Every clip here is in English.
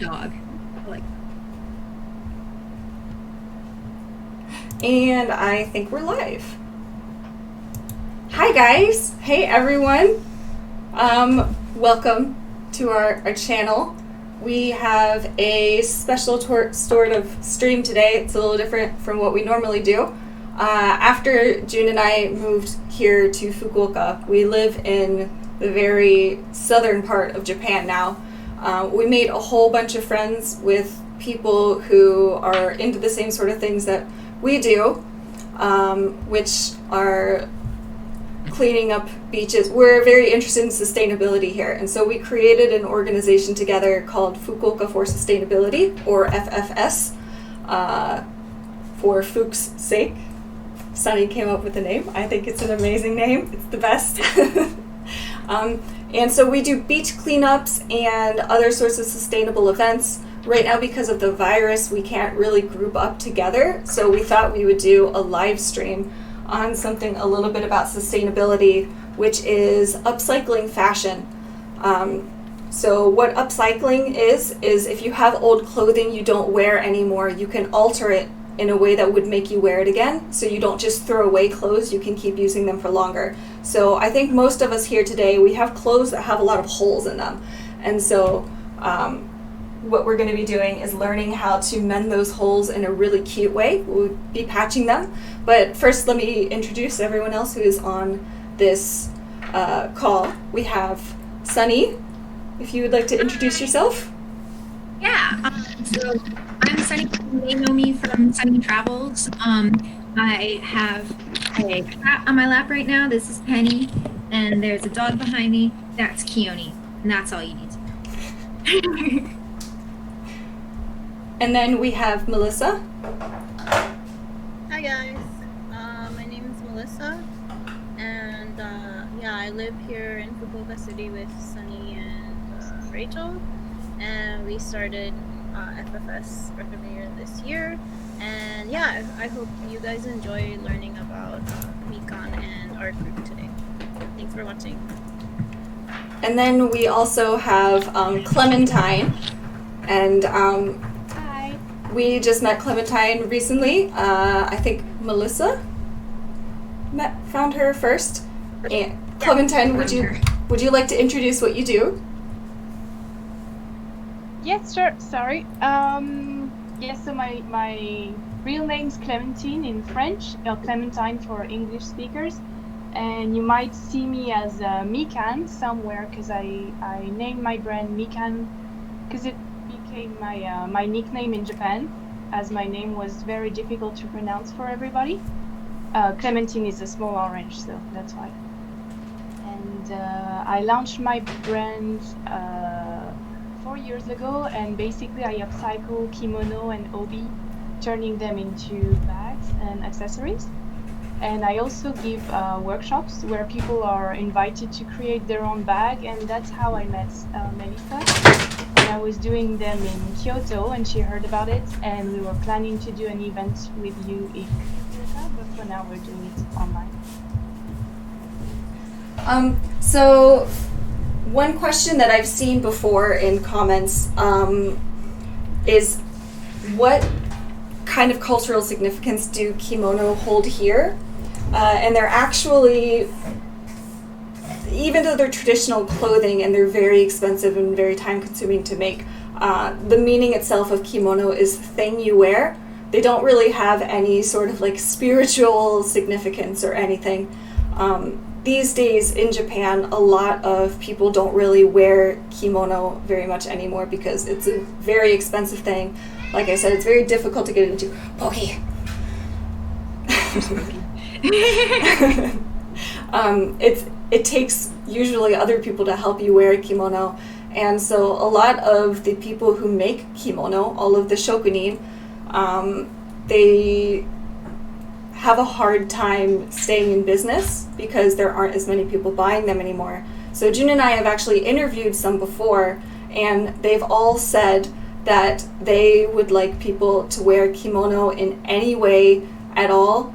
dog. Like, And I think we're live. Hi guys. Hey everyone. Welcome to our channel. We have a special sort of stream today. It's a little different from what we normally do. After June and I moved here to Fukuoka, we live in the very southern part of Japan now. We made a whole bunch of friends with people who are into the same sort of things that we do, which are cleaning up beaches. We're very interested in sustainability here, and so we created an organization together called Fukuoka for Sustainability, or FFS, for Fuku's sake. Sonnie came up with the name. I think it's an amazing name. It's the best. And so we do beach cleanups and other sorts of sustainable events. Right now, because of the virus, we can't really group up together, so we thought we would do a live stream on something a little bit about sustainability, which is upcycling fashion. So what upcycling is if you have old clothing you don't wear anymore, you can alter it in a way that would make you wear it again, so you don't just throw away clothes, you can keep using them for longer. So I think most of us here today, we have clothes that have a lot of holes in them, and so what we're going to be doing is learning how to mend those holes in a really cute way. We'll be patching them. But first, let me introduce everyone else who is on this call. We have Sonnie, if you would like to introduce yourself. yeah. So I'm Sonnie. You may know me from Sonnie Travels. I have a cat on my lap right now. This is Penny, and there's a dog behind me. That's Keone, and that's all you need to know. And then we have Melisa. Hi guys, my name is Melisa, and yeah, I live here in Fukuoka City with Sonnie and Rachel, and we started FFS earlier this year, and yeah, I hope you guys enjoy learning about Mikan and our group today. Thanks for watching. And then we also have Clementine, and we just met Clementine recently. I think Melisa found her first. And Clementine, would you like to introduce what you do? Yes, sure. Sorry. Yes, so my real name's Clémentine in French, or Clémentine for English speakers. And you might see me as Mikan somewhere, because I named my brand Mikan because it became my nickname in Japan, as my name was very difficult to pronounce for everybody. Clementine is a small orange, so that's why. And I launched my brand 4 years ago, and basically I upcycle kimono and obi, turning them into bags and accessories. And I also give workshops where people are invited to create their own bag, and that's how I met Melisa. I was doing them in Kyoto, and she heard about it, and we were planning to do an event with you in Fukuoka, but for now we're doing it online. So one question that I've seen before in comments is, what kind of cultural significance do kimono hold here? And they're actually, even though they're traditional clothing and they're very expensive and very time consuming to make, the meaning itself of kimono is the thing you wear. They don't really have any sort of like spiritual significance or anything. These days in Japan, a lot of people don't really wear kimono very much anymore because it's a very expensive thing. Like I said, it's very difficult to get into. Pokey. It takes usually other people to help you wear a kimono, and so a lot of the people who make kimono, all of the shokunin, they have a hard time staying in business because there aren't as many people buying them anymore. So June and I have actually interviewed some before, and they've all said that they would like people to wear kimono in any way at all,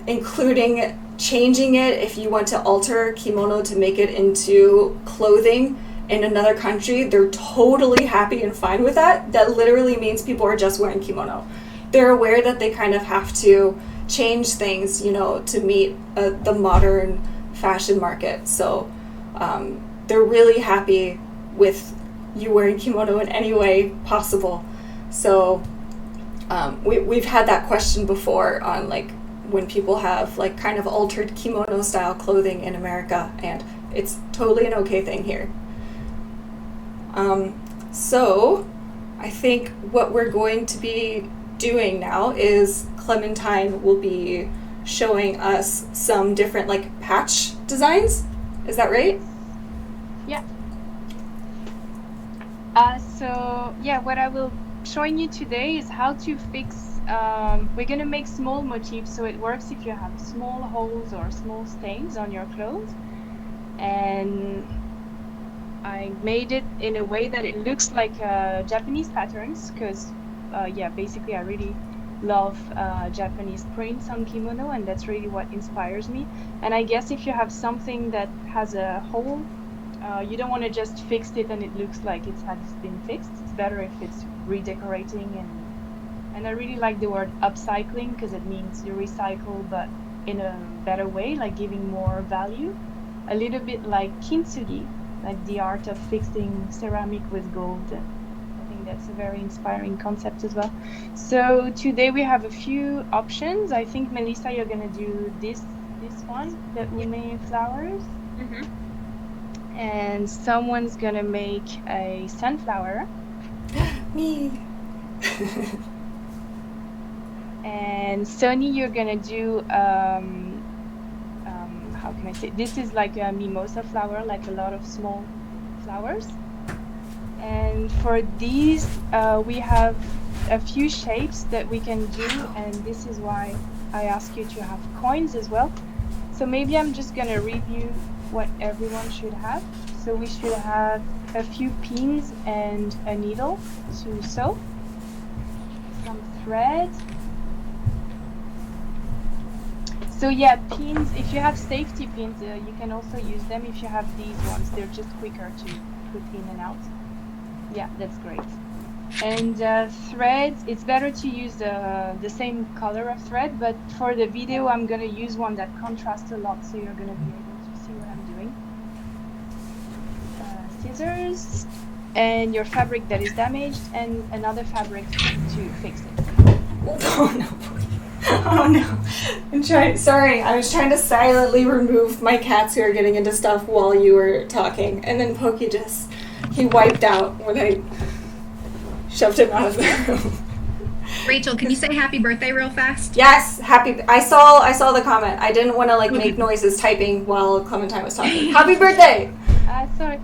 including changing it if you want to alter kimono to make it into clothing in another country, they're totally happy and fine with that. That literally means people are just wearing kimono. They're aware that they kind of have to change things, to meet the modern fashion market. So they're really happy with you wearing kimono in any way possible. So we've had that question before on like when people have like kind of altered kimono style clothing in America, and it's totally an okay thing here. So I think what we're going to be doing now is Clementine will be showing us some different like patch designs. Is that right? Yeah. So yeah, what I will showing you today is how to fix. We're gonna make small motifs, so it works if you have small holes or small stains on your clothes. And I made it in a way that it looks like Japanese patterns, because basically I really love Japanese prints on kimono, and that's really what inspires me. And I guess if you have something that has a hole, you don't want to just fix it and it looks like it has been fixed. It's better if it's redecorating, and I really like the word upcycling because it means you recycle but in a better way, like giving more value. A little bit like kintsugi, like the art of fixing ceramic with gold. And I think that's a very inspiring concept as well. So today we have a few options. I think Melisa, you're gonna do this one, the ume flowers. Mm-hmm. And someone's gonna make a sunflower. Me. And Sonnie, you're gonna do how can I say? This is like a mimosa flower, like a lot of small flowers. And for these, we have a few shapes that we can do, and this is why I ask you to have coins as well. So maybe I'm just gonna review what everyone should have. So we should have a few pins and a needle to sew, some thread. So yeah, pins, if you have safety pins, you can also use them. If you have these ones, they're just quicker to put in and out. Yeah, that's great. And threads, it's better to use the same color of thread, but for the video, I'm gonna use one that contrasts a lot, so you're gonna be able to see what I'm doing. Scissors, and your fabric that is damaged, and another fabric to fix it. Oh no. Oh no. Sorry, I was trying to silently remove my cats who are getting into stuff while you were talking, and then Pokey he wiped out when I shoved him out of the room. Rachel, can you say happy birthday real fast? Yes, happy. I saw the comment. I didn't want to make noises typing while Clementine was talking. Happy birthday! Sorry.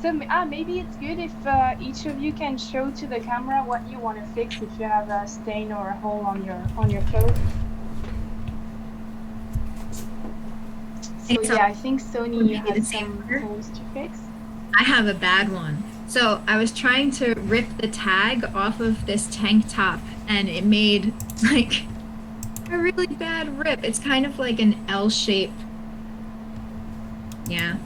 So maybe it's good if each of you can show to the camera what you want to fix if you have a stain or a hole on your clothes. So yeah, I think Sonnie, you have some holes to fix. I have a bad one. So I was trying to rip the tag off of this tank top, and it made like a really bad rip. It's kind of like an L shape. Yeah.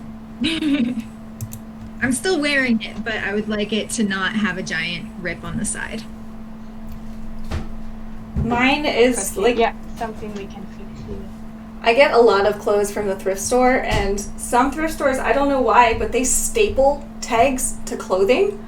I'm still wearing it, but I would like it to not have a giant rip on the side. Mine is something we can fix here. I get a lot of clothes from the thrift store, and some thrift stores, I don't know why, but they staple tags to clothing.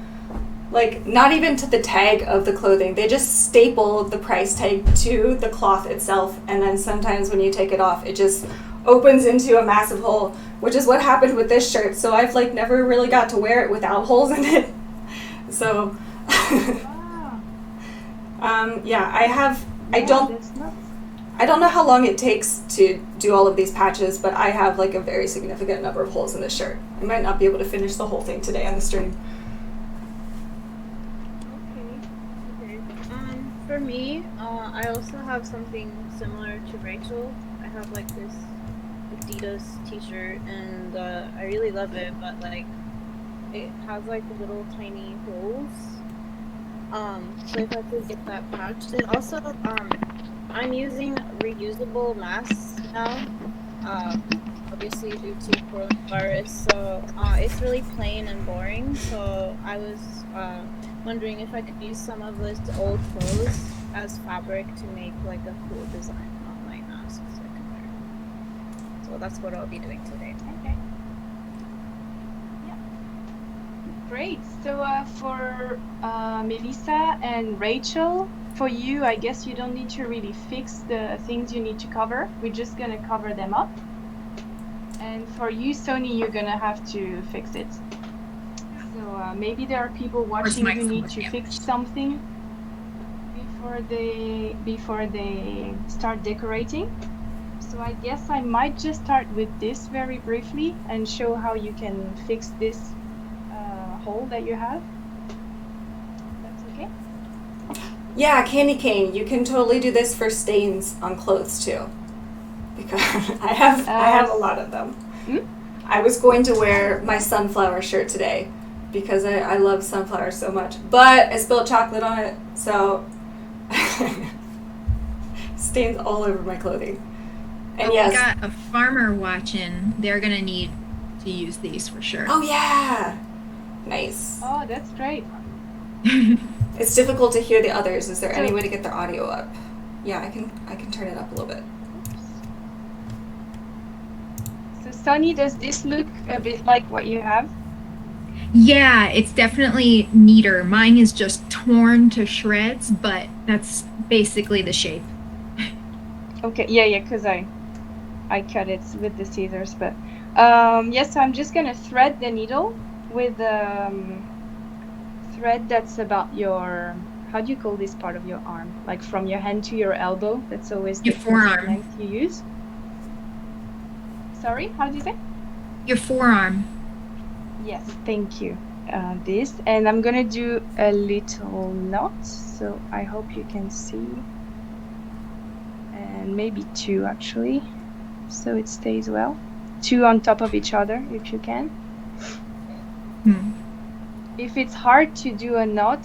Like, not even to the tag of the clothing. They just staple the price tag to the cloth itself, and then sometimes when you take it off, it just opens into a massive hole, which is what happened with this shirt. So I've never really got to wear it without holes in it. So I don't know how long it takes to do all of these patches, but I have a very significant number of holes in this shirt. I might not be able to finish the whole thing today on the stream. Okay. For me, I also have something similar to Rachel. I have this Adidas t-shirt, and I really love it, but it has little tiny holes. So if I could get that patched. And also I'm using reusable masks now, obviously due to coronavirus. So it's really plain and boring. So I was wondering if I could use some of this old clothes as fabric to make like a cool design on my mask so I can wear it. So that's what I'll be doing today. Okay. Yeah. Great. So for Melisa and Rachel, for you, I guess you don't need to really fix the things you need to cover. We're just gonna cover them up. And for you, Sonnie, you're gonna have to fix it. So maybe there are people watching who need to fix something before they start decorating. So I guess I might just start with this very briefly and show how you can fix this hole that you have. That's okay? Yeah, Candy Cane, you can totally do this for stains on clothes too. Because I have a lot of them. I was going to wear my sunflower shirt today because I love sunflowers so much, but I spilled chocolate on it, so stains all over my clothing. And We got a farmer watching. They're gonna need to use these for sure. Oh yeah, nice. Oh, that's great. It's difficult to hear the others. Is there any way to get their audio up? Yeah, I can turn it up a little bit. So Sonnie, does this look a bit like what you have? Yeah, it's definitely neater. Mine is just torn to shreds, but that's basically the shape. Okay, yeah, because I cut it with the scissors, but yes, so I'm just gonna thread the needle with thread that's about your, how do you call this part of your arm? Like from your hand to your elbow. That's always Your the forearm. length you use. Sorry, how do you say? Your forearm. Yes, thank you. This, and I'm gonna do a little knot, so I hope you can see, and maybe two actually, so it stays well. Two on top of each other if you can. If it's hard to do a knot,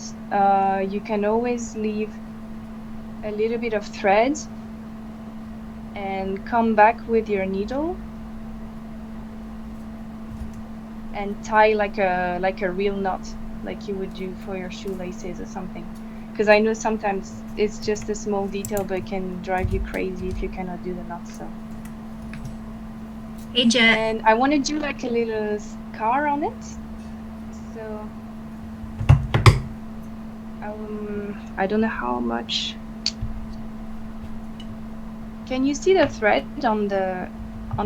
you can always leave a little bit of thread and come back with your needle and tie like a real knot, like you would do for your shoelaces or something. Because I know sometimes it's just a small detail, but it can drive you crazy if you cannot do the knot. So. Hey, Jet. And I want to do like a little scar on it. So I don't know how much. Can you see the thread on the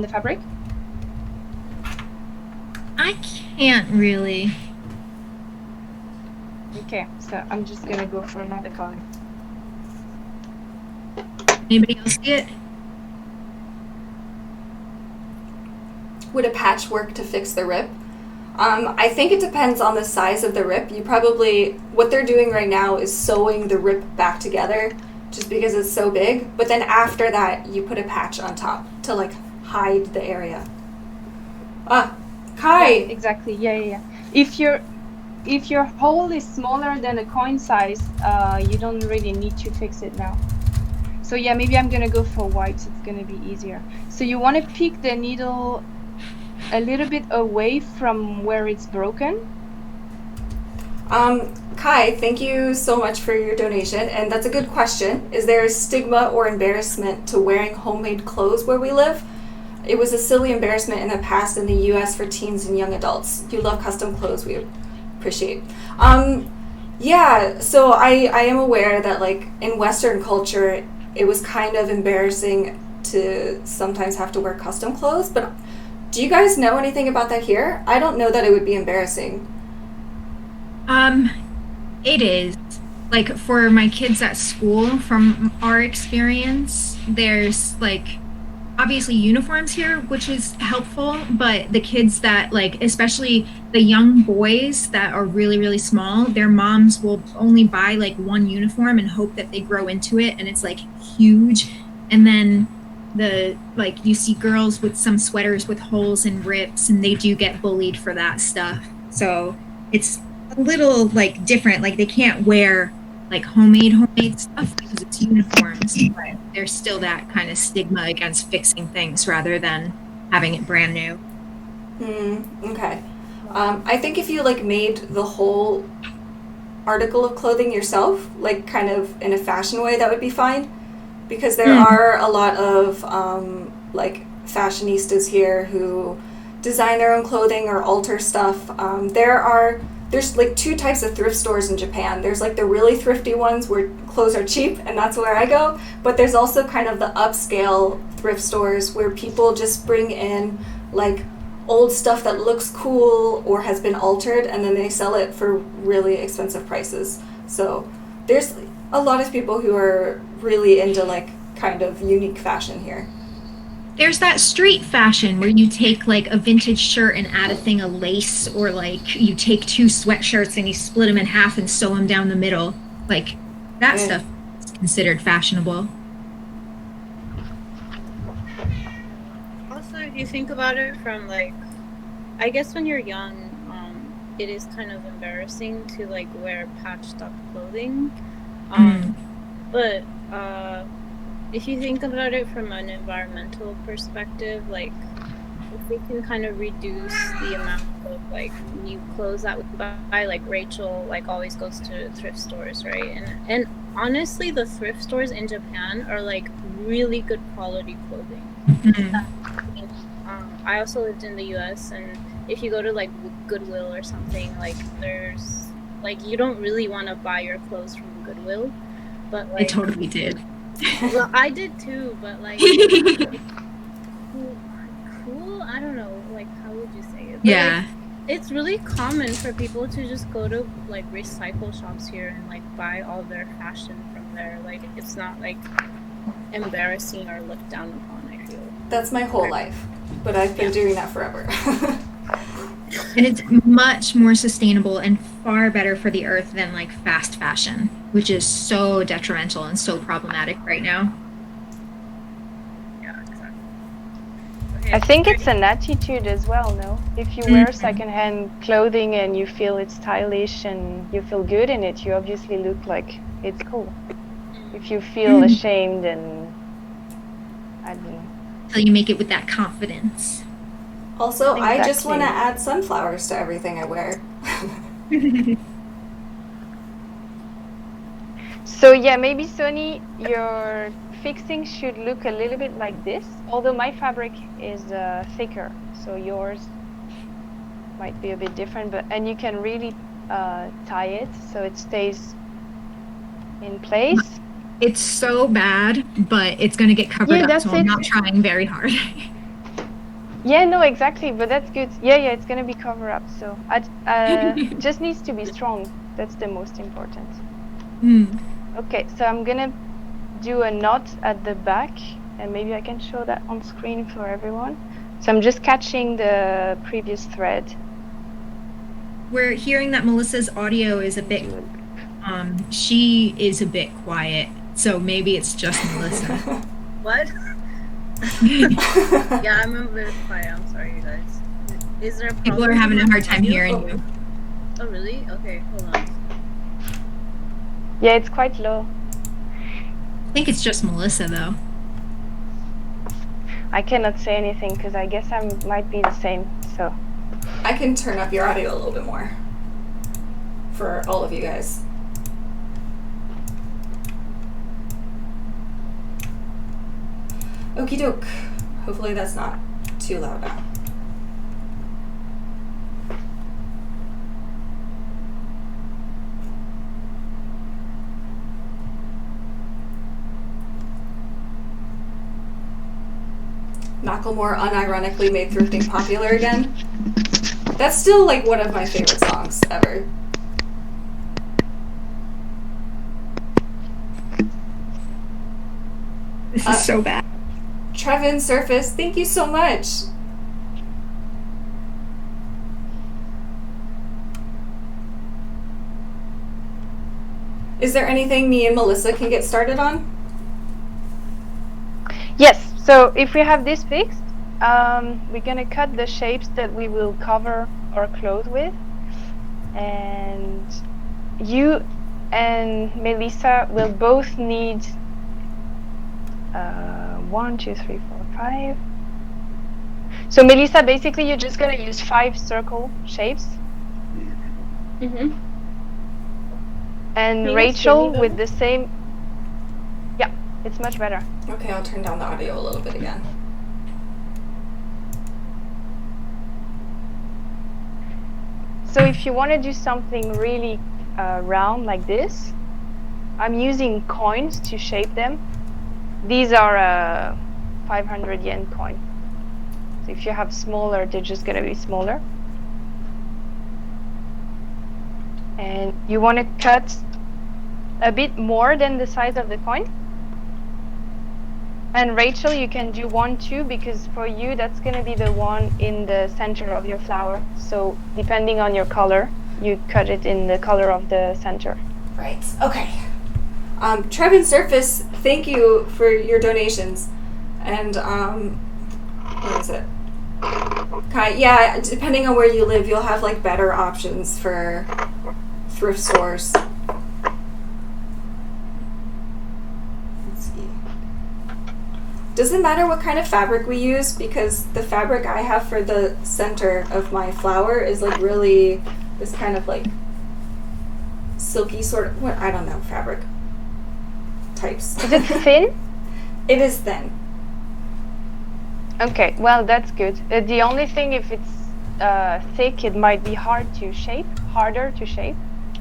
fabric? I can't really. Okay, so I'm just gonna go for another color. Anybody else see it? Would a patch work to fix the rip? I think it depends on the size of the rip. You probably, what they're doing right now is sewing the rip back together just because it's so big. But then after that, you put a patch on top to like hide the area. Kai! Yeah, exactly, yeah. If your hole is smaller than a coin size, you don't really need to fix it now. So yeah, maybe I'm gonna go for white, so it's gonna be easier. So you wanna pick the needle a little bit away from where it's broken. Kai, thank you so much for your donation, and that's a good question. Is there a stigma or embarrassment to wearing homemade clothes where we live? It was a silly embarrassment in the past in the US for teens and young adults. You love custom clothes, we appreciate. Yeah, so I am aware that like in Western culture, it was kind of embarrassing to sometimes have to wear custom clothes, but do you guys know anything about that here? I don't know that it would be embarrassing. It is. Like for my kids at school, from our experience, there's like obviously uniforms here, which is helpful, but the kids that like, especially the young boys that are really, really small, their moms will only buy like one uniform and hope that they grow into it, and it's like huge. And then you see girls with some sweaters with holes and rips, and they do get bullied for that stuff. So it's a little like different. Like they can't wear like homemade stuff because it's uniforms, but there's still that kind of stigma against fixing things rather than having it brand new. Okay. I think if you like made the whole article of clothing yourself, like kind of in a fashion way, that would be fine. Because there are a lot of like fashionistas here who design their own clothing or alter stuff. There's like two types of thrift stores in Japan. There's like the really thrifty ones where clothes are cheap, and that's where I go. But there's also kind of the upscale thrift stores where people just bring in like old stuff that looks cool or has been altered, and then they sell it for really expensive prices. So there's a lot of people who are really into like kind of unique fashion here. There's that street fashion where you take like a vintage shirt and add a thing of lace, or like you take two sweatshirts and you split them in half and sew them down the middle. Like that stuff is considered fashionable. Also, if you think about it from like, I guess when you're young, it is kind of embarrassing to like wear patched up clothing. But if you think about it from an environmental perspective, like if we can kind of reduce the amount of like new clothes that we buy, like Rachel like always goes to thrift stores, right? And honestly, the thrift stores in Japan are like really good quality clothing. I also lived in the US, and if you go to like Goodwill or something, like there's like you don't really want to buy your clothes from Goodwill, but like I totally did. well, I did too, but like cool. I don't know, like how would you say it? But, Yeah. like, it's really common for people to just go to like recycle shops here and like buy all their fashion from there. Like it's not like embarrassing or looked down upon, I feel. That's my whole life, but I've been doing that forever. And it's much more sustainable and far better for the earth than like fast fashion, which is so detrimental and so problematic right now. Yeah, exactly. Okay, I think it's an attitude as well, no? If you wear secondhand clothing and you feel it's stylish and you feel good in it, you obviously look like it's cool. If you feel ashamed and I don't know. So you make it with that confidence. Also, I just Exactly. want to add sunflowers to everything I wear. So yeah, maybe Sonnie, your fixing should look a little bit like this, although my fabric is thicker, so yours might be a bit different, and you can really tie it so it stays in place. It's so bad, but it's going to get covered up, that's so I'm it. not trying very hard. Yeah, no, exactly, but that's good. Yeah, it's gonna be covered up, so just needs to be strong. That's the most important. Okay, so I'm gonna do a knot at the back, and maybe I can show that on screen for everyone. So I'm just catching the previous thread. We're hearing that Melissa's audio is a bit, she is a bit quiet, so maybe it's just Melissa. What? Yeah, I'm a bit quiet. I'm sorry, you guys. Is there a problem? People are having a hard time with hearing audio? you. Oh, really? Okay, hold on. Yeah, it's quite low. I think it's just Melissa, though. I cannot say anything because I guess I might be the same, so. I can turn up your audio a little bit more for all of you guys. Okie doke. Hopefully that's not too loud now. Macklemore unironically made thrifting popular again. That's still like one of my favorite songs ever. This is so bad. Trevin Surface, thank you so much. Is there anything me and Melissa can get started on? Yes, so if we have this fixed, we're gonna cut the shapes that we will cover our clothes with, and you and Melisa will both need 1, 2, 3, 4, 5. So Melisa, basically you're just gonna use 5 circle shapes. Mm-hmm. And Can you guys hear Rachel me with better? the same. Yeah, it's much better. Okay, I'll turn down the audio a little bit again. So if you want to do something really round like this, I'm using coins to shape them. These are 500 yen coin. So if you have smaller, they're just gonna be smaller. And you want to cut a bit more than the size of the coin. And Rachel, you can do 1, 2, because for you, that's gonna be the one in the center of your flower. So depending on your color, you cut it in the color of the center. Right. Okay. Trev and Surface, thank you for your donations. And what is it? Yeah, depending on where you live, you'll have like better options for thrift stores. Let's see. Doesn't matter what kind of fabric we use, because the fabric I have for the center of my flower is like really this kind of like silky sort of, what, I don't know, fabric types. Is it thin? It is thin. Okay, well, that's good. The only thing, if it's thick, it might be harder to shape.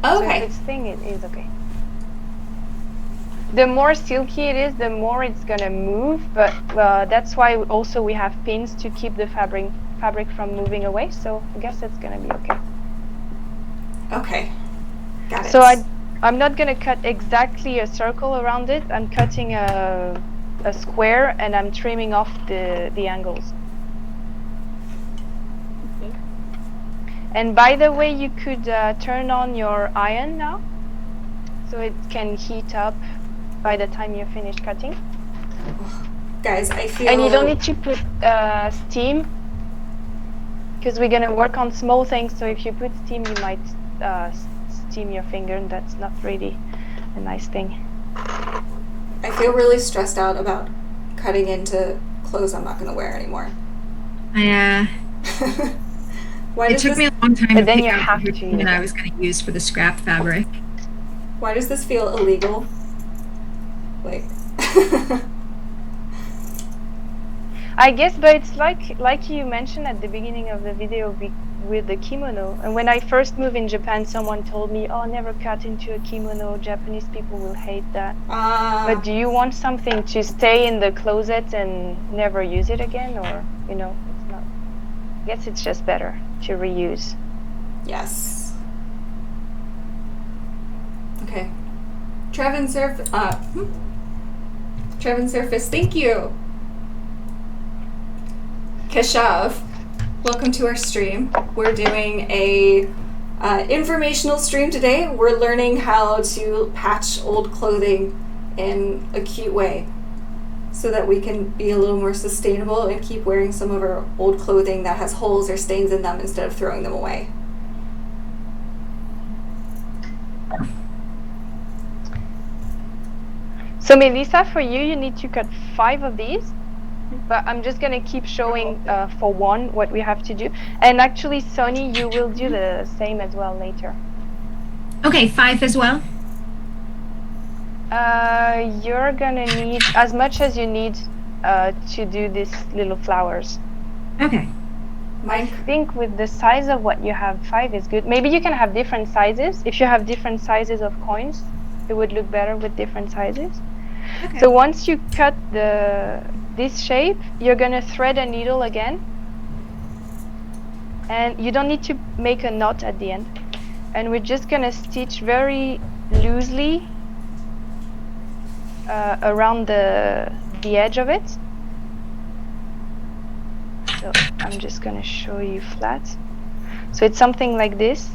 So if Okay. it's thin, it is okay. The more silky it is, the more it's gonna move, but that's why also we have pins to keep the fabric from moving away, so I guess it's gonna be okay. Okay. Got it. So I'm not gonna cut exactly a circle around it. I'm cutting a square, and I'm trimming off the angles. Okay. And by the way, you could turn on your iron now, so it can heat up by the time you finish cutting. Guys, I feel... And you don't need to put steam, because we're gonna work on small things, so if you put steam, you might steam your finger, and that's not really a nice thing. I feel really stressed out about cutting into clothes I'm not going to wear anymore. Why Why it does took this, me a long time But to then pick you out have the to thing use that I it. was going to use for the scrap fabric. Why does this feel illegal? Like... I guess, but it's like you mentioned at the beginning of the video with the kimono. And when I first moved in Japan, someone told me, "Oh, never cut into a kimono. Japanese people will hate that." But do you want something to stay in the closet and never use it again, or it's not? I guess it's just better to reuse. Yes. Okay. Trev and Surface, thank you. Keshav, welcome to our stream. We're doing a informational stream today. We're learning how to patch old clothing in a cute way so that we can be a little more sustainable and keep wearing some of our old clothing that has holes or stains in them instead of throwing them away. So Melisa, for you need to cut 5 of these. But I'm just gonna keep showing for one what we have to do. And actually, Sonnie, you will do the same as well later. Okay, 5 as well. You're gonna need as much as you need to do these little flowers. Okay. I think with the size of what you have, 5 is good. Maybe you can have different sizes. If you have different sizes of coins, it would look better with different sizes. Okay. So once you cut this shape, you're gonna thread a needle again, and you don't need to make a knot at the end. And we're just gonna stitch very loosely around the edge of it. So I'm just gonna show you flat. So it's something like this.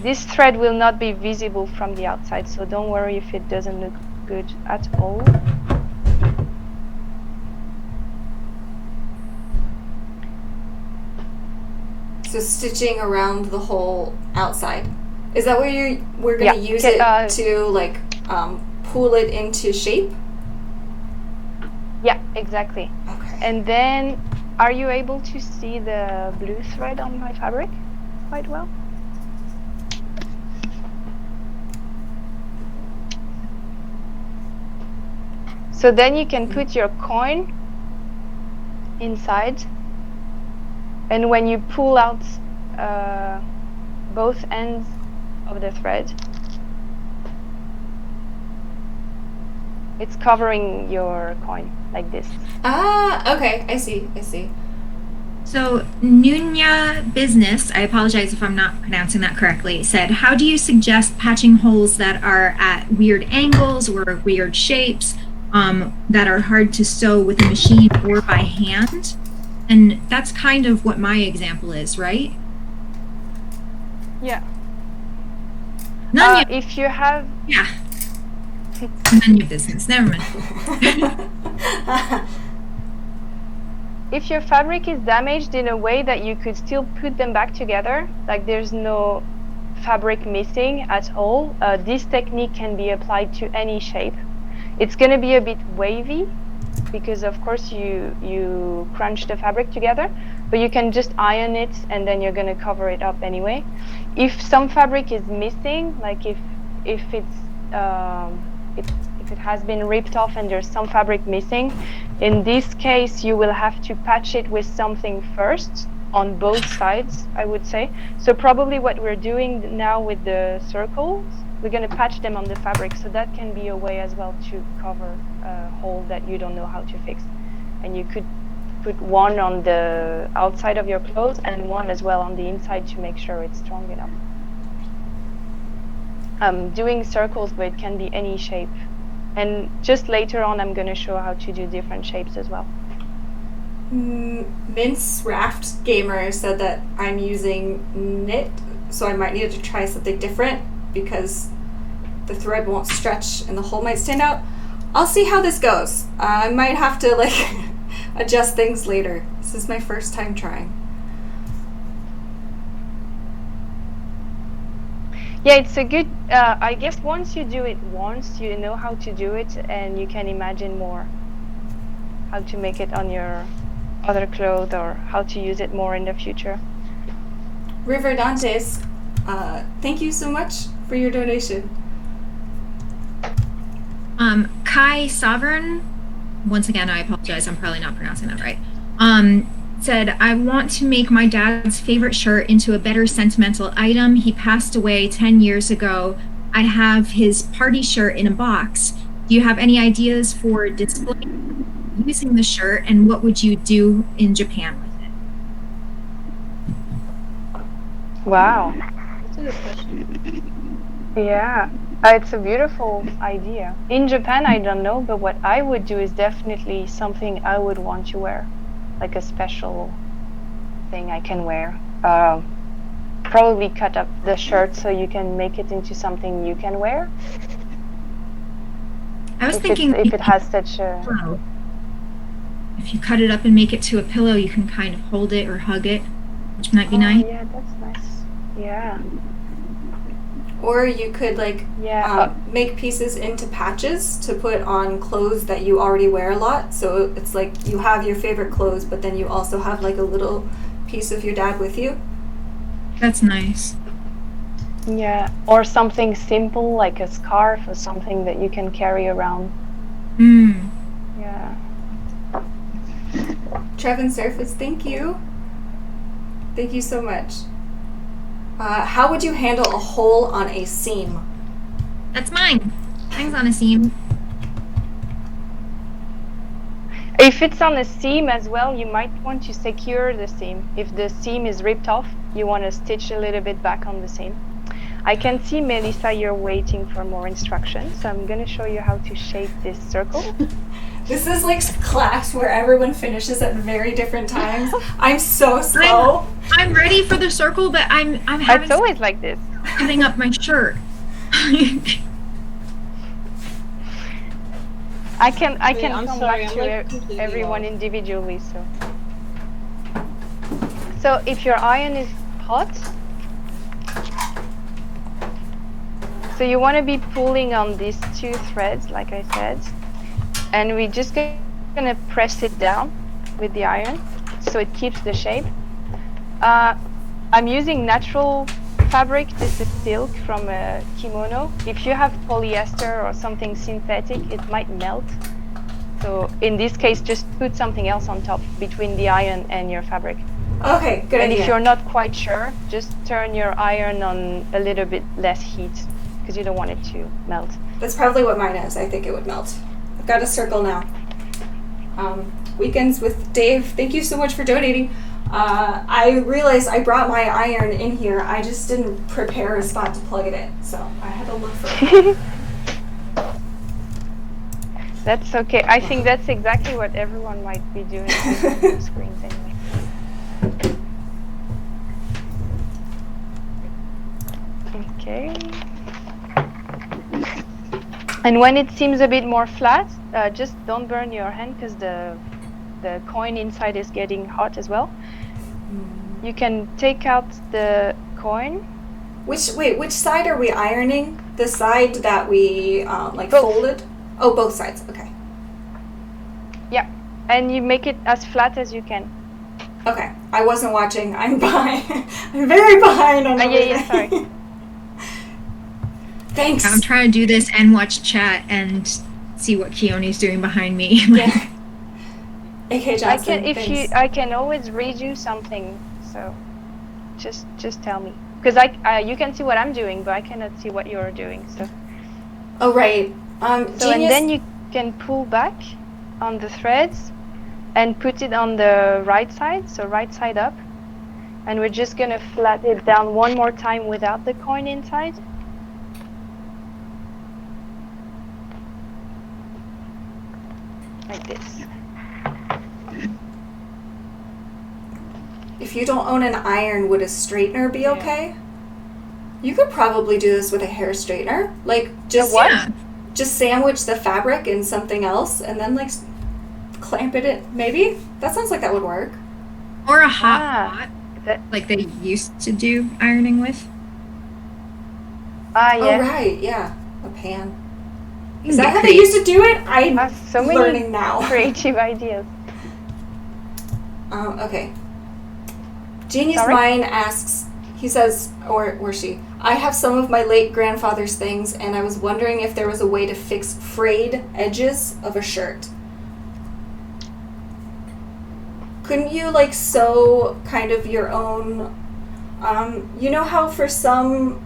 This thread will not be visible from the outside, so don't worry if it doesn't look good at all. So stitching around the whole outside. Is that where we're going to use it to like pull it into shape? Yeah, exactly. Okay. And then Are you able to see the blue thread on my fabric quite well? So then you can put your coin inside, and when you pull out both ends of the thread, it's covering your coin like this. Ah, okay. I see. So Nunya Business, I apologize if I'm not pronouncing that correctly, said, how do you suggest patching holes that are at weird angles or weird shapes that are hard to sew with a machine or by hand? And that's kind of what my example is, right? Yeah. Nunya, If you have... yeah. Nunya Business, never mind. If your fabric is damaged in a way that you could still put them back together, like there's no fabric missing at all, this technique can be applied to any shape. It's going to be a bit wavy because of course you crunch the fabric together, but you can just iron it and then you're going to cover it up anyway. If some fabric is missing, like if it has been ripped off and there's some fabric missing, in this case you will have to patch it with something first on both sides, I would say. So probably what we're doing now with the circles, we're going to patch them on the fabric, so that can be a way as well to cover a hole that you don't know how to fix. And you could put one on the outside of your clothes and one as well on the inside to make sure it's strong enough. I'm doing circles, but it can be any shape. And just later on, I'm going to show how to do different shapes as well. Mince Raft Gamer said that I'm using knit, so I might need to try something different because the thread won't stretch and the hole might stand out. I'll see how this goes. I might have to adjust things later. This is my first time trying. Yeah, it's a good, I guess once you do it once, you know how to do it and you can imagine more how to make it on your other clothes or how to use it more in the future. River Dantes, thank you so much for your donation. Kai Sovereign, once again, I apologize, I'm probably not pronouncing that right, said, I want to make my dad's favorite shirt into a better sentimental item. He passed away 10 years ago. I have his party shirt in a box. Do you have any ideas for displaying using the shirt, and what would you do in Japan with it? Wow. That's a good question. Yeah, it's a beautiful idea. In Japan, I don't know, but what I would do is definitely something I would want to wear, like a special thing I can wear. Probably cut up the shirt so you can make it into something you can wear. I was thinking if it has such a... pillow. If you cut it up and make it to a pillow, you can kind of hold it or hug it, which might be nice. Yeah, that's nice. Yeah. Or you could make pieces into patches to put on clothes that you already wear a lot. So it's like you have your favorite clothes, but then you also have like a little piece of your dad with you. That's nice. Yeah, or something simple like a scarf or something that you can carry around. Yeah. Trevin Surface, thank you. Thank you so much. How would you handle a hole on a seam? That's mine. Mine's on a seam. If it's on a seam as well, you might want to secure the seam. If the seam is ripped off, you want to stitch a little bit back on the seam. I can see, Melisa, you're waiting for more instructions, so I'm going to show you how to shape this circle. This is like class where everyone finishes at very different times. I'm so slow. I'm ready for the circle, but I'm having It's always like this. cutting up my shirt. I can I'm come sorry, back I'm, to like, completely everyone lost. individually. So if your iron is hot, so you want to be pulling on these two threads, like I said, and we're just gonna press it down with the iron so it keeps the shape. I'm using natural fabric. This is silk from a kimono. If you have polyester or something synthetic, it might melt. So in this case, just put something else on top between the iron and your fabric. Okay, good And idea. if you're not quite sure, just turn your iron on a little bit less heat because you don't want it to melt. That's probably what mine is. I think it would melt. I've got a circle now. Weekends with Dave. Thank you so much for donating. I realized I brought my iron in here. I just didn't prepare a spot to plug it in, so I had to look for it. That's okay. I think that's exactly what everyone might be doing on the screens anyway. Okay. And when it seems a bit more flat, just don't burn your hand because the coin inside is getting hot as well. You can take out the coin. Which side are we ironing? The side that we Both. folded? Oh, both sides. Okay. Yeah, and you make it as flat as you can. Okay. I wasn't watching. I'm behind. I'm very behind on everything. Yeah, sorry. Thanks. I'm trying to do this and watch chat and see what Keone's doing behind me. Yeah. AK Johnson. I can always redo something. So, just tell me because you can see what I'm doing, but I cannot see what you're doing. So. Oh right. So and then you can pull back on the threads and put it on the right side, so right side up. And we're just gonna flat it down one more time without the coin inside. Like this. If you don't own an iron, would a straightener be okay? You could probably do this with a hair straightener. Like just just sandwich the fabric in something else and then clamp it in. Maybe? That sounds like that would work. Or a hot pot, like they used to do ironing with. Yeah. Oh right, yeah. A pan. You Is can that get how they used to do it? I'm so many learning now. creative ideas. Okay. Genius Sorry? Mine asks, he says, or she, I have some of my late grandfather's things, and I was wondering if there was a way to fix frayed edges of a shirt. Couldn't you, sew kind of your own, you know how for some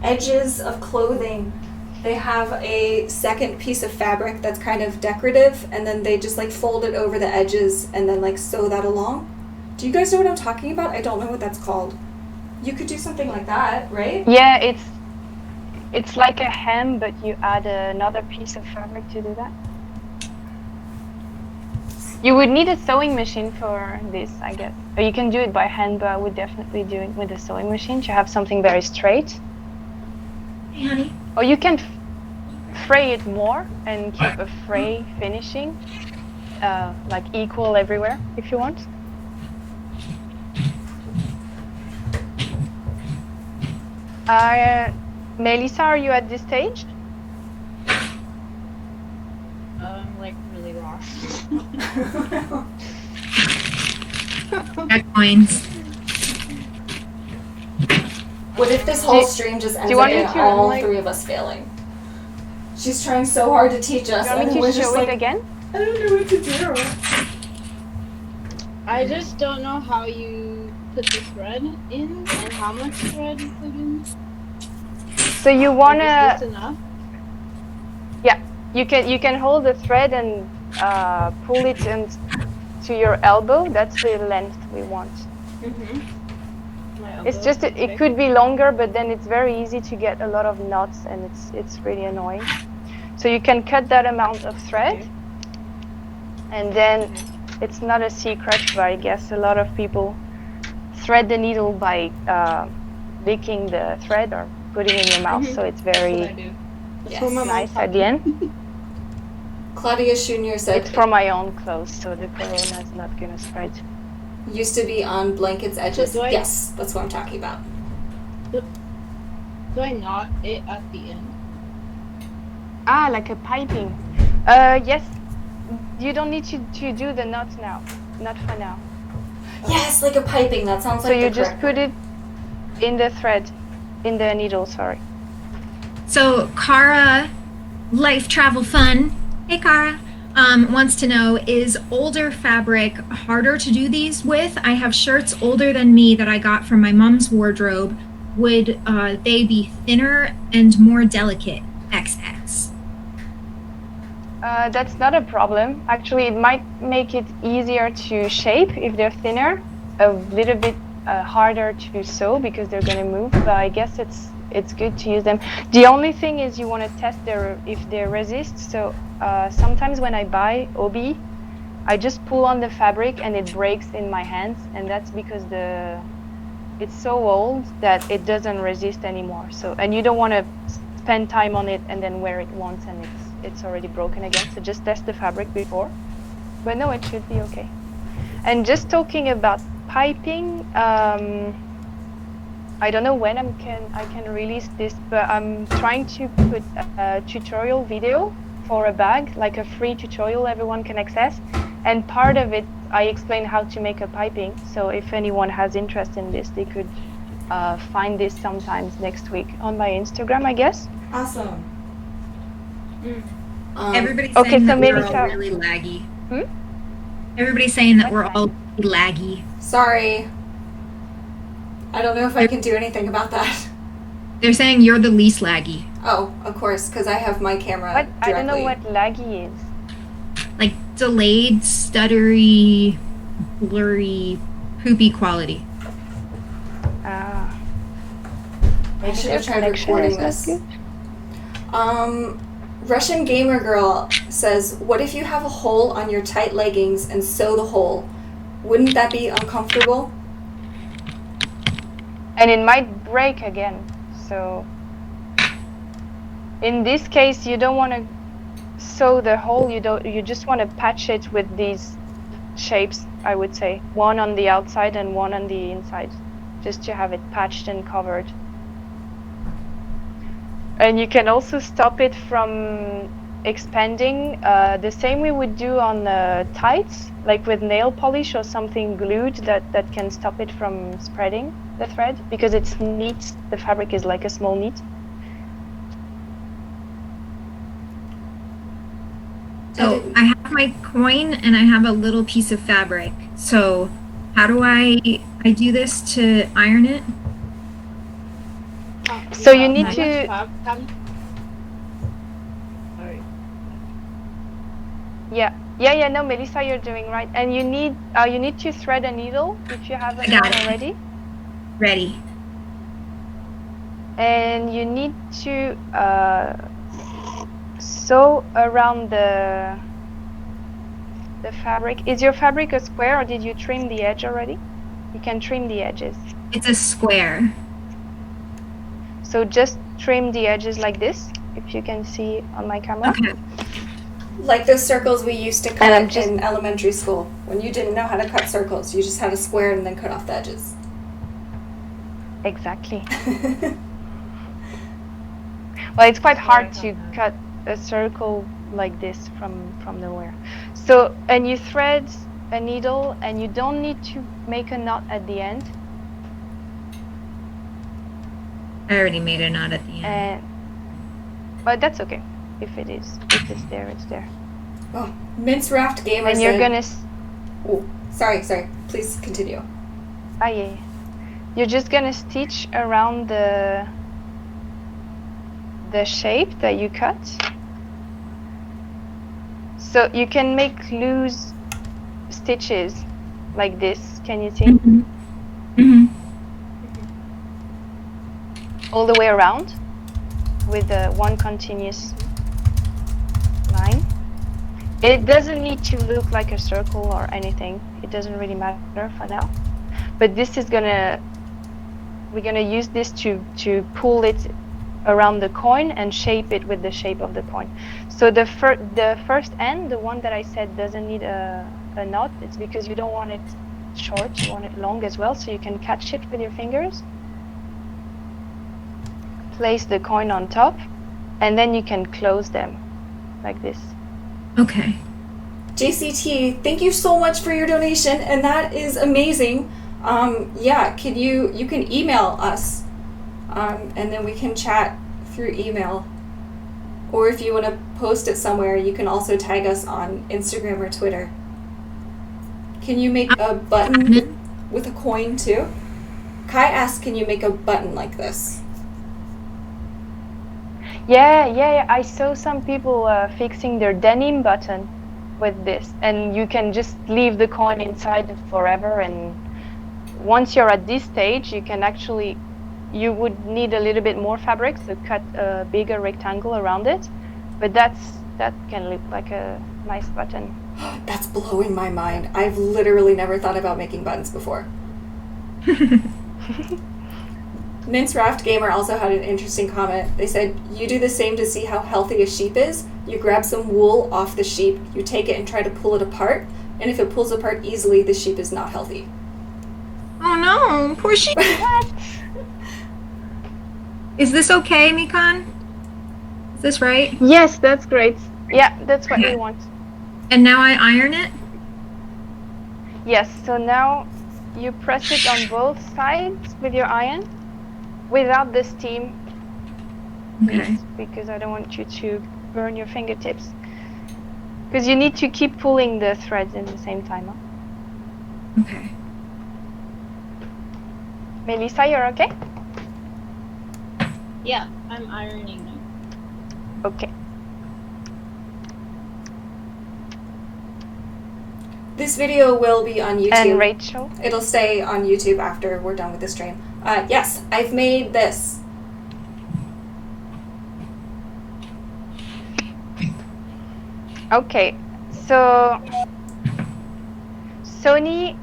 edges of clothing, they have a second piece of fabric that's kind of decorative, and then they just, fold it over the edges and then, sew that along? Do you guys know what I'm talking about? I don't know what that's called. You could do something like that, right? Yeah, it's like a hem, but you add another piece of fabric to do that. You would need a sewing machine for this, I guess. Or you can do it by hand, but I would definitely do it with a sewing machine to have something very straight. Hey, honey. Or you can fray it more and keep a fray finishing, equal everywhere if you want. Melisa, are you at this stage? I'm really lost. Got coins. What if this whole stream just ends up in all three of us failing? She's trying so hard to teach us, You want and me we're to just show it again? I don't know what to do. I just don't know how you put the thread in and how much thread you put in. So you wanna? Is this enough? Yeah, you can hold the thread and pull it to your elbow. That's the length we want. It's just it could be longer, but then it's very easy to get a lot of knots, and it's really annoying. So you can cut that amount of thread, and then it's not a secret, but I guess a lot of people thread the needle by licking the thread or putting it in your mouth, so it's very nice at the end. Claudia Junior said It's for my own clothes, so the corona is not gonna spread. used to be on blankets' edges. So do I- Yes, that's what I'm talking about. Do I knot it at the end? Like a piping. Yes. You don't need to do the knots now. not for now. Yes, like a piping. That sounds So like you the just correct put word. it in the thread, in the needle, sorry. So Kara, Life Travel Fun, hey Kara, wants to know, is older fabric harder to do these with? I have shirts older than me that I got from my mom's wardrobe. Would they be thinner and more delicate? XX. That's not a problem. Actually, it might make it easier to shape if they're thinner, a little bit harder to sew because they're going to move, but I guess it's good to use them. The only thing is you want to test if they resist. So sometimes when I buy obi, I just pull on the fabric and it breaks in my hands, and that's because it's so old that it doesn't resist anymore. So, and you don't want to spend time on it and then wear it once and it's already broken again. So just test the fabric before. But no, it should be okay. And just talking about piping, I don't know when I can release this, but I'm trying to put a tutorial video for a bag, like a free tutorial everyone can access. And part of it, I explain how to make a piping. So if anyone has interest in this, they could find this sometimes next week on my Instagram, I guess. Awesome. Everybody's okay, saying so that we're all Melisa- really laggy. Hmm? Everybody's saying that What we're all laggy. Sorry. I don't know if I can do anything about that. They're saying you're the least laggy. Oh, of course, because I have my camera What? directly. I don't know what laggy is. Like delayed, stuttery, blurry, poopy quality. Ah. I should have their tried connection recording is not this. good. Russian Gamer Girl says, what if you have a hole on your tight leggings and sew the hole? Wouldn't that be uncomfortable? And it might break again. So in this case, you don't want to sew the hole. You just want to patch it with these shapes, I would say. One on the outside and one on the inside, just to have it patched and covered. And you can also stop it from expanding the same we would do on tights, like with nail polish or something glued that can stop it from spreading the thread, because it's neat. The fabric is like a small neat. So I have my coin and I have a little piece of fabric. So how do I do this to iron it? So you need How to- much Sorry. Yeah, no, Melisa, you're doing right. And you need to thread a needle if you haven't I got one it. already. Ready. And you need to sew around the fabric. Is your fabric a square or did you trim the edge already? You can trim the edges. It's a square. So just trim the edges like this, if you can see on my camera. Okay. Like those circles we used to And cut I'm just- in elementary school. When you didn't know how to cut circles, you just had a square and then cut off the edges. Exactly. Well, it's quite hard to cut a circle like this from nowhere. So, and you thread a needle and you don't need to make a knot at the end. I already made a knot at the end. And but that's okay. If it's there, it's there. Oh, Mince Raft Gamer And you're said... gonna Oh, sorry. Please continue. yeah. You're just gonna stitch around the shape that you cut. So you can make loose stitches like this. Can you see? Mm-hmm. Mm-hmm. All the way around with one continuous line. It doesn't need to look like a circle or anything. It doesn't really matter for now. But this is we're gonna use this to pull it around the coin and shape it with the shape of the coin. So the first end, the one that I said doesn't need a knot, it's because you don't want it short, you want it long as well, so you can catch it with your fingers. Place the coin on top, and then you can close them like this. Okay. JCT, thank you so much for your donation, and that is amazing. Yeah, you can email us, and then we can chat through email. Or if you want to post it somewhere, you can also tag us on Instagram or Twitter. Can you make a button with a coin too? Kai asked, can you make a button like this? Yeah. I saw some people fixing their denim button with this, and you can just leave the coin inside forever. And once you're at this stage, you would need a little bit more fabric, so cut a bigger rectangle around it. But that can look like a nice button. That's blowing my mind. I've literally never thought about making buttons before. Mince Raft Gamer also had an interesting comment. They said, you do the same to see how healthy a sheep is. You grab some wool off the sheep, you take it and try to pull it apart, and if it pulls apart easily, the sheep is not healthy. Oh no, poor sheep. Is this okay, Mikan? Is this right? Yes, that's great. Yeah, that's what we want. And now I iron it? Yes, so now you press it on both sides with your iron without the steam. Okay. Because I don't want you to burn your fingertips. Because you need to keep pulling the threads in the same time. Huh? Okay. Melisa, you're okay? Yeah, I'm ironing now. Okay. This video will be on YouTube. And Rachel? It'll stay on YouTube after we're done with the stream. Yes, I've made this. Okay, so Sonnie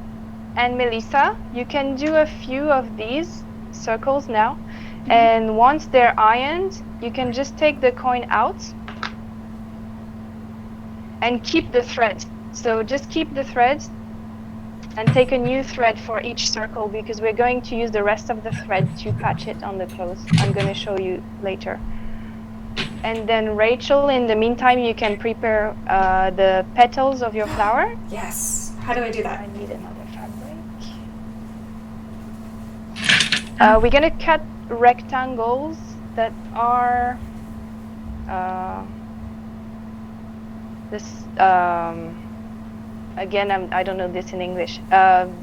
and Melisa, you can do a few of these circles now. And once they're ironed, you can just take the coin out and keep the thread. So just keep the thread and take a new thread for each circle, because we're going to use the rest of the thread to patch it on the clothes. I'm going to show you later. And then Rachel, in the meantime, you can prepare the petals of your flower. Yes. How do I do that? I need another fabric. We're going to cut rectangles that are this again, I don't know this in English.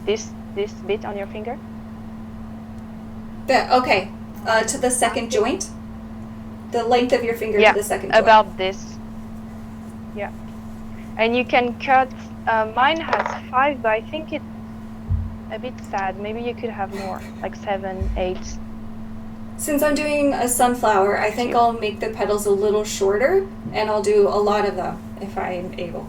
This bit on your finger. Okay. To the second joint. The length of your finger to the second joint. About this. Yeah. And you can cut. Mine has 5, but I think it's a bit sad. Maybe you could have more, like 7, 8. Since I'm doing a sunflower, I think I'll make the petals a little shorter, and I'll do a lot of them if I'm able.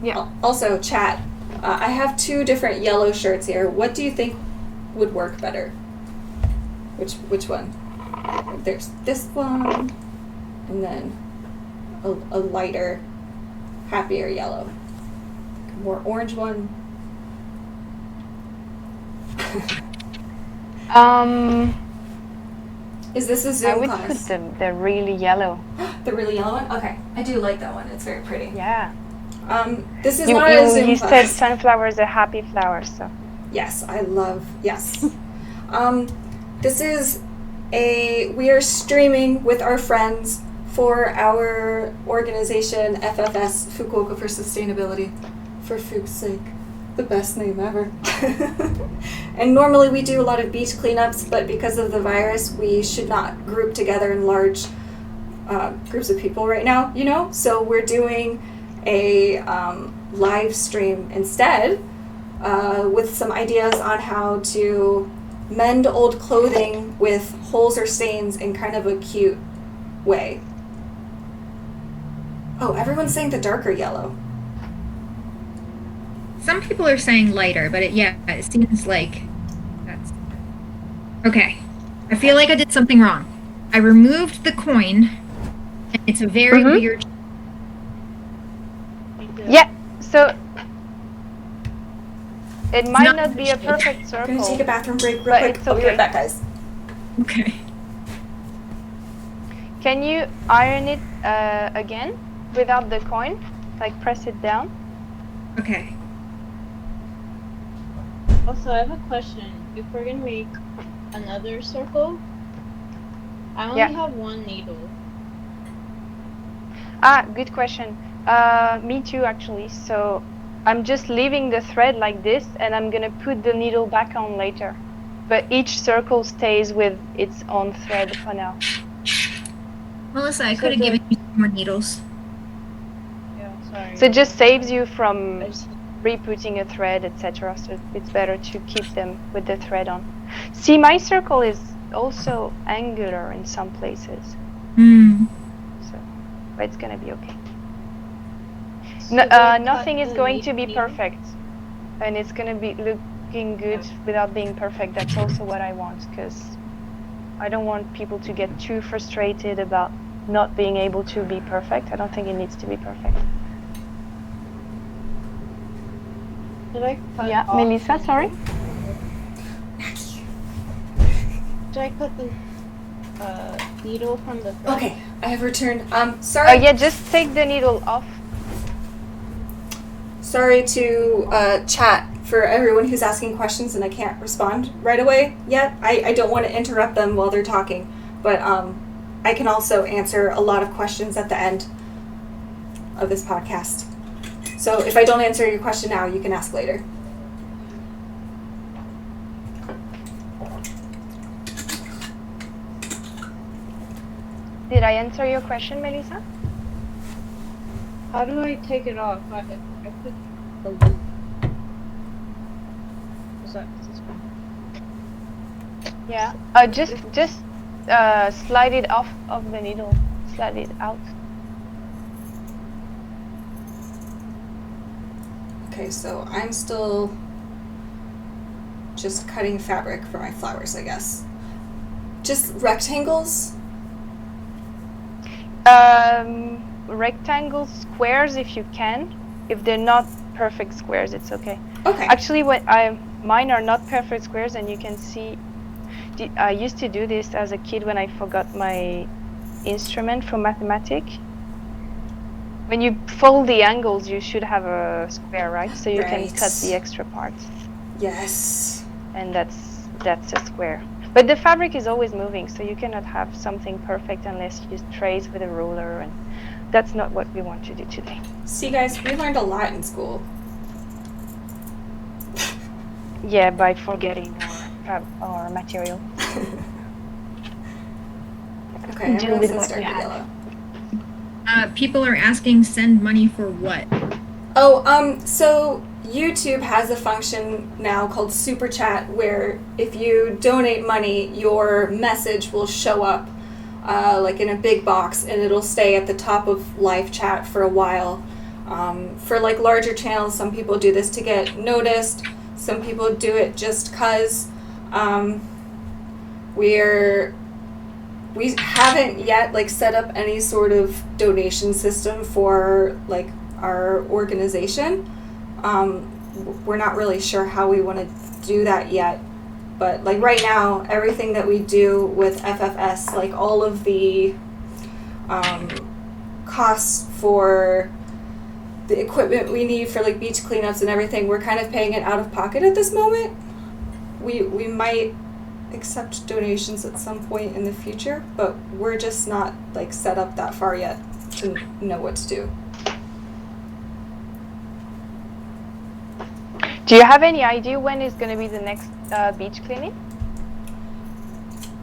Yeah. Also, chat. I have 2 different yellow shirts here. What do you think would work better? Which one? There's this one, and then a lighter, happier yellow. More orange one. Is this a Zoom class? I would put the really yellow. The really yellow one? Okay. I do like that one. It's very pretty. Yeah. This is not a Zoom class. You said sunflower is a happy flower, so. Yes, yes. This is we are streaming with our friends for our organization, FFS, Fukuoka for Sustainability. For Fuku's sake. The best name ever. And normally we do a lot of beach cleanups, but because of the virus, we should not group together in large groups of people right now, you know? So we're doing a live stream instead with some ideas on how to mend old clothing with holes or stains in kind of a cute way. Oh, everyone's saying the darker yellow. Some people are saying lighter, but it seems like that's okay. I feel like I did something wrong. I removed the coin, and it's a very weird. Yeah, so it might not be a perfect circle. I'm gonna take a bathroom break real but quick. it's I'll be okay. right back, guys. Okay. Can you iron it again without the coin? like press it down. Okay. Also, I have a question. If we're gonna make another circle, I only Yeah. have one needle. Good question. Me too, actually. So I'm just leaving the thread like this, and I'm gonna put the needle back on later. But each circle stays with its own thread for now. Melissa, I So could have do I- given you some more needles. Yeah, sorry. So it just saves you from I just- re-putting a thread, etc. So it's better to keep them with the thread on. See, my circle is also angular in some places, Hmm. so but it's gonna be okay. so do I cut Nothing is the going to be needle? perfect, and it's gonna be looking good without being perfect. That's also what I want, because I don't want people to get too frustrated about not being able to be perfect. I don't think it needs to be perfect. Did I cut Yeah, off Melisa, the sorry? needle? Did I cut the needle from the thread? Okay, I have returned. Sorry. Yeah, just take the needle off. Sorry to chat for everyone who's asking questions and I can't respond right away yet. I don't want to interrupt them while they're talking, but I can also answer a lot of questions at the end of this podcast. So if I don't answer your question now, you can ask later. Did I answer your question, Melisa? How do I take it off? I put the loop. Is that this one? Yeah. Just slide it off of the needle. Slide it out. Okay, so I'm still just cutting fabric for my flowers, I guess. Just rectangles? Rectangles, squares if you can. If they're not perfect squares, it's okay. Okay. Actually, mine are not perfect squares, and you can see. I used to do this as a kid when I forgot my instrument for mathematics. When you fold the angles, you should have a square, right? So you can cut the extra parts. Yes. And that's a square. But the fabric is always moving, so you cannot have something perfect unless you trace with a ruler, and that's not what we want to do today. See, guys, we learned a lot in school. Yeah, by forgetting our material. Okay, Do everyone with says what dark you have. yellow. People are asking, send money for what? Oh, so YouTube has a function now called Super Chat where if you donate money, your message will show up like in a big box and it'll stay at the top of live chat for a while. For like larger channels, some people do this to get noticed. Some people do it just because we haven't yet like set up any sort of donation system for like our organization. We're not really sure how we want to do that yet, but like right now, everything that we do with FFS, like all of the costs for the equipment we need for like beach cleanups and everything, we're kind of paying it out of pocket at this moment. We might accept donations at some point in the future, but we're just not like set up that far yet to know what to do. Do you have any idea when is going to be the next beach cleaning?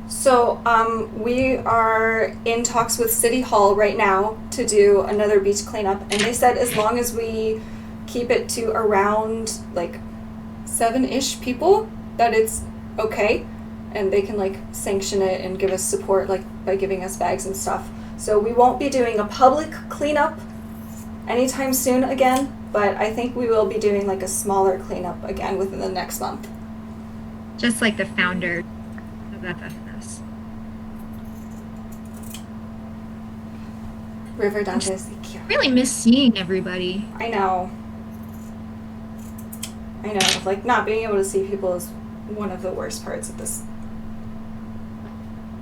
So we are in talks with City Hall right now to do another beach cleanup, and they said as long as we keep it to around like 7-ish people, that it's okay, and they can like sanction it and give us support like by giving us bags and stuff. So we won't be doing a public cleanup anytime soon again, but I think we will be doing like a smaller cleanup again within the next month. Just like the founder of FFS. River Dantes, thank you. Really miss seeing everybody. I know. Like not being able to see people is one of the worst parts of this.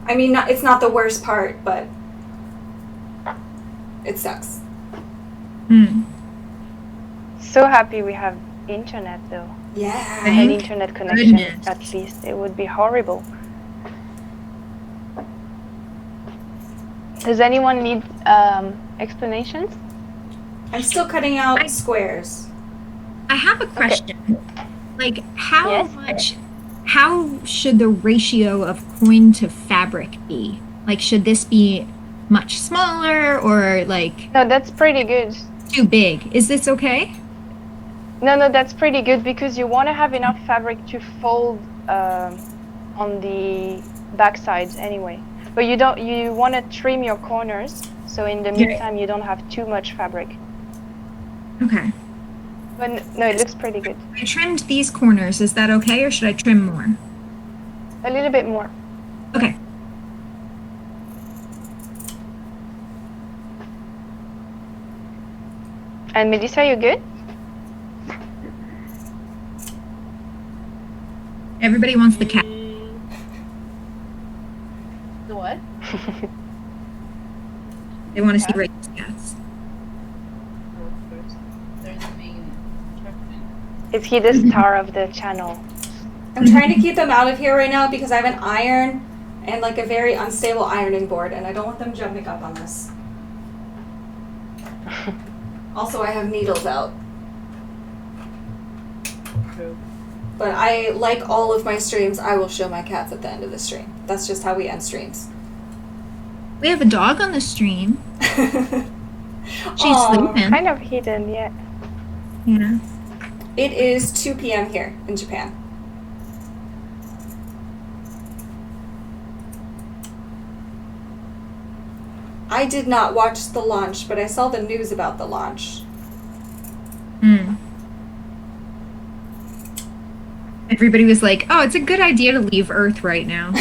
I mean, it's not the worst part, but it sucks. so happy we have internet though. Yeah. An Thank internet connection, goodness. at least. It would be horrible. Does anyone need explanations? I'm still cutting out I- squares. I have a question. Like, how Yes? much? How should the ratio of coin to fabric be? Like, should this be much smaller or like No, that's pretty good. too big? Is this okay? No, that's pretty good because you want to have enough fabric to fold on the back sides anyway. But you want to trim your corners, so in the Yeah. meantime you don't have too much fabric. Okay. But no, it looks pretty good. I trimmed these corners. Is that okay, or should I trim more? A little bit more. Okay. And Melissa, you good? Everybody wants the cat. The what? They want to see Cat? Rachel's cats. Oh, of course. They're the main attraction. Is he the star of the channel? I'm trying to keep them out of here right now because I have an iron and like a very unstable ironing board, and I don't want them jumping up on this. Also, I have needles out. True. But I, like all of my streams, I will show my cats at the end of the stream. That's just how we end streams. We have a dog on the stream. She's Aw. sleeping. Kind of hidden, yeah. Yeah. It is 2 p.m. here in Japan. I did not watch the launch, but I saw the news about the launch. Mm. Everybody was like, "Oh, it's a good idea to leave Earth right now."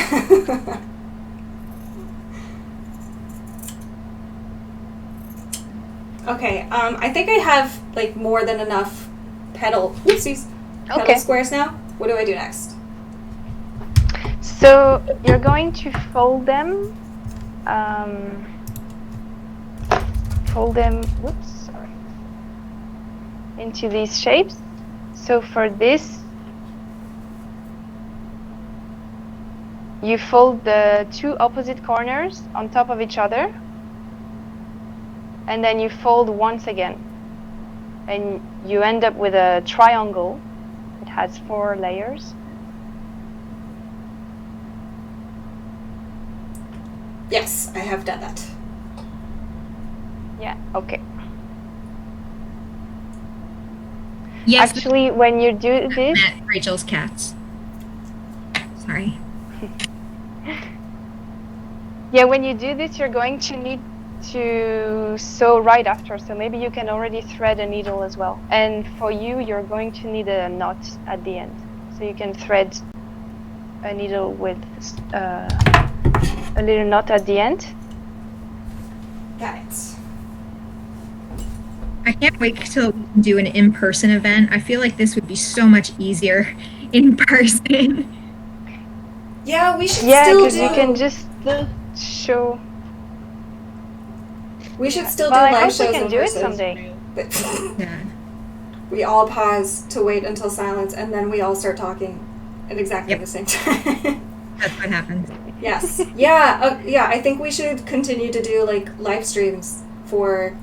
Okay, I think I have like more than enough petal Okay. squares now. What do I do next? So you're going to fold them. Whoops, sorry. Into these shapes. So for this, you fold the two opposite corners on top of each other, and then you fold once again, and you end up with a triangle. It has 4 layers. Yes, I have done that. Yeah, okay. Yes, Actually, when you do this, met Rachel's cats. Sorry. yeah, when you do this, you're going to need to sew right after. So maybe you can already thread a needle as well. And for you, you're going to need a knot at the end. So you can thread a needle with a little knot at the end. Got it. I can't wait till we can do an in-person event. I feel like this would be so much easier in person. Yeah, we should Yeah, still because do. you can just show. We should still Well, I do live hope we shows can in do it person. someday. Yeah. We all pause to wait until silence, and then we all start talking at exactly Yep. the same time. That's what happens. Yes. Yeah. I think we should continue to do like live streams for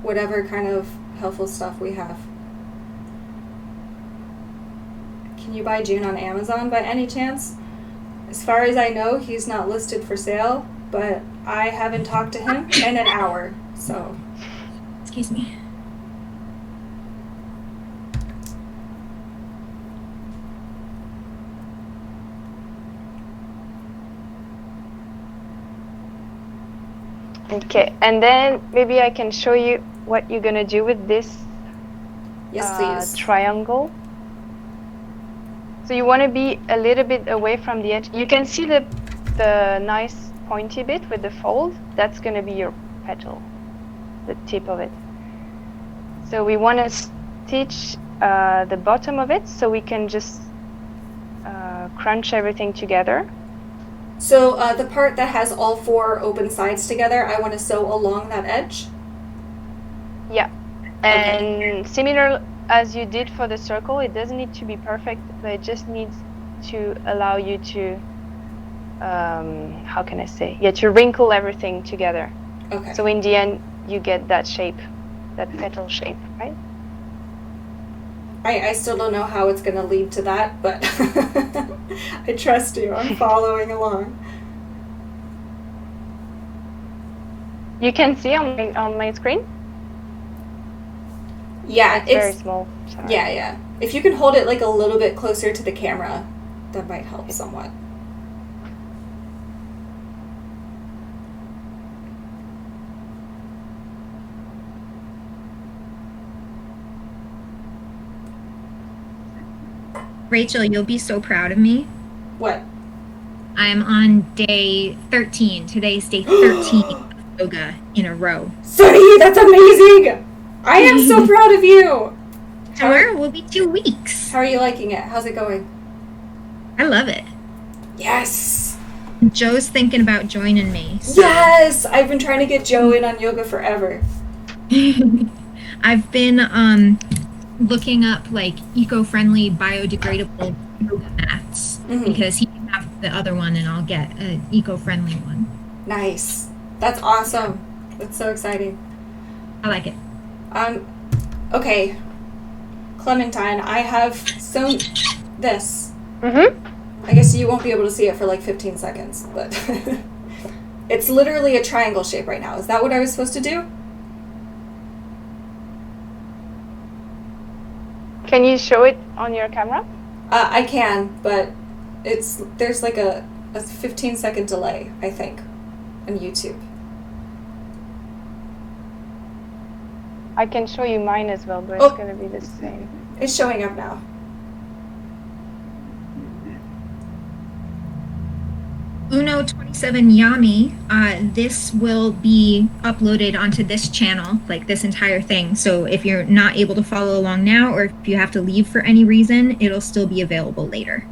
whatever kind of helpful stuff we have. Can you buy June on Amazon by any chance? As far as I know, he's not listed for sale, but I haven't talked to him in an hour, so. Excuse me. Okay, and then maybe I can show you what you're gonna do with this Yes, please. triangle. So you want to be a little bit away from the edge. You can see the nice pointy bit with the fold. That's going to be your petal, the tip of it. So we want to stitch the bottom of it so we can just crunch everything together. So the part that has all 4 open sides together, I want to sew along that edge. Yeah. And as you did for the circle. It doesn't need to be perfect, but it just needs to allow you to, how can I say? Yeah, to wrinkle everything together. Okay. So in the end, you get that shape, that petal shape, right? I still don't know how it's going to lead to that, but I trust you. I'm following along. You can see on my screen? Yeah, It's very small. Sorry. Yeah. If you can hold it like a little bit closer to the camera, that might help somewhat. Rachel, you'll be so proud of me. What? I'm on day 13. Today's day 13 of yoga in a row. Sonnie, that's amazing! I am so proud of you! Tomorrow will be 2 weeks. How are you liking it? How's it going? I love it. Yes! Joe's thinking about joining me. So. Yes! I've been trying to get Joe in on yoga forever. I've been looking up like eco-friendly, biodegradable yoga mats because he can have the other one and I'll get an eco-friendly one. Nice. That's awesome. That's so exciting. I like it. Okay. Clementine, I have sewn this. I guess you won't be able to see it for like 15 seconds, but it's literally a triangle shape right now. Is that what I was supposed to do? Can you show it on your camera? I can, but there's like a 15-second delay, I think, on YouTube. I can show you mine as well, but it's going to be the same. It's showing up now. Uno27 Yami, this will be uploaded onto this channel, like this entire thing. So if you're not able to follow along now, or if you have to leave for any reason, it'll still be available later.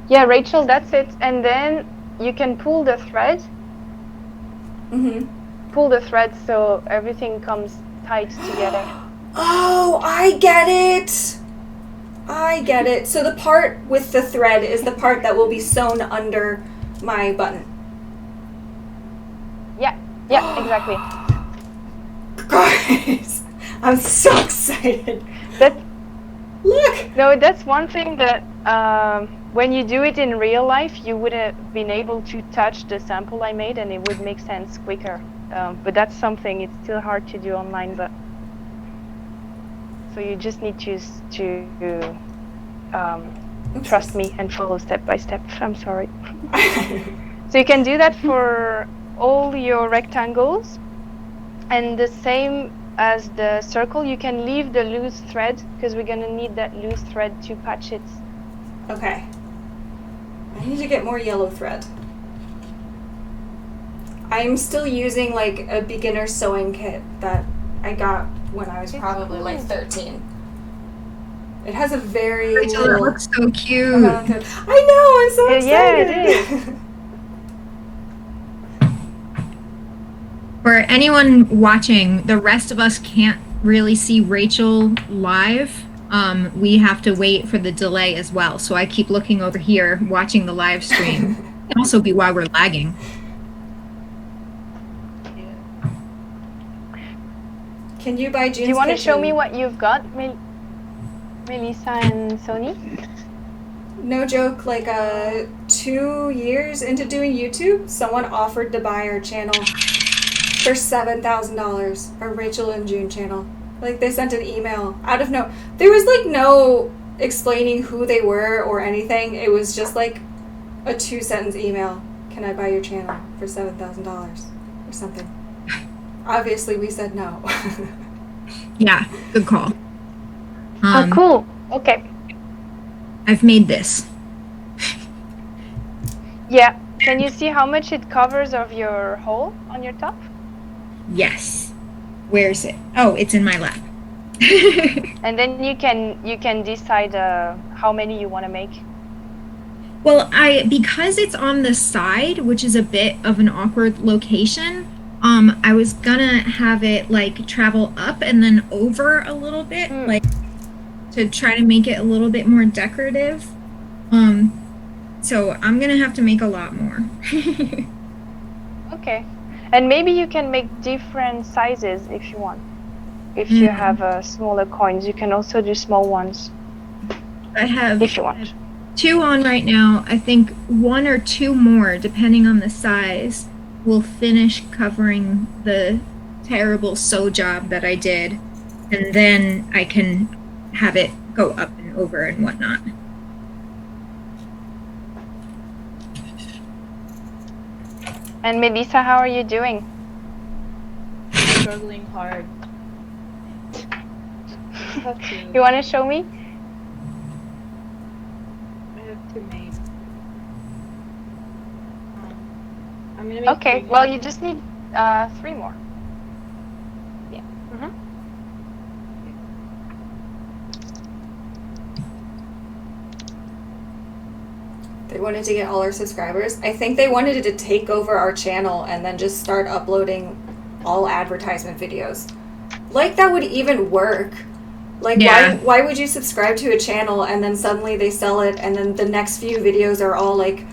Yeah, Rachel, that's it. And then you can pull the thread. Pull the thread so everything comes tight together. Oh, I get it! I get it. So the part with the thread is the part that will be sewn under my button. Yeah, exactly. Guys, I'm so excited. Look! No, that's one thing that when you do it in real life, you would have been able to touch the sample I made and it would make sense quicker. But that's something, it's still hard to do online, but so you just need to trust me and follow step by step. I'm sorry. So you can do that for all your rectangles, and the same as the circle, you can leave the loose thread because we're gonna need that loose thread to patch it. Okay. I need to get more yellow thread. I'm still using like a beginner sewing kit that I got when I was probably like 13. It has a very Rachel, it looks so cute. I know, I'm so excited. Yeah, it is. For anyone watching, the rest of us can't really see Rachel live. We have to wait for the delay as well. So I keep looking over here, watching the live stream. It can also be why we're lagging. Can you buy June's Do you want to Kitchen? show me what you've got, Melisa and Sonnie? No joke, like 2 years into doing YouTube, someone offered to buy our channel for $7,000, our Rachel and June channel. Like, they sent an email out of no... There was, like, no explaining who they were or anything. It was just, like, a 2-sentence email. Can I buy your channel for $7,000 or something? Obviously, we said no. Yeah, good call. Oh, cool. Okay. I've made this. Yeah. Can you see how much it covers of your hole on your top? Yes. Where's it? Oh, it's in my lap. And then you can decide how many you want to make. Well, because it's on the side, which is a bit of an awkward location, I was gonna have it like travel up and then over a little bit, like to try to make it a little bit more decorative. So I'm gonna have to make a lot more. Okay. And maybe you can make different sizes if you want. If you have smaller coins, you can also do small ones. I have if you want. 2 on right now. I think 1 or 2 more, depending on the size, will finish covering the terrible sew job that I did, and then I can have it go up and over and whatnot. And Melisa, how are you doing? Struggling hard. I have to. You want to show me? I have to make. I'm gonna make. Okay. 3 Well, you just need 3 more. Yeah. They wanted to get all our subscribers. I think they wanted to take over our channel and then just start uploading all advertisement videos. Like, that would even work. Like, Yeah. why would you subscribe to a channel and then suddenly they sell it and then the next few videos are all like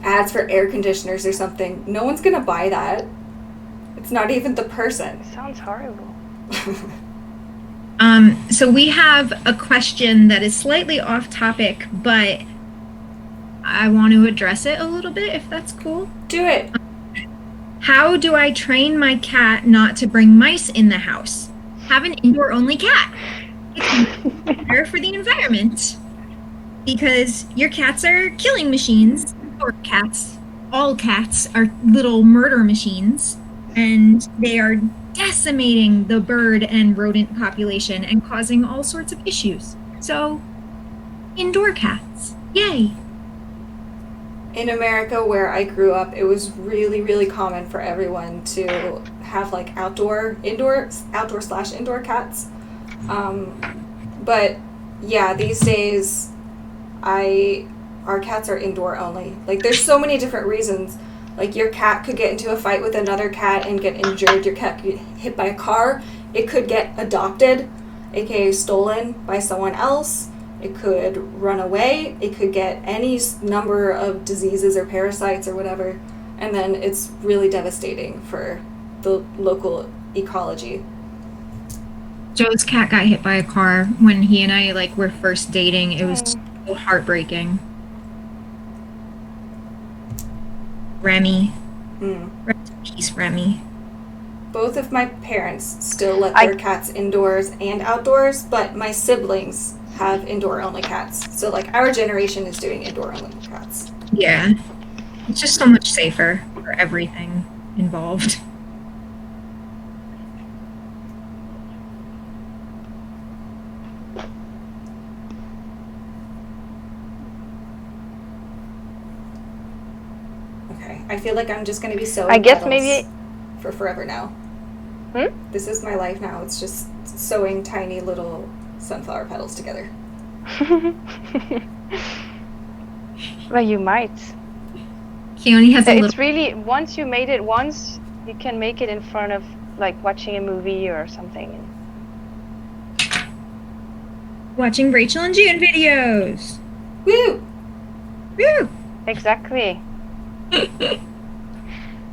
ads for air conditioners or something? No one's gonna buy that. It's not even the person. Sounds horrible. So we have a question that is slightly off topic, but I want to address it a little bit, if that's cool. Do it. How do I train my cat not to bring mice in the house? Have an indoor-only cat. It's better for the environment. Because your cats are killing machines. Or cats. All cats are little murder machines. And they are decimating the bird and rodent population and causing all sorts of issues. So, indoor cats. Yay. In America, where I grew up, it was really, really common for everyone to have like outdoor slash indoor cats. But yeah, these days, our cats are indoor only. Like, there's so many different reasons. Like, your cat could get into a fight with another cat and get injured. Your cat could get hit by a car. It could get adopted, aka stolen by someone else. It could run away. It could get any number of diseases or parasites or whatever. And then it's really devastating for the local ecology. Joe's cat got hit by a car when he and I were first dating. It was so heartbreaking. Remy. Rest in peace, Remy. Both of my parents still let their cats indoors and outdoors, but my siblings have indoor-only cats. So, our generation is doing indoor-only cats. Yeah. It's just so much safer for everything involved. Okay. I feel like I'm just going to be sewing I guess petals maybe for forever now. This is my life now. It's just sewing tiny little sunflower petals together. Well, you might. He only has a It's little... really, once you made it once, you can make it in front of watching a movie or something. Watching Rachel and June videos. Woo! Woo! Exactly.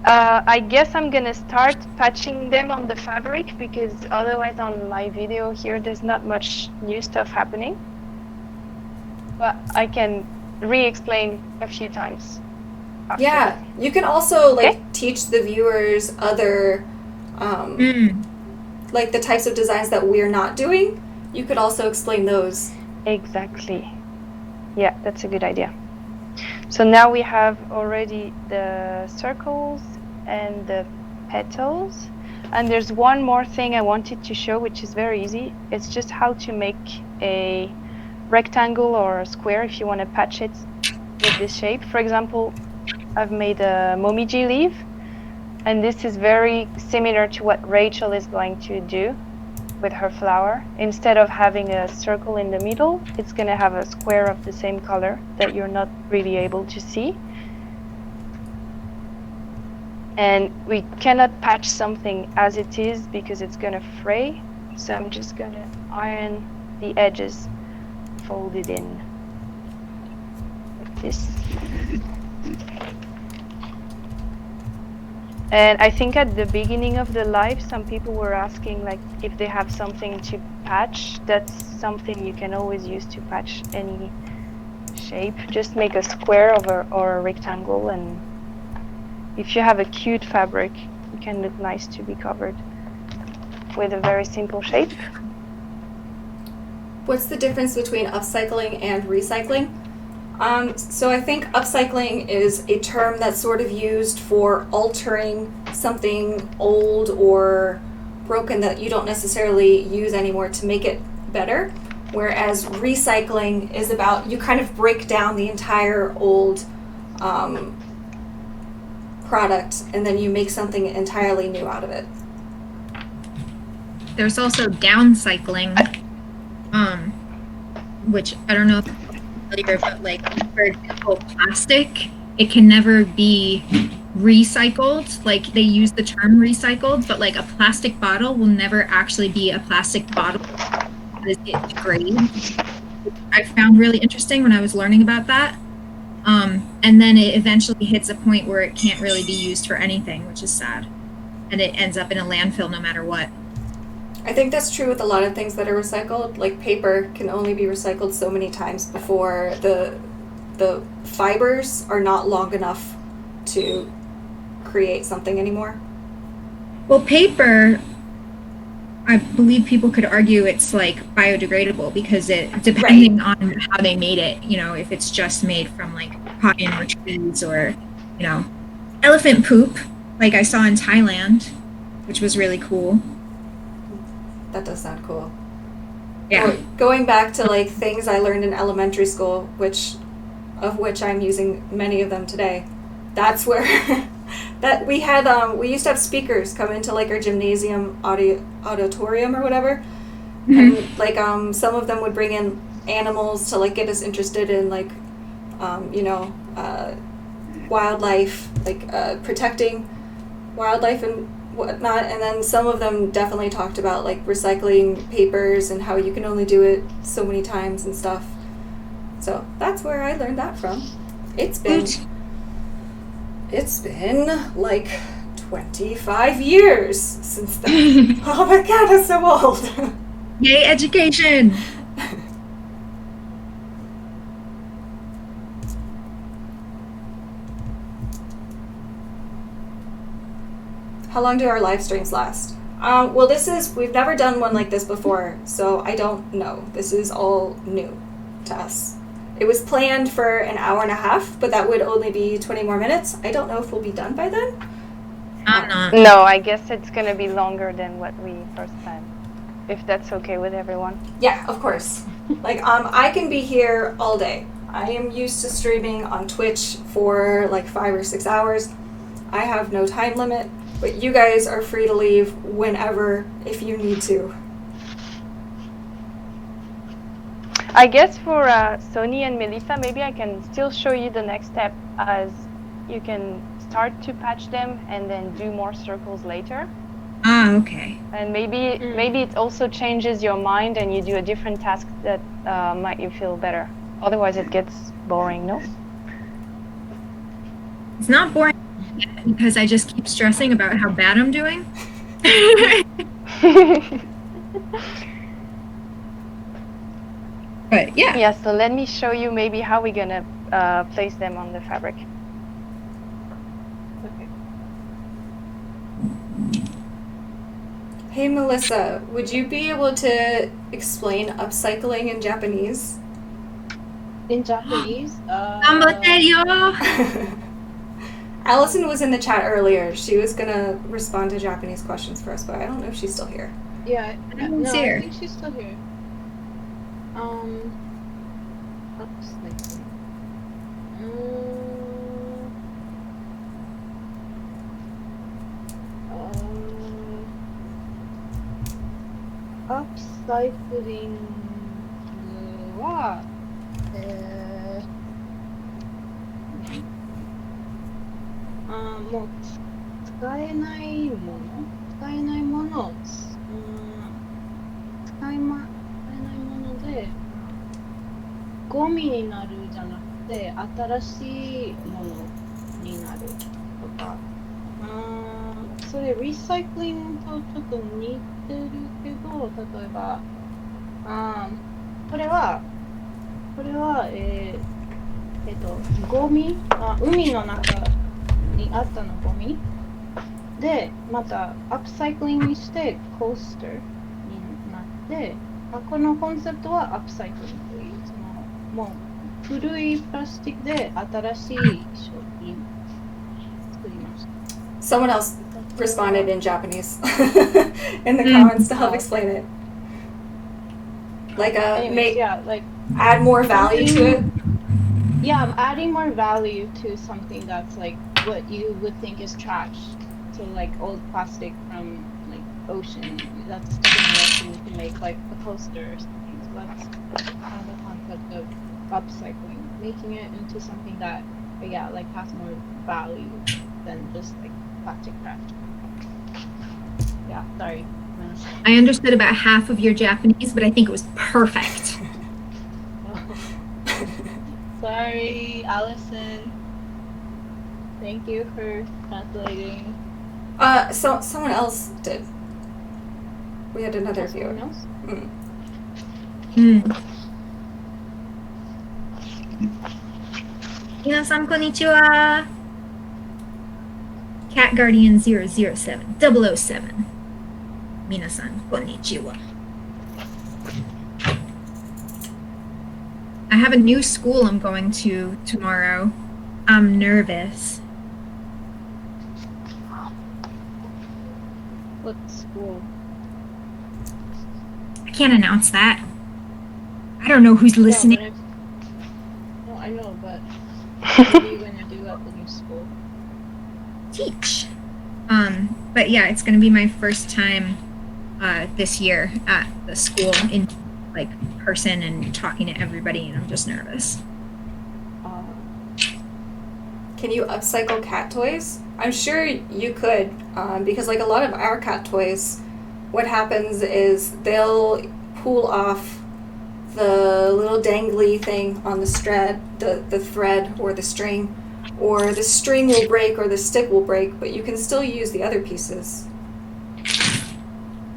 I guess I'm gonna start patching them on the fabric, because otherwise on my video here there's not much new stuff happening. But I can re-explain a few times. Yeah, you can also teach the viewers other the types of designs that we're not doing. You could also explain those. Exactly. Yeah, that's a good idea. So now we have already the circles and the petals. And there's one more thing I wanted to show, which is very easy. It's just how to make a rectangle or a square if you want to patch it with this shape. For example, I've made a momiji leaf, and this is very similar to what Rachel is going to do with her flower. Instead of having a circle in the middle, it's going to have a square of the same color that you're not really able to see. And we cannot patch something as it is because it's gonna fray. So I'm just gonna iron the edges folded in like this. And I think at the beginning of the live, some people were asking like if they have something to patch. That's something you can always use to patch any shape. Just make a square or a rectangle, and if you have a cute fabric, it can look nice to be covered with a very simple shape. What's the difference between upcycling and recycling? So I think upcycling is a term that's sort of used for altering something old or broken that you don't necessarily use anymore to make it better. Whereas recycling is about, you kind of break down the entire old product and then you make something entirely new out of it. There's also downcycling, which I don't know if you're familiar, but like for example, plastic, it can never be recycled. Like they use the term recycled, but like a plastic bottle will never actually be a plastic bottle because it degrades. I found really interesting when I was learning about that. And then it eventually hits a point where it can't really be used for anything, which is sad. And it ends up in a landfill no matter what. I think that's true with a lot of things that are recycled. Like paper can only be recycled so many times before the fibers are not long enough to create something anymore. Well, paper, I believe people could argue it's like biodegradable because it, depending on how they made it, you know, if it's just made from like cotton or trees or, you know, elephant poop, like I saw in Thailand, which was really cool. That does sound cool. Yeah. Going back to like things I learned in elementary school, which I'm using many of them today. That's where that we had we used to have speakers come into like our gymnasium auditorium or whatever. Mm-hmm. And like some of them would bring in animals to like get us interested in like wildlife, like protecting wildlife and whatnot, and then some of them definitely talked about like recycling papers and how you can only do it so many times and stuff. So that's where I learned that from. It's been like 25 years since then. Oh my god, I'm so old. Yay, education. How long do our live streams last? Well, we've never done one like this before, so I don't know. This is all new to us. It was planned for an hour and a half, but that would only be 20 more minutes. I don't know if we'll be done by then. I'm not. No, I guess it's going to be longer than what we first planned, if that's okay with everyone. Yeah, of course. Like, I can be here all day. I am used to streaming on Twitch for like 5 or 6 hours. I have no time limit. But you guys are free to leave whenever if you need to. I guess for Sonnie and Melisa, maybe I can still show you the next step, as you can start to patch them and then do more circles later. Ah, okay. And maybe it also changes your mind and you do a different task that might you feel better. Otherwise it gets boring, no? It's not boring because I just keep stressing about how bad I'm doing. But yeah. Yeah, so let me show you maybe how we're gonna place them on the fabric. Okay. Hey Melisa, would you be able to explain upcycling in Japanese? In Japanese, Allison was in the chat earlier. She was gonna respond to Japanese questions for us, but I don't know if she's still here. yeah, don't no, see her. I think she's still here. Upcycling. Upcycling. What? 使えないもの使えないもので、ゴミになるじゃなくて、新しいものになるとか、それリサイクリングとちょっと似てるけど、例えば、これは、ゴミ、海の中にあったのゴミで、またアップサイクリングにしてコースターになって、このコンセプトはアップサイクリングという、もう古いプラスチックで新しい商品作りました。Someone else responded in Japanese in the comments to help explain it. Like Anyways, add more value to it. Yeah, I'm adding more value to something that's like what you would think is trash. So like old plastic from like ocean, that's something that you can make like a poster or something. So that's kind of the concept of upcycling, making it into something that like has more value than just like plastic trash. Yeah, sorry. I understood about half of your Japanese, but I think it was perfect. Sorry, Allison. Thank you for translating. So someone else did. We had another viewer. Someone else? Minasan konnichiwa. Cat Guardian 007, 007. Minasan konnichiwa. I have a new school I'm going to tomorrow. I'm nervous. What school? I can't announce that. I don't know who's listening. No, I know, but what are you going to do at the new school? Teach. But yeah, it's going to be my first time this year at the school in like person and talking to everybody, and I'm just nervous. Can you upcycle cat toys? I'm sure you could, because like a lot of our cat toys, what happens is they'll pull off the little dangly thing on the thread or the string, or the string will break or the stick will break, but you can still use the other pieces.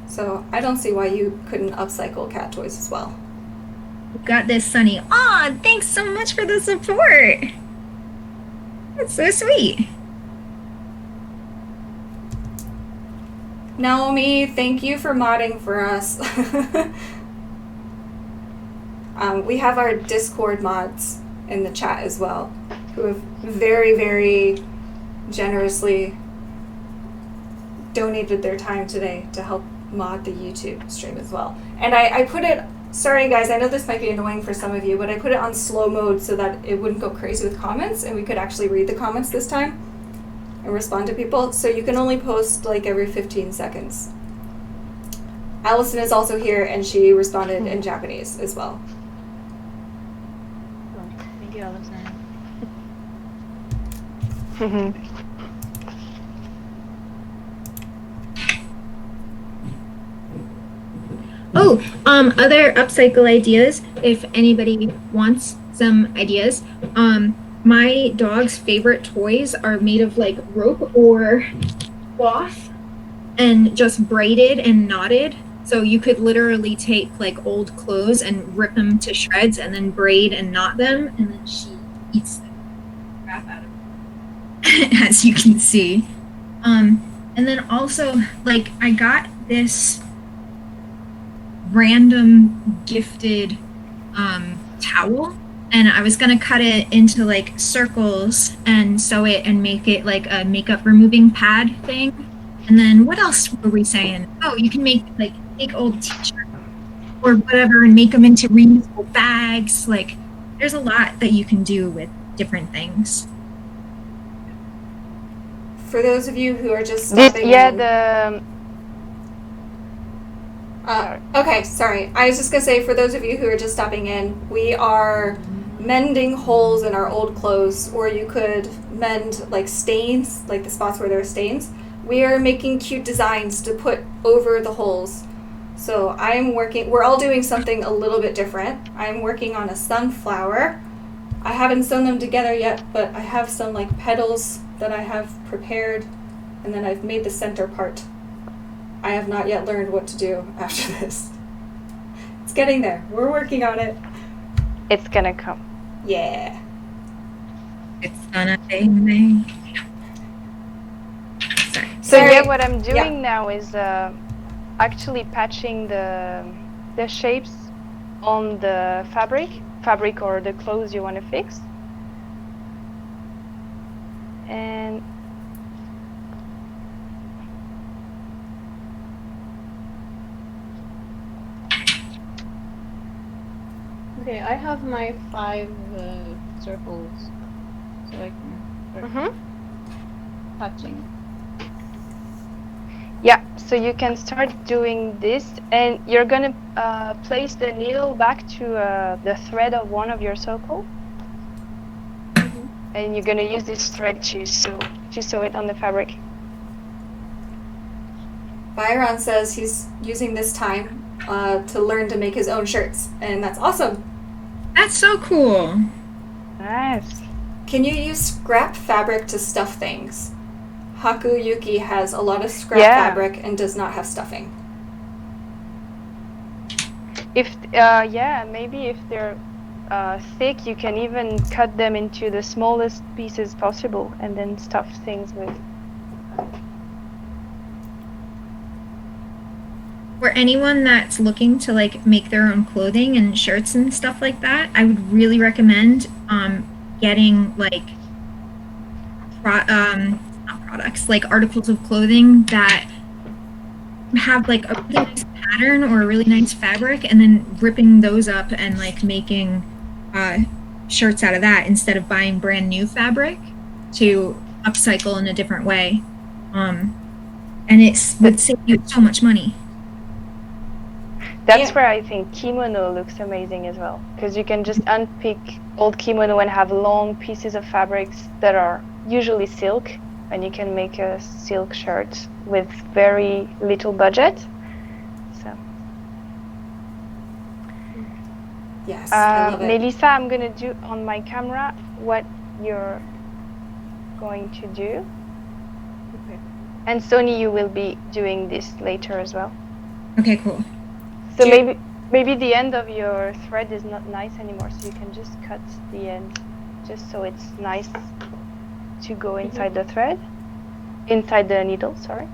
So I don't see why you couldn't upcycle cat toys as well. Got this, Sonnie. Aw, thanks so much for the support. That's so sweet. Naomi, thank you for modding for us. We have our Discord mods in the chat as well, who have very, very generously donated their time today to help mod the YouTube stream as well. And I put it, sorry guys, I know this might be annoying for some of you, but I put it on slow mode so that it wouldn't go crazy with comments and we could actually read the comments this time and respond to people. So you can only post like every 15 seconds. Allison is also here and she responded in Japanese as well. Thank you, Allison. Other upcycle ideas, if anybody wants some ideas. My dog's favorite toys are made of like rope or cloth and just braided and knotted. So you could literally take like old clothes and rip them to shreds and then braid and knot them, and then she eats the crap out of them, as you can see. And then also, like, I got this random gifted towel, and I was gonna cut it into like circles and sew it and make it like a makeup removing pad thing. And then what else were we saying? Oh, you can make like take old t-shirts or whatever and make them into reusable bags. Like, there's a lot that you can do with different things. For those of you who are just stopping okay, sorry. I was just going to say, for those of you who are just stopping in, we are mending holes in our old clothes, or you could mend like stains, like the spots where there are stains, We are making cute designs to put over the holes. So we're all doing something a little bit different. I'm working on a sunflower. I haven't sewn them together yet, but I have some like petals that I have prepared, and then I've made the center part. I have not yet learned what to do after this. It's getting there. We're working on it. It's gonna come. Yeah. It's gonna be me. Sorry. So Sorry. yeah, what I'm doing Yeah. now is actually patching the shapes on the fabric or the clothes you want to fix. And Okay, I have my 5 circles, so I can start patching. yeah, so you can start doing this, and you're gonna place the needle back to the thread of one of your circle, and you're gonna use this thread to sew it on the fabric. Byron says he's using this time to learn to make his own shirts, and that's awesome. That's so cool. Nice. Can you use scrap fabric to stuff things? Haku Yuki has a lot of scrap Yeah. fabric and does not have stuffing. If maybe if they're thick, you can even cut them into the smallest pieces possible and then stuff things with. For anyone that's looking to like make their own clothing and shirts and stuff like that, I would really recommend getting like not products, like articles of clothing that have like a really nice pattern or a really nice fabric, and then ripping those up and like making shirts out of that instead of buying brand new fabric to upcycle in a different way. And it would save you so much money. That's Yeah. where I think kimono looks amazing as well, because you can just unpick old kimono and have long pieces of fabrics that are usually silk, and you can make a silk shirt with very little budget. So, Yes, I love it. Melisa, I'm gonna do on my camera what you're going to do, Okay. and Sonnie, you will be doing this later as well. Okay, cool. So Do you- maybe the end of your thread is not nice anymore, so you can just cut the end, just so it's nice to go inside the thread, inside the needle, sorry.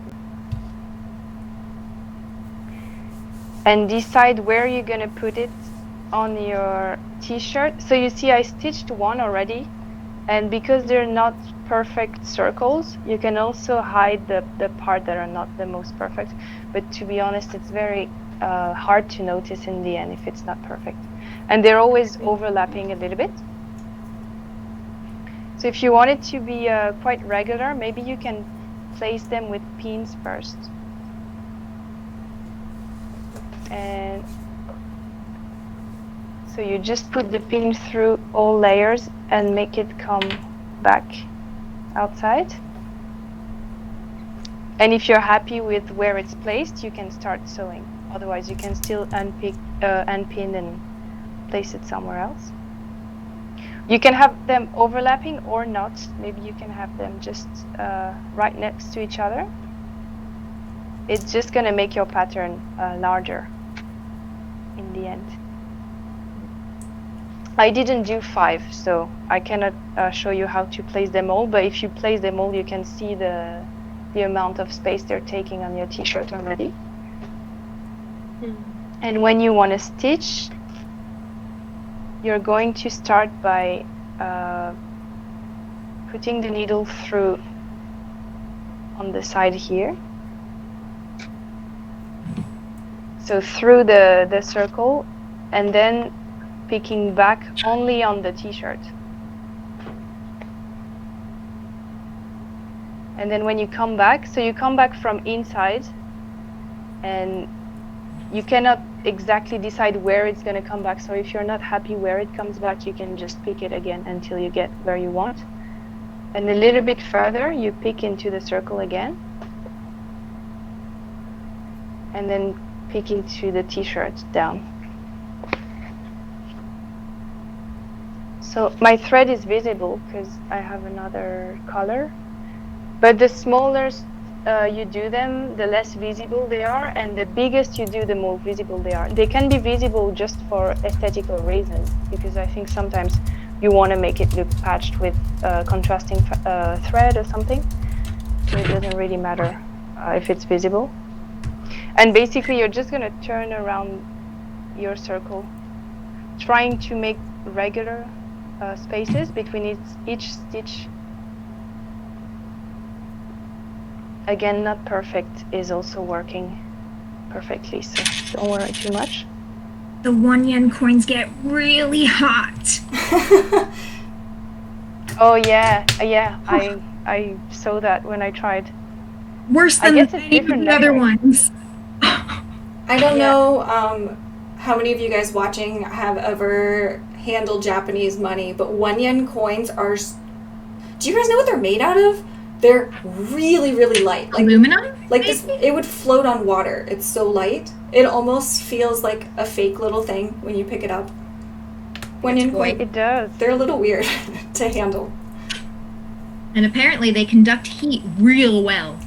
And decide where you're gonna put it on your t-shirt. So you see I stitched one already, and because they're not perfect circles, you can also hide the part that are not the most perfect. But to be honest, it's very hard to notice in the end if it's not perfect, and they're always overlapping a little bit. So if you want it to be quite regular, maybe you can place them with pins first, and so you just put the pin through all layers and make it come back outside. And if you're happy with where it's placed, you can start sewing. Otherwise, you can still unpin and place it somewhere else. You can have them overlapping or not. Maybe you can have them just right next to each other. It's just going to make your pattern larger in the end. I didn't do 5, so I cannot show you how to place them all, but if you place them all, you can see the amount of space they're taking on your t-shirt already. And when you want to stitch, you're going to start by putting the needle through on the side here. So through the circle, and then picking back only on the t-shirt. And then when you come back, so you come back from inside, and you cannot exactly decide where it's going to come back. So if you're not happy where it comes back, you can just pick it again until you get where you want. And a little bit further, you pick into the circle again. and then picking to the t-shirt down. So my thread is visible because I have another color, but the smaller you do them, the less visible they are, and the biggest you do, the more visible they are. They can be visible just for aesthetical reasons, because I think sometimes you want to make it look patched with contrasting thread or something, so it doesn't really matter if it's visible. And basically you're just going to turn around your circle, trying to make regular spaces between each stitch. Again, not perfect is also working perfectly, so don't worry too much. The 1 yen coins get really hot. Oh yeah, I saw that when I tried. Worse than any of the other ones. I don't know how many of you guys watching have ever handled Japanese money, but 1 yen coins are... Do you guys know what they're made out of? They're really, really light. Like, aluminum? Like this, it would float on water. It's so light. It almost feels like a fake little thing when you pick it up. 1 yen coin. It does. They're a little weird to handle. And apparently they conduct heat real well.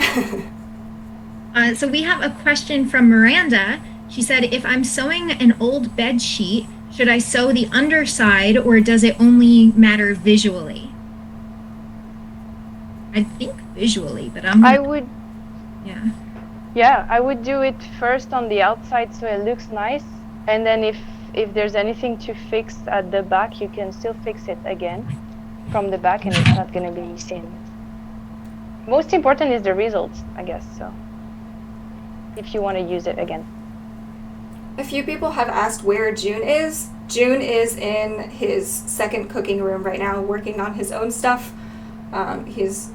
So we have a question from Miranda. She said, if I'm sewing an old bed sheet, should I sew the underside or does it only matter visually? I think visually, but I would... Yeah. Yeah, I would do it first on the outside so it looks nice. And then if there's anything to fix at the back, you can still fix it again from the back and it's not going to be seen. Most important is the results, I guess, so if you want to use it again. A few people have asked where June is. June is in his second cooking room right now, working on his own stuff. He's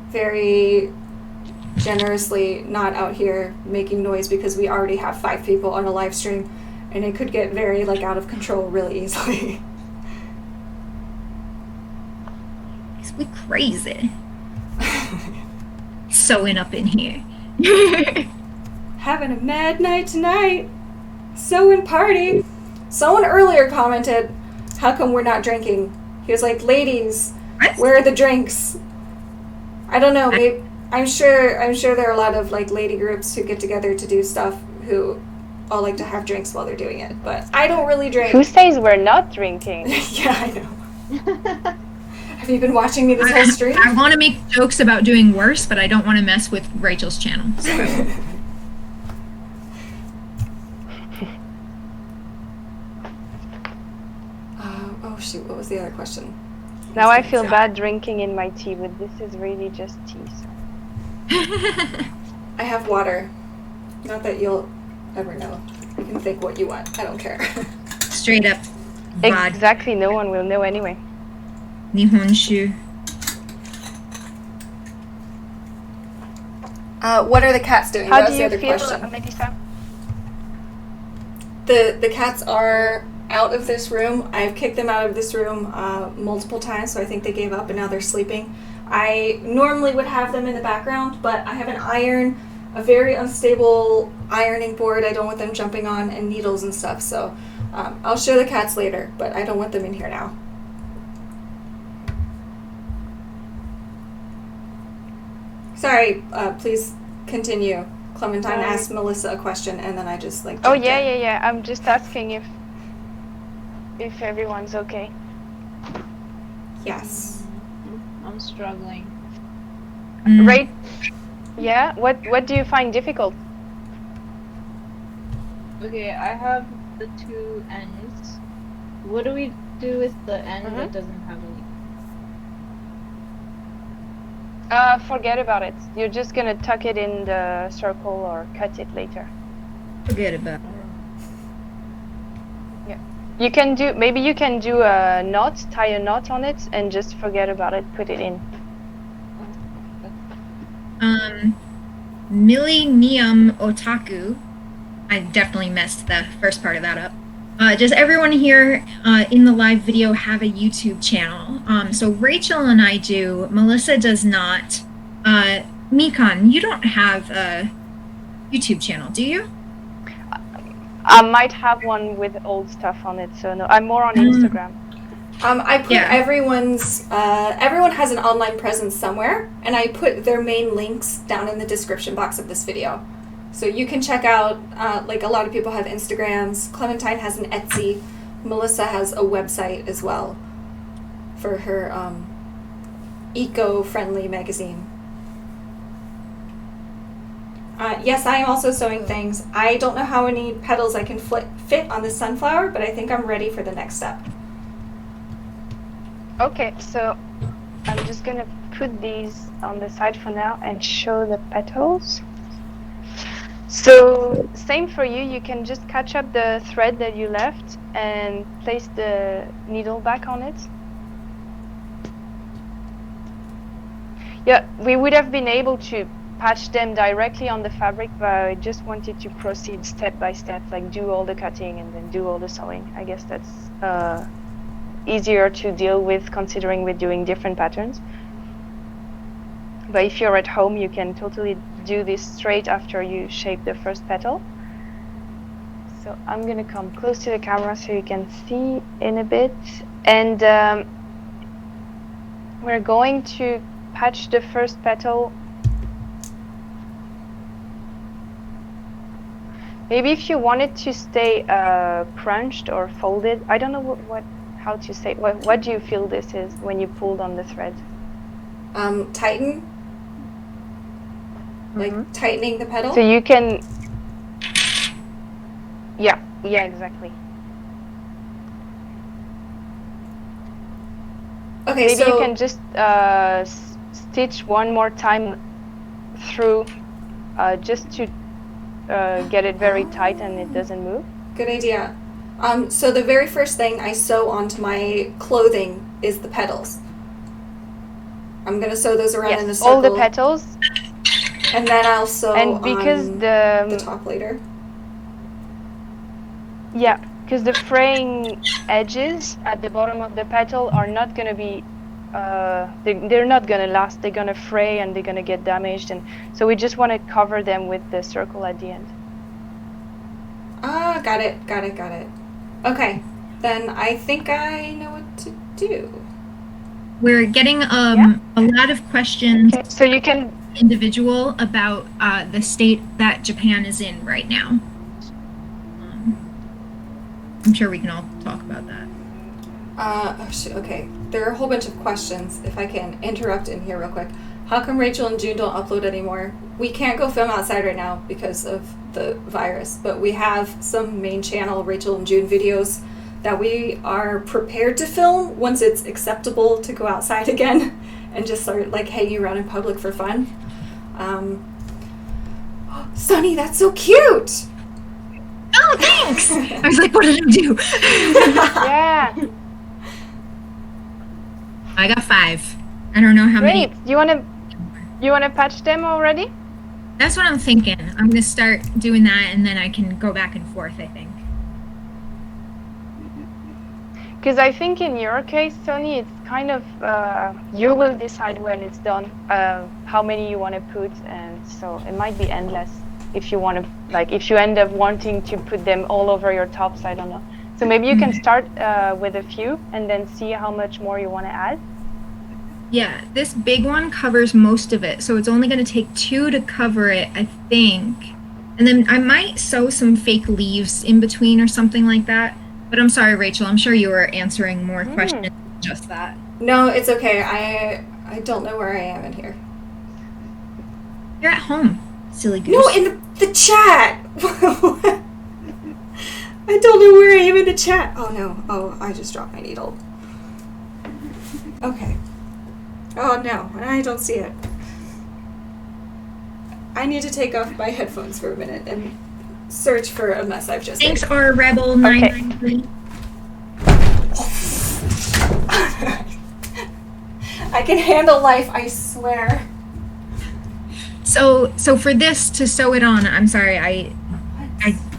very generously not out here making noise because we already have 5 people on a live stream, and it could get very out of control really easily. We crazy. Sewing up in here. Having a mad night tonight. Sewing party. Someone earlier commented, how come we're not drinking? He was like, ladies, where are the drinks? I don't know. Maybe, I'm sure there are a lot of lady groups who get together to do stuff who all like to have drinks while they're doing it. But I don't really drink. Who says we're not drinking? Yeah, I know. Have you been watching me this whole stream? I want to make jokes about doing worse, but I don't want to mess with Rachel's channel. So. Oh shoot, what was the other question? Now I feel bad drinking in my tea, but this is really just tea. So. I have water. Not that you'll ever know. You can think what you want. I don't care. Straight up. Exactly, no one will know anyway. Nihonshu. What are the cats doing? How That was do the you other feel, question. Melisa? The cats are out of this room. I've kicked them out of this room multiple times, so I think they gave up and now they're sleeping. I normally would have them in the background, but I have an iron, a very unstable ironing board I don't want them jumping on, and needles and stuff, so I'll show the cats later, but I don't want them in here now. Sorry, please continue. Clementine asked Melisa a question, and then I just Oh yeah. I'm just asking if everyone's okay. Yes. I'm struggling. Right? Yeah. What do you find difficult? Okay, I have the 2 ends. What do we do with the end that doesn't have any? Forget about it. You're just gonna tuck it in the circle or cut it later. Forget about it. Yeah. You can do a knot, tie a knot on it, and just forget about it. Put it in. Millennium Otaku. I definitely messed the first part of that up. Does everyone here in the live video have a YouTube channel? So Rachel and I do. Melisa does not. Mikan, you don't have a YouTube channel, do you? I might have one with old stuff on it, so no, I'm more on Instagram. I put everyone has an online presence somewhere, and I put their main links down in the description box of this video. So you can check out, like a lot of people have Instagrams, Clementine has an Etsy, Melisa has a website as well for her eco-friendly magazine. Yes, I am also sewing things. I don't know how many petals I can fit on this sunflower, but I think I'm ready for the next step. Okay, so I'm just gonna put these on the side for now and show the petals. So same for you, you can just catch up the thread that you left and place the needle back on it. Yeah, we would have been able to patch them directly on the fabric, but I just wanted to proceed step by step, like do all the cutting and then do all the sewing. I guess that's easier to deal with considering we're doing different patterns. But if you're at home, you can totally do this straight after you shape the first petal. So I'm gonna come close to the camera so you can see in a bit. And we're going to patch the first petal. Maybe if you want it to stay crunched or folded, I don't know how to say. What do you feel this is when you pulled on the thread? Tighten. Like tightening the petal? So you can. Yeah, exactly. Okay, maybe so you can just stitch one more time through, just to get it very tight and it doesn't move. Good idea. So the very first thing I sew onto my clothing is the petals. I'm going to sew those around in a circle. All the petals. And then I'll sew and because on the top later. Yeah, because the fraying edges at the bottom of the petal are not going to be, they're not going to last. They're going to fray and they're going to get damaged. And so we just want to cover them with the circle at the end. Ah, got it. Okay, then I think I know what to do. We're getting a lot of questions. Okay, so you can individual about the state that Japan is in right now. I'm sure we can all talk about that. Okay, there are a whole bunch of questions. If I can interrupt in here real quick. How come Rachel and June don't upload anymore? We can't go film outside right now because of the virus, but we have some main channel Rachel and June videos that we are prepared to film once it's acceptable to go outside again and just start like hanging around in public for fun. Sonnie, that's so cute! Oh, thanks! I was like, what did I do? Yeah. I got 5. I don't know how many. Great. You wanna patch them already? That's what I'm thinking. I'm gonna start doing that and then I can go back and forth, I think. Because I think in your case, Sonnie, it's kind of, you will decide when it's done, how many you want to put, and so it might be endless if you want to, like, if you end up wanting to put them all over your tops, I don't know. So maybe you can start with a few and then see how much more you want to add. Yeah, this big one covers most of it, so it's only going to take 2 to cover it, I think. And then I might sew some fake leaves in between or something like that. But I'm sorry, Rachel, I'm sure you were answering more questions than just that. No, it's okay. I don't know where I am in here. You're at home, silly goose. No, in the chat! I don't know where I am in the chat. Oh no. Oh, I just dropped my needle. Okay. Oh no, I don't see it. I need to take off my headphones for a minute and search for a mess I've just made. Thanks, our Rebel 993. I can handle life, I swear. So for this to sew it on, I'm sorry, I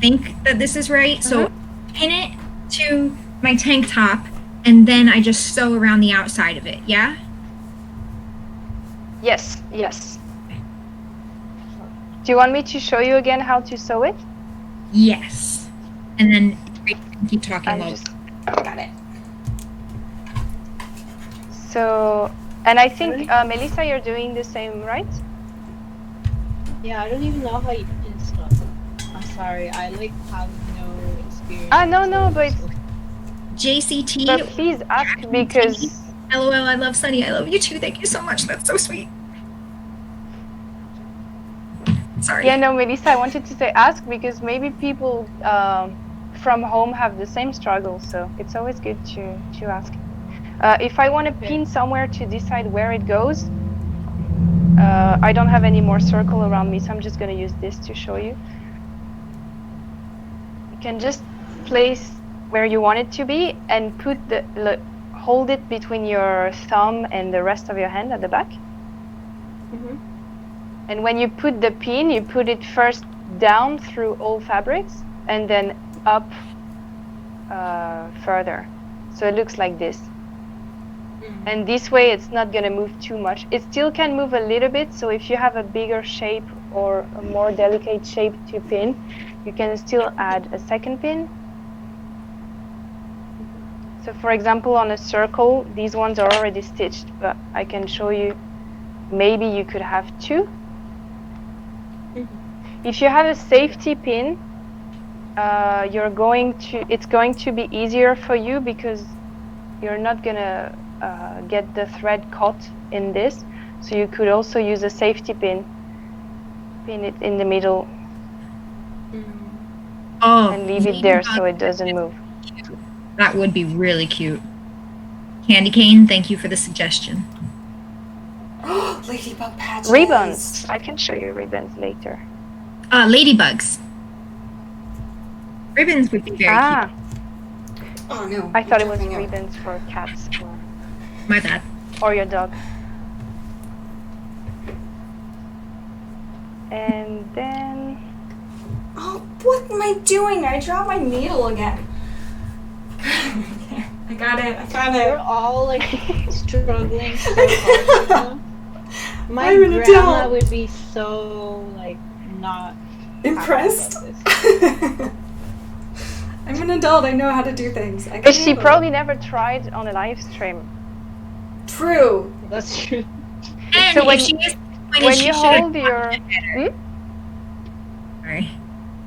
think that this is right. So pin it to my tank top, and then I just sew around the outside of it. Yeah. Yes. Do you want me to show you again how to sew it? Yes. And then keep talking I'm while just Got it. so, and I think Melisa, you're doing the same, right? Yeah, I don't even know how you pin stuff. I'm sorry, I like have no experience. No, but JCT. please ask because LOL, I love Sonnie. I love you too. Thank you so much. That's so sweet. Sorry. yeah, no, Melissa, I wanted to say ask because maybe people from home have the same struggle, so it's always good to ask. If I want to pin somewhere to decide where it goes, I don't have any more circle around me, so I'm just going to use this to show you. You can just place where you want it to be and put hold it between your thumb and the rest of your hand at the back. Mm-hmm. And when you put the pin, you put it first down through all fabrics and then up further. So it looks like this. Mm-hmm. And this way it's not going to move too much. It still can move a little bit, so if you have a bigger shape or a more delicate shape to pin, you can still add a second pin. So for example, on a circle, these ones are already stitched, but I can show you, maybe you could have two. Mm-hmm. If you have a safety pin, it's going to be easier for you because you're not gonna get the thread caught in this. So you could also use a safety pin it in the middle and leave it there so it doesn't move. That would be really cute. Candy cane, thank you for the suggestion. Oh, ladybug patches. Ribbons. I can show you ribbons later. Ladybugs. Ribbons would be very cute. Oh no. I thought it was ribbons for cats. My bad. Or your dog. And then... Oh, what am I doing? I dropped my needle again. I got it. We're all like struggling so hard right now. My I'm an grandma adult. would be so like not Impressed? happy about this. I'm an adult. I know how to do things. I can But she handle probably it. never tried on a live stream. True. That's true. And So if she is disappointed, when she you should've hold your... gotten it better. Sorry.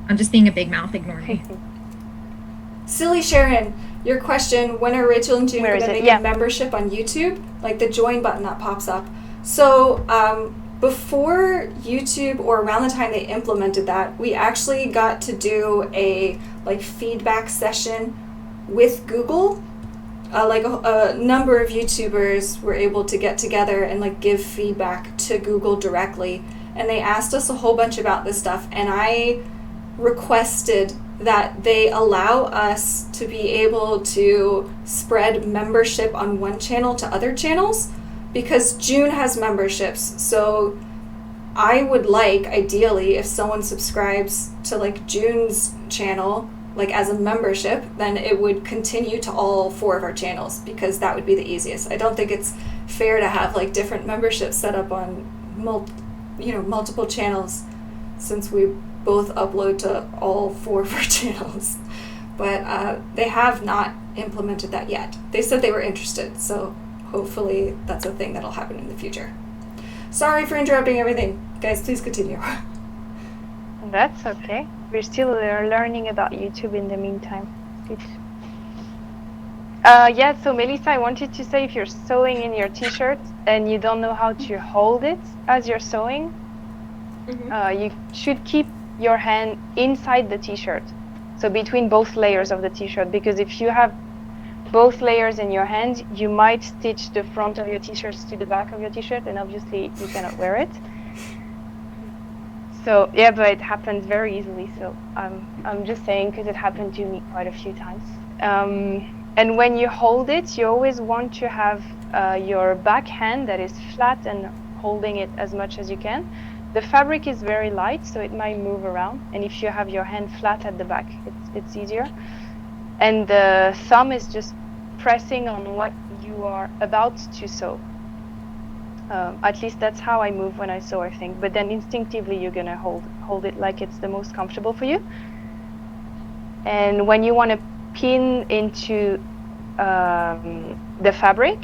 I'm just being a big mouth. Ignore me. Silly Sharon, your question, when are Rachel and June Where going is to it? make Yeah. a membership on YouTube? Like the join button that pops up. So before YouTube, or around the time they implemented that, we actually got to do a like feedback session with Google. Like a number of YouTubers were able to get together and like give feedback to Google directly. And they asked us a whole bunch about this stuff, and I requested that they allow us to be able to spread membership on one channel to other channels, because June has memberships. So I would like, ideally, if someone subscribes to like June's channel, like as a membership, then it would continue to all 4 of our channels, because that would be the easiest. I don't think it's fair to have like different memberships set up on multiple channels, since we both upload to all 4 of our channels. But they have not implemented that yet. They said they were interested, so hopefully that's a thing that'll happen in the future. Sorry for interrupting everything. Guys, please continue. That's okay. We're still learning about YouTube in the meantime. Good. Yeah, so Melissa, I wanted to say, if you're sewing in your t-shirt and you don't know how to hold it as you're sewing, you should keep your hand inside the t-shirt, so between both layers of the t-shirt, because if you have both layers in your hand, you might stitch the front of your t-shirts to the back of your t-shirt, and obviously you cannot wear it. So yeah, but it happens very easily, so I'm just saying because it happened to me quite a few times. And when you hold it, you always want to have your back hand that is flat and holding it as much as you can. The fabric is very light, so it might move around, and if you have your hand flat at the back, it's easier. And the thumb is just pressing on what you are about to sew. At least that's how I move when I sew, I think. But then instinctively, you're gonna hold it like it's the most comfortable for you. And when you want to pin into the fabric,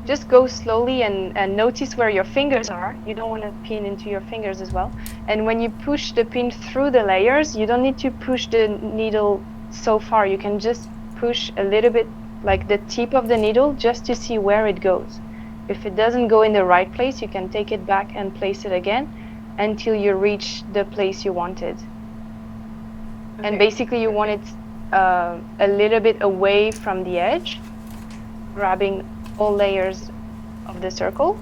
just go slowly and notice where your fingers are. You don't want to pin into your fingers as well. And when you push the pin through the layers, you don't need to push the needle so far. You can just push a little bit, like the tip of the needle, just to see where it goes. If it doesn't go in the right place, you can take it back and place it again until you reach the place you wanted. Okay. And basically you want it a little bit away from the edge, grabbing all layers of the circle.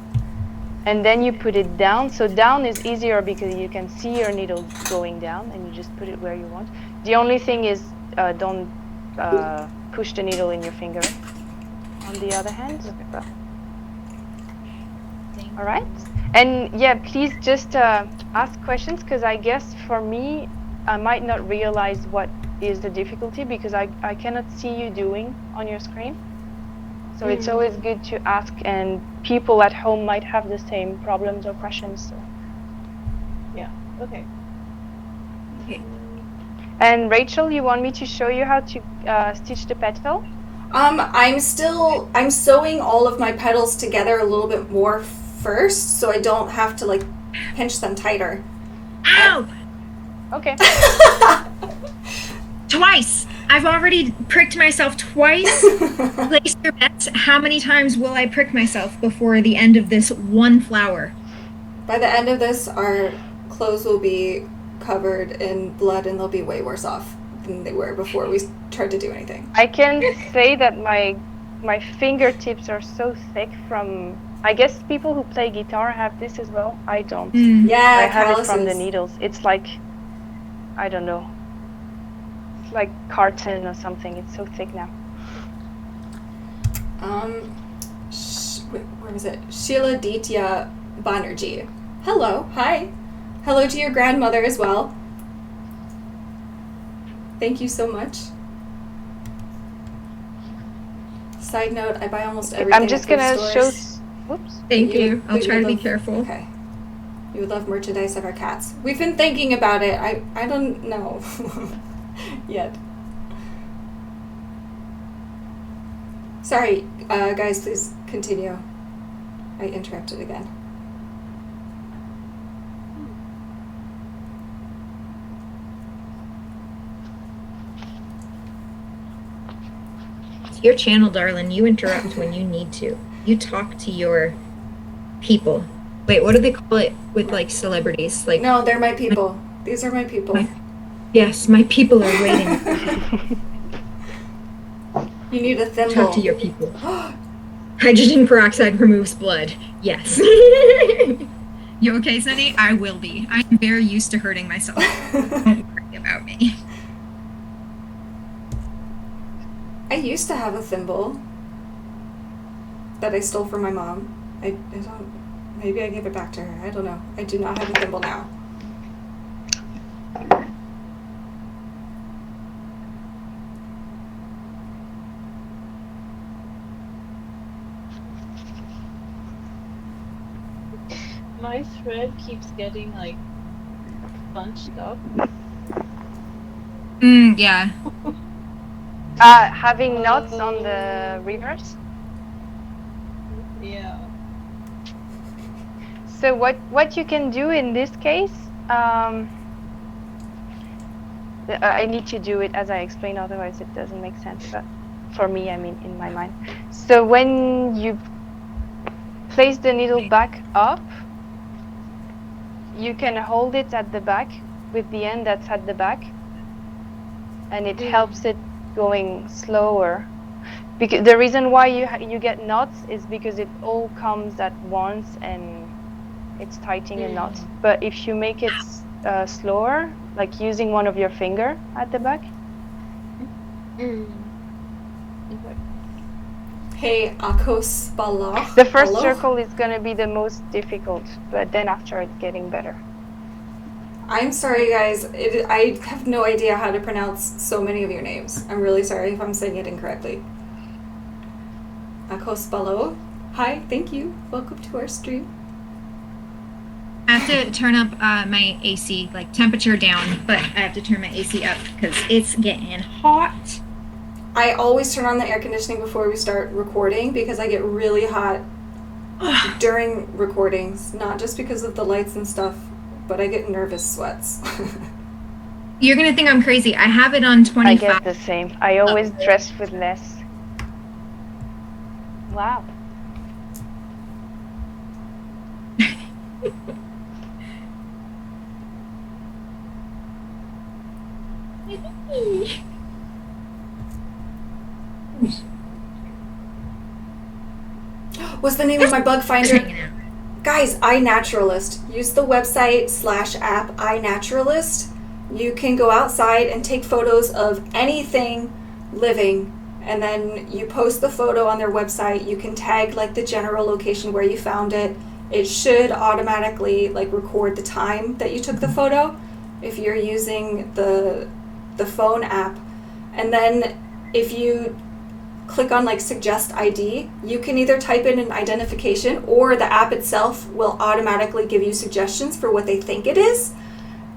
And then you put it down. So down is easier because you can see your needle going down and you just put it where you want. The only thing is don't push the needle in your finger on the other hand. Okay. All right. And yeah, please just ask questions, because I guess for me, I might not realize what is the difficulty because I cannot see you doing on your screen. So it's always good to ask, and people at home might have the same problems or questions. So. Yeah. Okay. Okay. And Rachel, you want me to show you how to stitch the petal? I'm sewing all of my petals together a little bit more first, so I don't have to like pinch them tighter. Ow! Okay. Twice! I've already pricked myself twice. Place your bets. How many times will I prick myself before the end of this one flower? By the end of this, our clothes will be covered in blood and they'll be way worse off than they were before we tried to do anything. I can say that my fingertips are so thick from. I guess people who play guitar have this as well. I don't. Yeah, I have it from the calluses. needles. It's like, I don't know. It's like carton or something. It's so thick now. Where was it? Sheila Ditya Banerjee. Hello, hi. Hello to your grandmother as well. Thank you so much. Side note, I buy almost everything I'm just at thrift gonna show. stores. Whoops. Thank you. I'll But try to be love- careful. Okay. You would love merchandise of our cats. We've been thinking about it. I don't know yet. Sorry, guys, please continue. I interrupted again. It's your channel, darling. You interrupt when you need to. You talk to your people. Wait, what do they call it with like celebrities? Like, No, they're my people. These are my people. yes, my people are waiting. You need a thimble. Talk to your people. Hydrogen peroxide removes blood. Yes. You okay, Sonnie? I will be. I am very used to hurting myself. Don't worry about me. I used to have a thimble that I stole from my mom. I don't. Maybe I gave it back to her. I don't know. I do not have a thimble now. My thread keeps getting like bunched up. Yeah. Having knots on the reverse. Yeah. So what you can do in this case, I need to do it as I explain, otherwise it doesn't make sense. But for me, I mean, in my mind. So when you place the needle back up, you can hold it at the back with the end that's at the back, and it helps it going slower. Because the reason why you get knots is because it all comes at once and it's tightening a knot. But if you make it slower, like using one of your finger at the back. Okay. Hey, Akos Balach. The first circle is going to be the most difficult, but then after it's getting better. I'm sorry, guys. I have no idea how to pronounce so many of your names. I'm really sorry if I'm saying it incorrectly. Akos Balo. Hi, thank you. Welcome to our stream. I have to turn up my AC, like temperature down, but I have to turn my AC up because it's getting hot. I always turn on the air conditioning before we start recording because I get really hot during recordings, not just because of the lights and stuff, but I get nervous sweats. You're gonna think I'm crazy. I have it on I 25. get the same. I always dress with less. Wow. What's the name of my bug Just finder? hanging out. Guys, iNaturalist. Use the website /app iNaturalist. You can go outside and take photos of anything living, and then you post the photo on their website. You can tag like the general location where you found it. It should automatically like record the time that you took the photo if you're using the phone app. And then if you click on like suggest ID, you can either type in an identification or the app itself will automatically give you suggestions for what they think it is.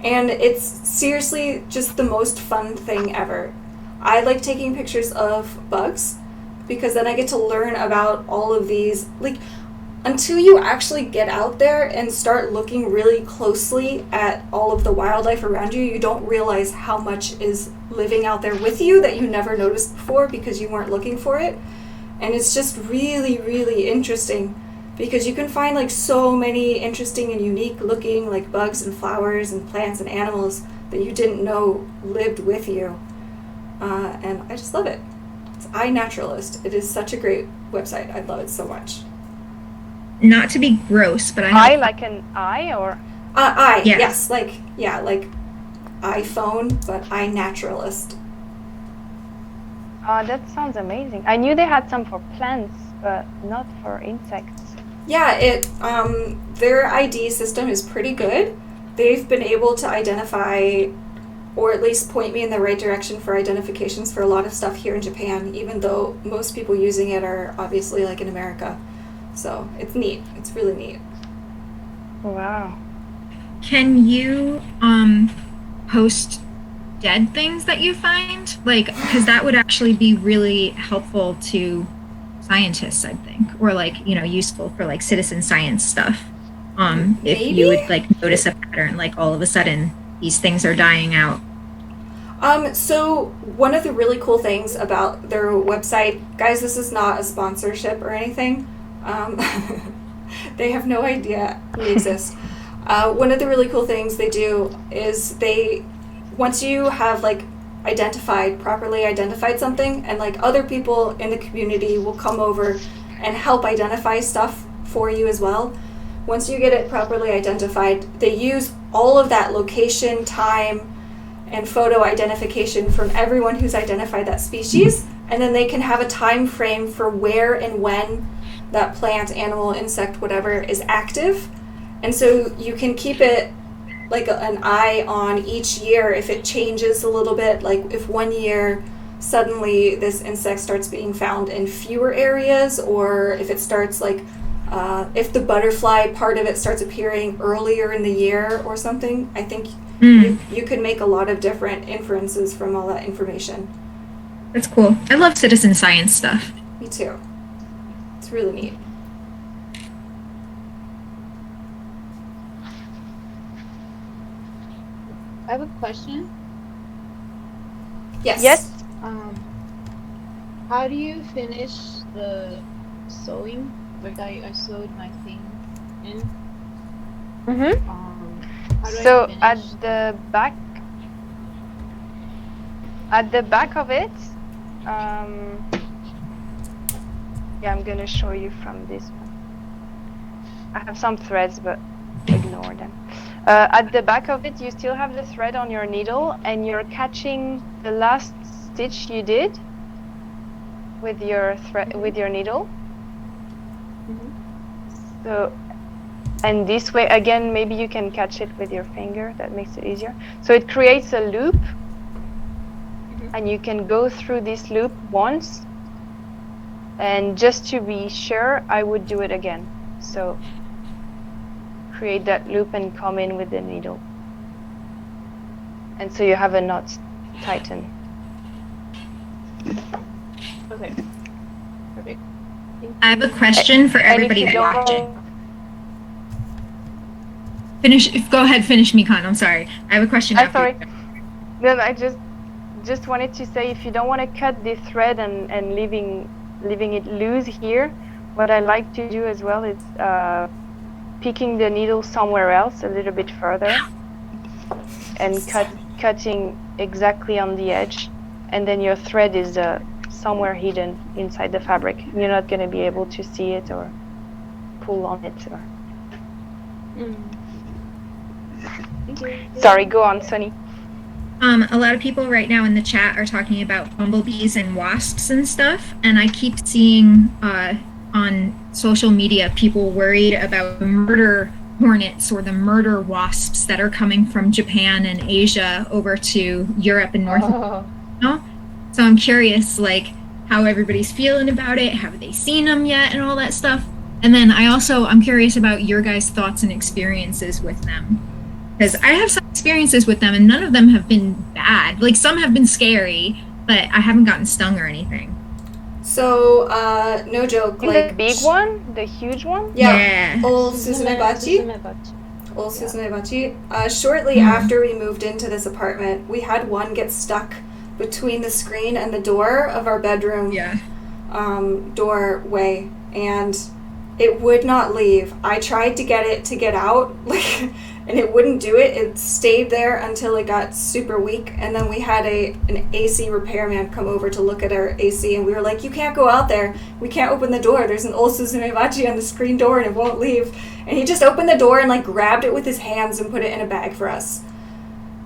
And it's seriously just the most fun thing ever. I like taking pictures of bugs because then I get to learn about all of these. Like, until you actually get out there and start looking really closely at all of the wildlife around you, you don't realize how much is living out there with you that you never noticed before because you weren't looking for it. And it's just really, really interesting because you can find like so many interesting and unique looking like bugs and flowers and plants and animals that you didn't know lived with you. And I just love it. It's iNaturalist. It is such a great website. I love it so much. Not to be gross, but I like an eye or Yes, like iPhone, but iNaturalist. that sounds amazing. I knew they had some for plants, but not for insects. Yeah, their ID system is pretty good. They've been able to identify, or at least point me in the right direction for identifications for a lot of stuff here in Japan, even though most people using it are obviously like in America. So it's neat. It's really neat. Wow. can you post dead things that you find? Like, because that would actually be really helpful to scientists, I think, or like, you know, useful for like citizen science stuff. If you would like notice a pattern, like all of a sudden these things are dying out. So one of the really cool things about their website, guys, this is not a sponsorship or anything. They have no idea we exist. One of the really cool things they do is once you have like properly identified something, and like other people in the community will come over and help identify stuff for you as well. Once you get it properly identified, they use all of that location, time, and photo identification from everyone who's identified that species, and then they can have a time frame for where and when that plant, animal, insect, whatever is active. And so you can keep it like an eye on each year if it changes a little bit. Like if one year suddenly this insect starts being found in fewer areas, or if it starts like if the butterfly part of it starts appearing earlier in the year or something. I think you can make a lot of different inferences from all that information. That's cool. I love citizen science stuff. Me too. It's really neat. I have a question. Yes. Yes. How do you finish the sewing? Like I sewed my thing in. Mm-hmm. How do So I finish? at the back of it, yeah, I'm gonna show you from this one. I have some threads, but ignore them. At the back of it, you still have the thread on your needle, and you're catching the last stitch you did with your with your needle. So, and this way again, maybe you can catch it with your finger. That makes it easier. So it creates a loop, and you can go through this loop once, And just to be sure, I would do it again. So create that loop and come in with the needle. And so you have a knot tighten. Okay. Perfect. I have a question for And if everybody you don't- watching. Go ahead, finish, Mikan. I'm sorry. I have a question I'm after. sorry. Then I just wanted to say, if you don't want to cut the thread and leaving it loose here, what I like to do as well is picking the needle somewhere else a little bit further and cutting exactly on the edge, and then your thread is somewhere hidden inside the fabric. You're not going to be able to see it or pull on it. Or... Sorry, go on, Sonnie. A lot of people right now in the chat are talking about bumblebees and wasps and stuff, and I keep seeing on social media people worried about the murder hornets or the murder wasps that are coming from Japan and Asia over to Europe and North America. So I'm curious, like, how everybody's feeling about it. Have they seen them yet and all that stuff? And then I'm curious about your guys' thoughts and experiences with them. Because I have some experiences with them, and none of them have been bad. Like, some have been scary, but I haven't gotten stung or anything. So, no joke, like... The big one? The huge one? Yeah. Old Suzumebachi. Old Suzumebachi. Shortly after we moved into this apartment, we had one get stuck between the screen and the door of our bedroom doorway, and it would not leave. I tried to get it to get out, like... and it wouldn't do it. It stayed there until it got super weak, and then we had an AC repairman come over to look at our AC, and we were like, you can't go out there. We can't open the door. There's an old Suzumebachi on the screen door, and it won't leave. And he just opened the door and, like, grabbed it with his hands and put it in a bag for us.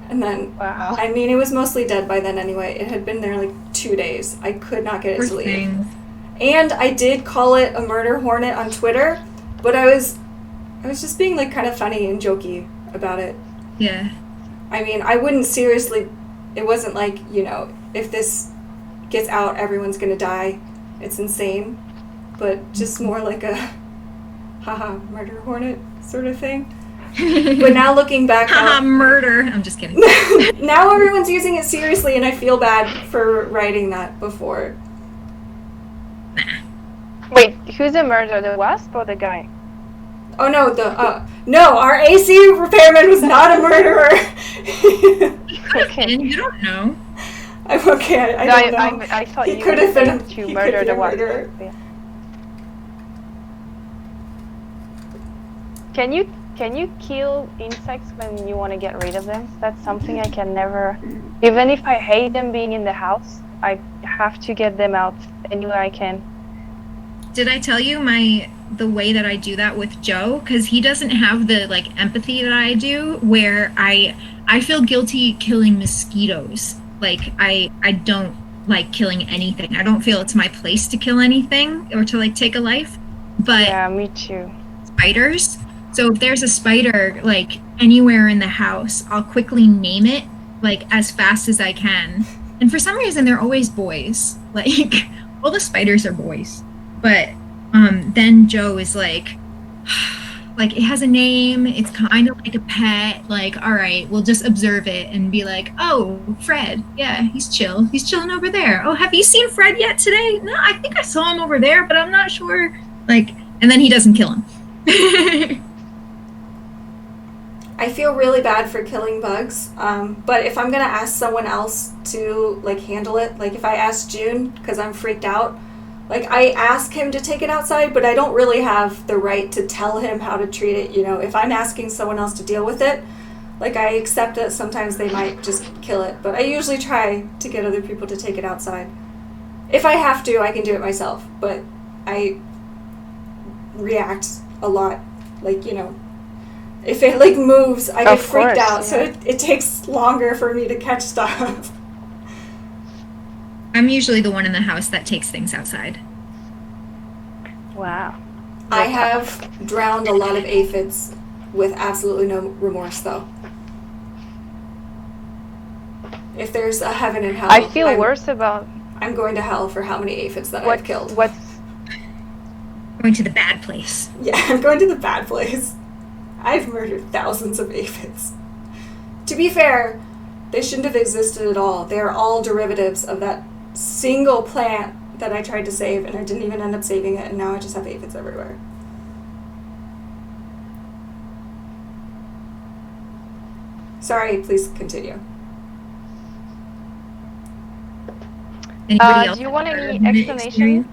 And then, wow. I mean, it was mostly dead by then anyway. It had been there, like, 2 days. I could not get it to leave. And I did call it a murder hornet on Twitter, but I was just being, like, kind of funny and jokey about it. Yeah. I mean, I wouldn't seriously... It wasn't like, you know, if this gets out, everyone's gonna die. It's insane. But just more like a... haha, murder hornet sort of thing. But now looking back... haha, murder! I'm just kidding. Now everyone's using it seriously, and I feel bad for writing that before. Nah. Wait, who's the murderer? The wasp or the guy? Oh no, no, our AC repairman was not a murderer. Okay. And you don't know. I'm okay, I don't know. I thought he you could were have been to murder the wasp. Yeah. Can you kill insects when you want to get rid of them? That's something I can never... Even if I hate them being in the house, I have to get them out any way I can. Did I tell you the way that I do that with Joe? Because he doesn't have the, like, empathy that I do, where I feel guilty killing mosquitoes. Like, I don't like killing anything. I don't feel it's my place to kill anything or to, like, take a life. But yeah, me too. Spiders. So if there's a spider, like, anywhere in the house, I'll quickly name it, like, as fast as I can. And for some reason, they're always boys. Like, all the spiders are boys. But then Joe is like, it has a name, it's kind of like a pet, like, all right, we'll just observe it and be like, oh, Fred, yeah, he's chilling over there. Oh, have you seen Fred yet today? No, I think I saw him over there, but I'm not sure. Like, and then he doesn't kill him. I feel really bad for killing bugs, but if I'm gonna ask someone else to, like, handle it, like if I ask June, because I'm freaked out, like, I ask him to take it outside, but I don't really have the right to tell him how to treat it, you know. If I'm asking someone else to deal with it, like, I accept that sometimes they might just kill it, but I usually try to get other people to take it outside. If I have to, I can do it myself, but I react a lot, like, you know, if it, like, moves, I get freaked out, yeah. So it takes longer for me to catch stuff. I'm usually the one in the house that takes things outside. Wow. I have drowned a lot of aphids with absolutely no remorse, though. If there's a heaven and hell, I feel worse about... I'm going to hell for how many aphids that I've killed. Going to the bad place. Yeah, I'm going to the bad place. I've murdered thousands of aphids. To be fair, they shouldn't have existed at all. They're all derivatives of that single plant that I tried to save, and I didn't even end up saving it, and now I just have aphids everywhere. Sorry, please continue. Anybody else Do you want have any an explanation? experience?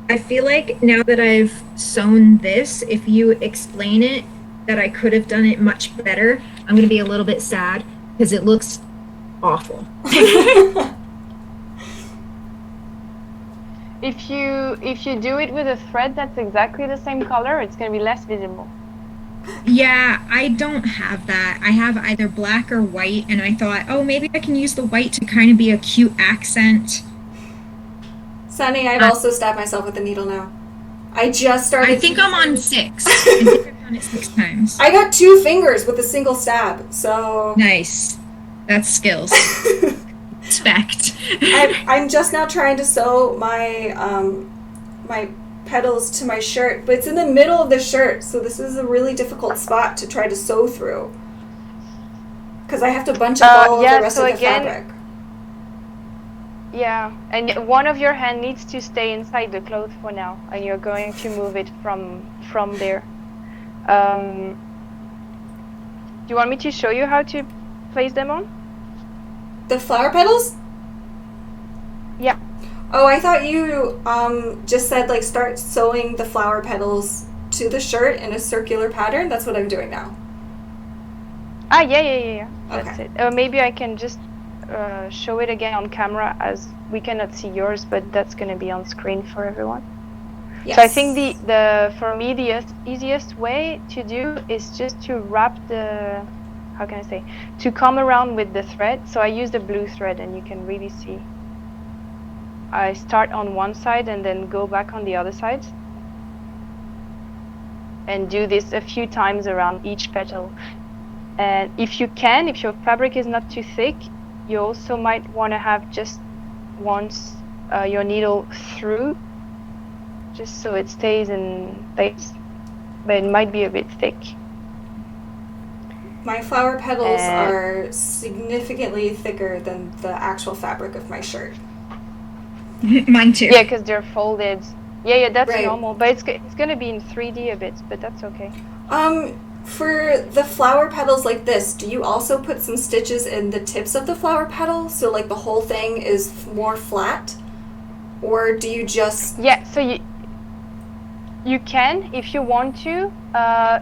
I feel like now that I've sewn this, if you explain it that I could have done it much better, I'm going to be a little bit sad because it looks awful. If you do it with a thread that's exactly the same color, it's going to be less visible. Yeah, I don't have that. I have either black or white, and I thought, oh, maybe I can use the white to kind of be a cute accent. Sonnie, I've also stabbed myself with a needle now. I just started. I think I'm on 6. I think I've done it 6 times. I got 2 fingers with a single stab, so. Nice. That's skills. Respect. I'm just now trying to sew my my petals to my shirt, but it's in the middle of the shirt, so this is a really difficult spot to try to sew through. Because I have to bunch up all of the rest of the fabric. Yeah, and one of your hand needs to stay inside the cloth for now, and you're going to move it from there. Do you want me to show you how to place them on? The flower petals? Yeah. Oh, I thought you just said like start sewing the flower petals to the shirt in a circular pattern. That's what I'm doing now. Ah, yeah. That's Okay. it. Maybe I can just show it again on camera, as we cannot see yours, but that's going to be on screen for everyone. Yes. So I think the for me the easiest way to do is just to wrap the, how can I say, to come around with the thread. So I use the blue thread, and you can really see. I start on one side and then go back on the other side, and do this a few times around each petal. And if you can, if your fabric is not too thick, you also might want to have just once your needle through, just so it stays in place, but it might be a bit thick. My flower petals are significantly thicker than the actual fabric of my shirt. Mine too. Yeah, because they're folded. Yeah, that's Right. normal, but it's gonna be in 3D a bit, but that's okay. For the flower petals like this, do you also put some stitches in the tips of the flower petal so like the whole thing is more flat? Or do you just... Yeah, so you can, if you want to,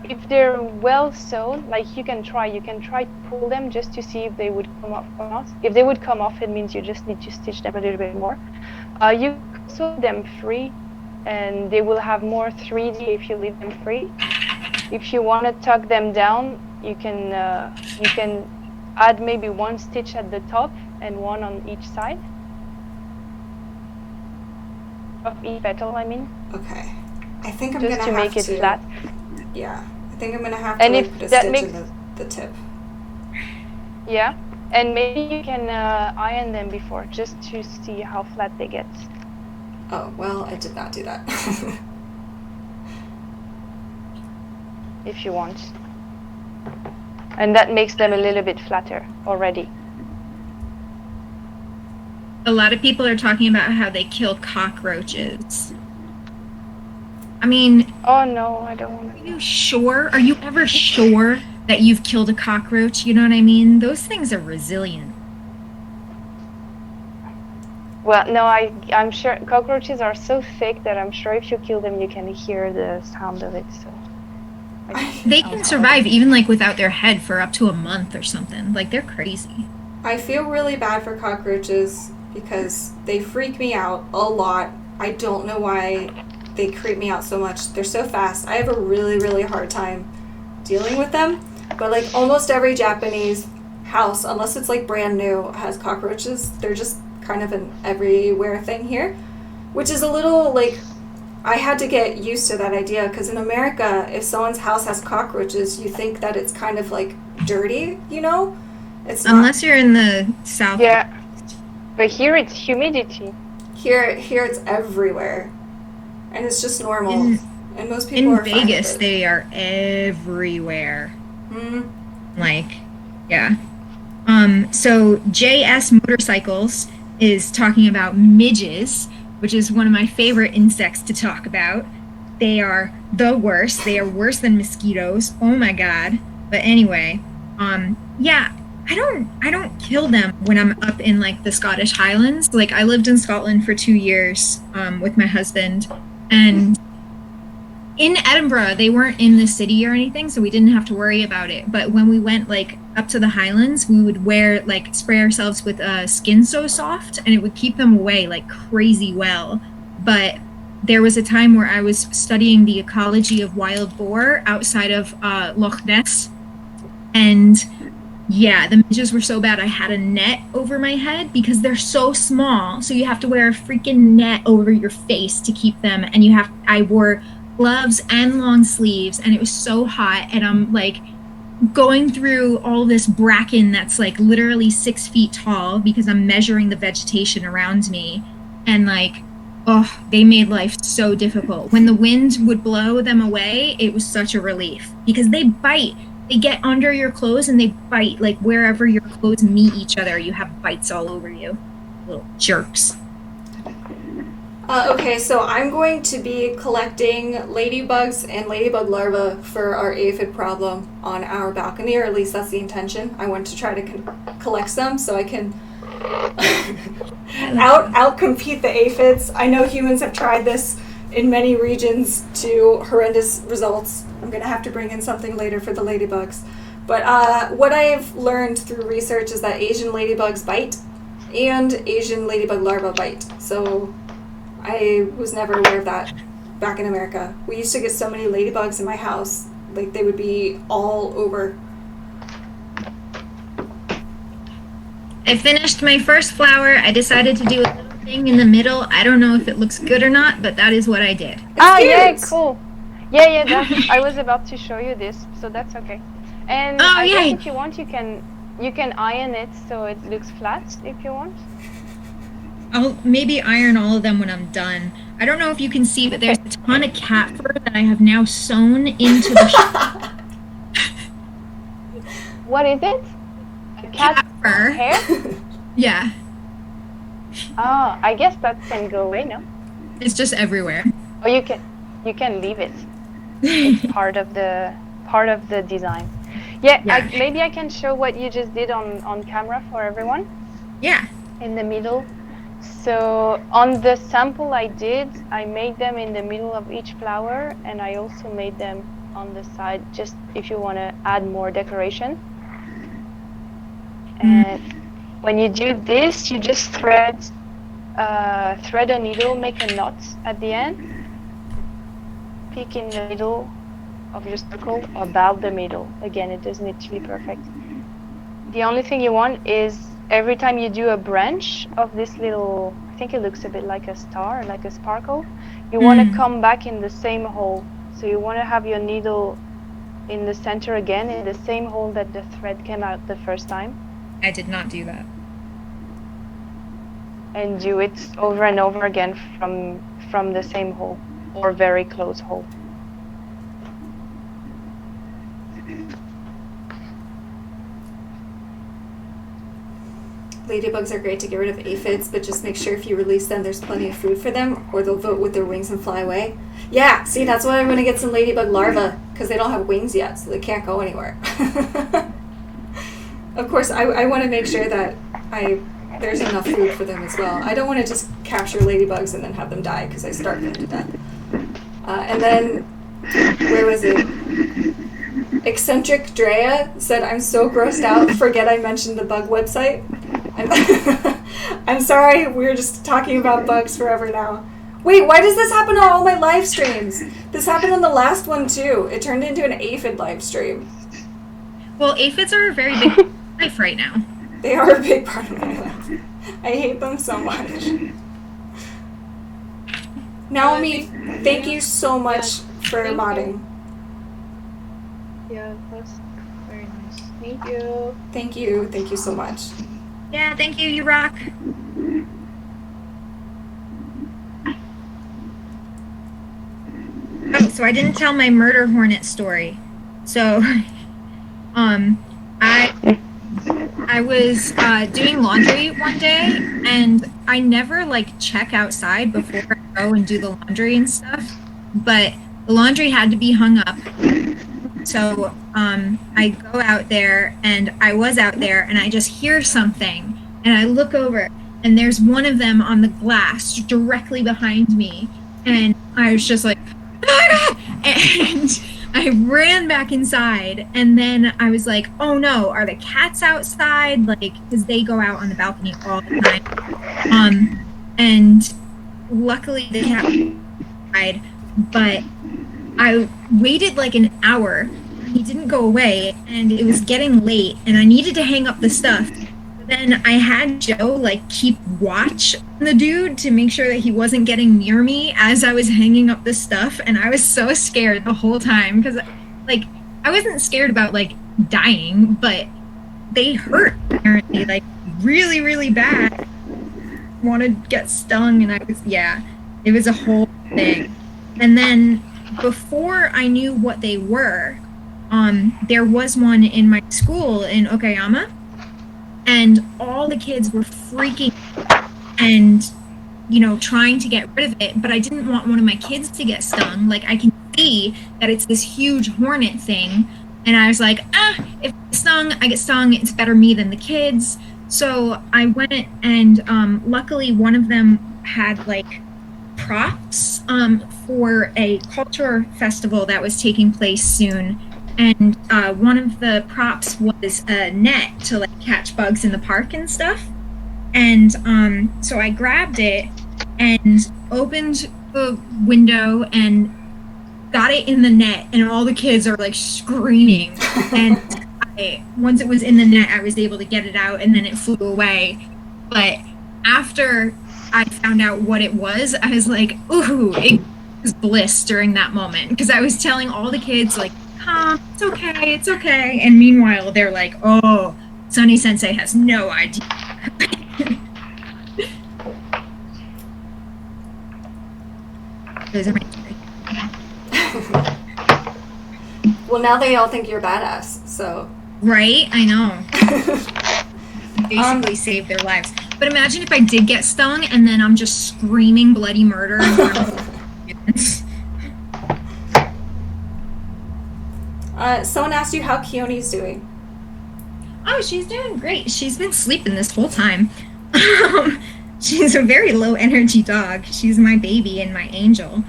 if they're well sewn, like you can try to pull them just to see if they would come off or not. If they would come off, it means you just need to stitch them a little bit more. You can sew them free, and they will have more 3D if you leave them free. If you want to tuck them down, you can add maybe one stitch at the top and one on each side of each petal, I mean. Okay. I think I'm just gonna to have make it to... flat. Yeah. I think I'm gonna have to And like, if put a that stitch makes- in the tip. Yeah, and maybe you can iron them before, just to see how flat they get. Oh, well, I did not do that. If you want. And that makes them a little bit flatter already. A lot of people are talking about how they kill cockroaches. I mean, Oh no, I don't want are to. you sure? Are you ever sure that you've killed a cockroach? You know what I mean? Those things are resilient. Well, no, I'm sure cockroaches are so thick that I'm sure if you kill them, you can hear the sound of it. So They can survive even like without their head for up to a month or something. Like they're crazy. I feel really bad for cockroaches because they freak me out a lot. I don't know why they creep me out so much. They're so fast. I have a really, really hard time dealing with them. But like almost every Japanese house, unless it's like brand new, has cockroaches. They're just kind of an everywhere thing here, which is a little like, I had to get used to that idea because in America, if someone's house has cockroaches, you think that it's kind of like dirty, you know? It's not. Unless you're in the south. yeah, but here it's humidity. Here it's everywhere, and it's just normal. And most people In are fine with Vegas, it. they are everywhere. Mm. Like, yeah. So JS Motorcycles is talking about midges, which is one of my favorite insects to talk about. They are the worst. They are worse than mosquitoes. Oh my god. But anyway, yeah, I don't kill them when I'm up in like the Scottish Highlands. Like I lived in Scotland for 2 years with my husband, and in Edinburgh, they weren't in the city or anything, so we didn't have to worry about it. But when we went like up to the Highlands, we would wear like spray ourselves with Skin So Soft, and it would keep them away like crazy well. But there was a time where I was studying the ecology of wild boar outside of Loch Ness, and yeah, the midges were so bad I had a net over my head because they're so small. So you have to wear a freaking net over your face to keep them, and I wore gloves and long sleeves, and it was so hot, and I'm like going through all this bracken that's like literally 6 feet tall because I'm measuring the vegetation around me, and like, oh, they made life so difficult. When the wind would blow them away, it was such a relief because they bite. They get under your clothes and they bite. Like wherever your clothes meet each other, you have bites all over you. Little jerks. Okay, so I'm going to be collecting ladybugs and ladybug larvae for our aphid problem on our balcony, or at least that's the intention. I want to try to collect them so I can out-compete the aphids. I know humans have tried this in many regions to horrendous results. I'm going to have to bring in something later for the ladybugs. But what I've learned through research is that Asian ladybugs bite and Asian ladybug larvae bite. So I was never aware of that back in America. We used to get so many ladybugs in my house, like they would be all over. I finished my first flower. I decided to do a little thing in the middle. I don't know if it looks good or not, but that is what I did. Yeah, cool. Yeah, I was about to show you this, so that's okay. And I guess if you want, you can iron it so it looks flat if you want. I'll maybe iron all of them when I'm done. I don't know if you can see, but there's a ton of cat fur that I have now sewn into the What is it? A cat fur. Hair? Yeah. Oh, I guess that can go away, no? It's just everywhere. Or you can leave it. It's part of the design. Yeah. Maybe I can show what you just did on camera for everyone. Yeah. In the middle. So on the sample I made them in the middle of each flower, and I also made them on the side, just if you want to add more decoration. And when you do this, you just thread a needle, make a knot at the end, pick in the middle of your circle, or about the middle. Again, it doesn't need to be perfect. The only thing you want is every time you do a branch of this little, I think it looks a bit like a star, like a sparkle, you want to come back in the same hole. So you want to have your needle in the center again, in the same hole that the thread came out the first time. I did not do that. And do it over and over again from the same hole or very close hole. Ladybugs are great to get rid of aphids, but just make sure if you release them, there's plenty of food for them, or they'll vote with their wings and fly away. Yeah, see, that's why I'm going to get some ladybug larvae, because they don't have wings yet, so they can't go anywhere. Of course, I want to make sure that there's enough food for them as well. I don't want to just capture ladybugs and then have them die, because I starve them to death. And then, where was it? Eccentric Drea said, "I'm so grossed out, forget I mentioned the bug website." I'm sorry, we're just talking about bugs forever now. Wait, why does this happen on all my live streams? This happened on the last one too. It turned into an aphid live stream. Well, aphids are a very big life right now. They are a big part of my life. I hate them so much. Naomi, thank you so much for modding. Yeah, that's very nice. Thank you. Thank you so much. Yeah, thank you, you rock. so I didn't tell my murder hornet story. So, I was doing laundry one day, and I never like check outside before I go and do the laundry and stuff. But the laundry had to be hung up. So I go out there, and I was out there, and I just hear something, and I look over, and there's one of them on the glass directly behind me, and I was just like, oh my God! And I ran back inside, and then I was like, oh no, are the cats outside? Like, because they go out on the balcony all the time. And luckily the cat was outside, but I waited like an hour. He didn't go away, and it was getting late, and I needed to hang up the stuff. But then I had Joe like keep watch on the dude to make sure that he wasn't getting near me as I was hanging up the stuff, and I was so scared the whole time because like I wasn't scared about like dying, but they hurt apparently like really, really bad. Wanted to get stung, and it was a whole thing. And then before I knew what they were, there was one in my school in Okayama, and all the kids were freaking out and, you know, trying to get rid of it, but I didn't want one of my kids to get stung. Like, I can see that it's this huge hornet thing, and I was like, if I get stung, it's better me than the kids. So I went, and luckily one of them had like props for a culture festival that was taking place soon, and one of the props was a net to like catch bugs in the park and stuff. And so I grabbed it and opened the window and got it in the net, and all the kids are like screaming. And once it was in the net, I was able to get it out, and then it flew away. But after I found out what it was, I was like, ooh, it was bliss during that moment, because I was telling all the kids like, it's okay. And meanwhile, they're like, oh, Sonnie Sensei has no idea. Those are my story. Well, now they all think you're badass, so. Right? I know. Basically saved their lives. But imagine if I did get stung and then I'm just screaming bloody murder in front of someone asked you how Keone's doing. Oh, she's doing great. She's been sleeping this whole time. She's a very low energy dog. She's my baby and my angel.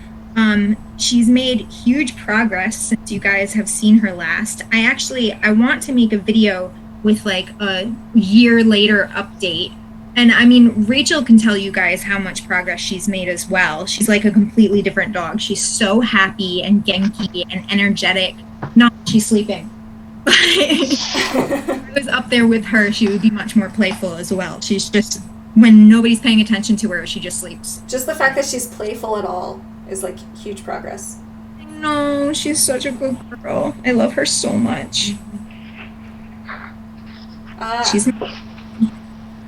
She's made huge progress since you guys have seen her last. I want to make a video with like a year later update. And I mean, Rachel can tell you guys how much progress she's made as well. She's like a completely different dog. She's so happy and genki and energetic. No, she's sleeping. If I was up there with her, she would be much more playful as well. She's just, when nobody's paying attention to her, she just sleeps. Just the fact that she's playful at all is like huge progress. I know, she's such a good girl. I love her so much.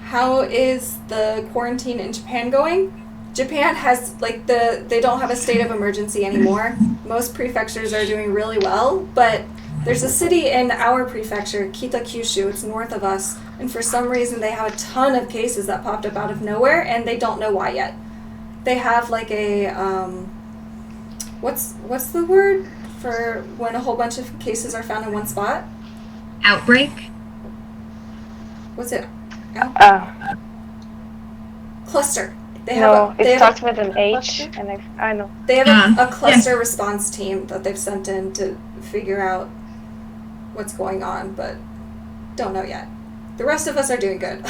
How is the quarantine in Japan going? Japan has like they don't have a state of emergency anymore. Most prefectures are doing really well, but there's a city in our prefecture, Kitakyushu, it's north of us, and for some reason they have a ton of cases that popped up out of nowhere, and they don't know why yet. They have like a what's the word for when a whole bunch of cases are found in one spot? Outbreak? What's it? Cluster. It starts with an H, and I know. They have a cluster response team that they've sent in to figure out what's going on, but don't know yet. The rest of us are doing good.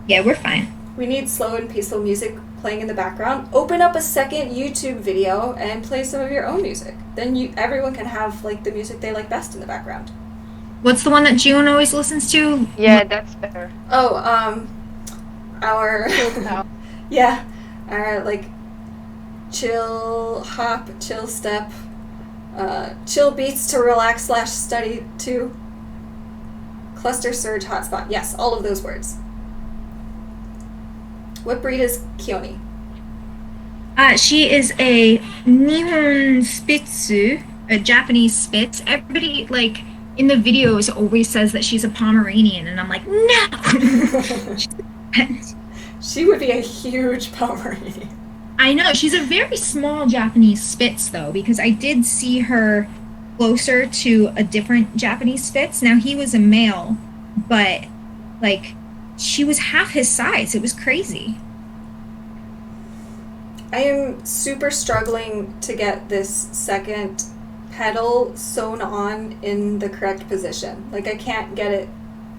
Yeah, we're fine. We need slow and peaceful music playing in the background. Open up a second YouTube video and play some of your own music. Then everyone can have like the music they like best in the background. What's the one that June always listens to? Yeah, that's better. Oh, our yeah, our like chill hop, chill step, chill beats to relax / study to, cluster surge hotspot. Yes, all of those words. What breed is Keone? She is a Nihon Spitzu, a Japanese Spitz. Everybody, like, in the videos always says that she's a Pomeranian, and I'm like, no! She would be a huge Pomeranian. I know. She's a very small Japanese Spitz, though, because I did see her closer to a different Japanese Spitz. Now, he was a male, but, like, she was half his size. It was crazy. I am super struggling to get this second petal sewn on in the correct position. Like, I can't get it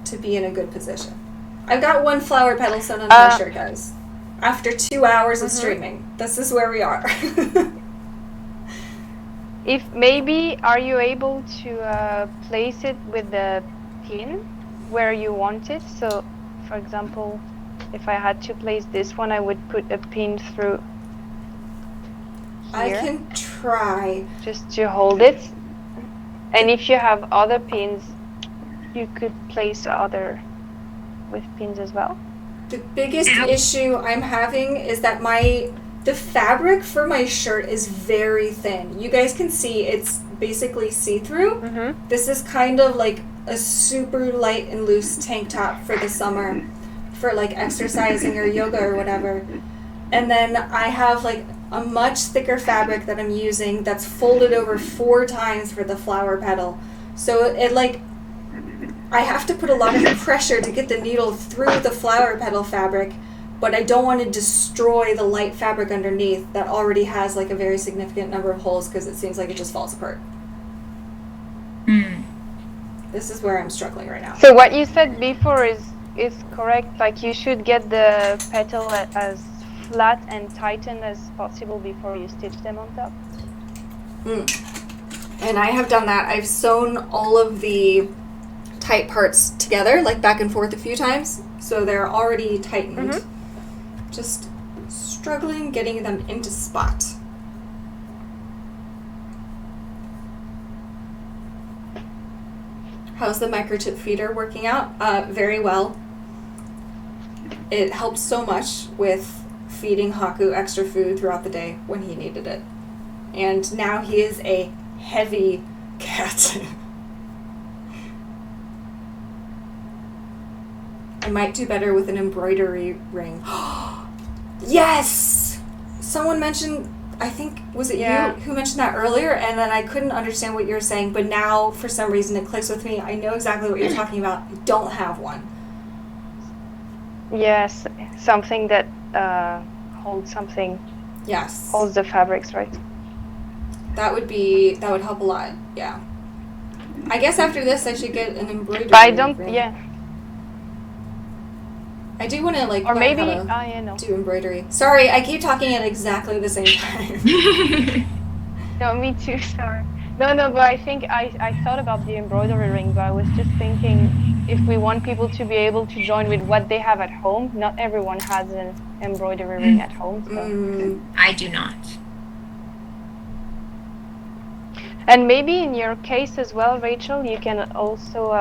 to be in a good position. I've got one flower petal sewn on my shirt, guys. After 2 hours of streaming. This is where we are. If maybe, are you able to place it with the pin where you want it? So, for example, if I had to place this one, I would put a pin through I here, can try. just to hold it. And if you have other pins, you could place other with pins as well. The biggest issue I'm having is that the fabric for my shirt is very thin. You guys can see it's basically see-through. This is kind of like a super light and loose tank top for the summer for like exercising or yoga or whatever. And then I have like a much thicker fabric that I'm using that's folded over 4 times for the flower petal. So it like, I have to put a lot of pressure to get the needle through the flower petal fabric, but I don't want to destroy the light fabric underneath that already has like a very significant number of holes because it seems like it just falls apart. This is where I'm struggling right now. So what you said before is correct. Like, you should get the petal as flat and tightened as possible before you stitch them on top. And I have done that. I've sewn all of the tight parts together, like back and forth a few times, so they're already tightened. Just struggling getting them into spot. How's the microchip feeder working out? Very well. It helped so much with feeding Haku extra food throughout the day when he needed it. And now he is a heavy cat. I might do better with an embroidery ring. Yes! Someone mentioned, I think, was it you who mentioned that earlier? And then I couldn't understand what you were saying, but now for some reason it clicks with me. I know exactly what you're talking about. I don't have one. Yes, something that holds something. Yes. Holds the fabrics, right? That would help a lot. Yeah. I guess after this I should get an embroidery But I don't. ring. Yeah. I do want to like Or learn maybe. how to No. do embroidery. Sorry, I keep talking at exactly the same time. No, me too. Sorry. No, but I think I thought about the embroidery ring, but I was just thinking if we want people to be able to join with what they have at home, not everyone has an embroidery ring at home. So. I do not. And maybe in your case as well, Rachel, you can also,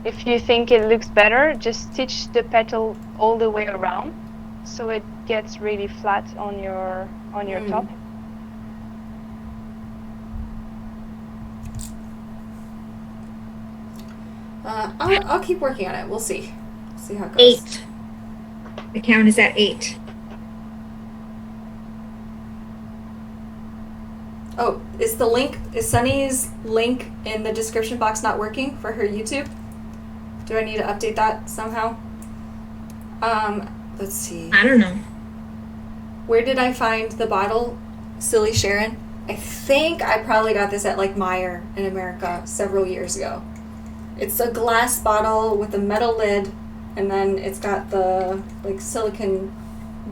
if you think it looks better, just stitch the petal all the way around, so it gets really flat on your top. I'll keep working on it. We'll see. See how it goes. 8. The count is at 8. Oh, is Sonnie's link in the description box not working for her YouTube? Do I need to update that somehow? Let's see. I don't know. Where did I find the bottle? Silly Sharon. I think I probably got this at like Meijer in America several years ago. It's a glass bottle with a metal lid, and then it's got the like silicone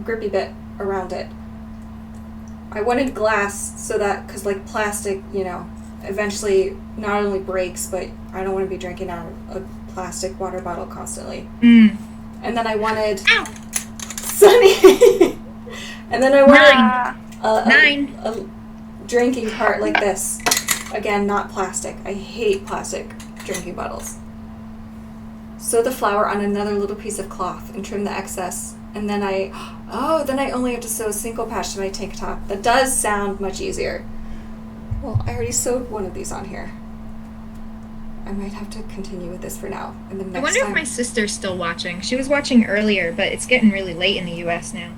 grippy bit around it. I wanted glass so that, because like plastic, you know, eventually not only breaks, but I don't want to be drinking out of a plastic water bottle constantly. And then I wanted Sonnie. And then I wanted a drinking cart like this. Again, not plastic. I hate plastic drinking bottles. Sew the flower on another little piece of cloth and trim the excess and then I only have to sew a single patch to my tank top. That does sound much easier. Well, I already sewed one of these on here. I might have to continue with this for now. And then I wonder if my sister's still watching. She was watching earlier, but it's getting really late in the US now.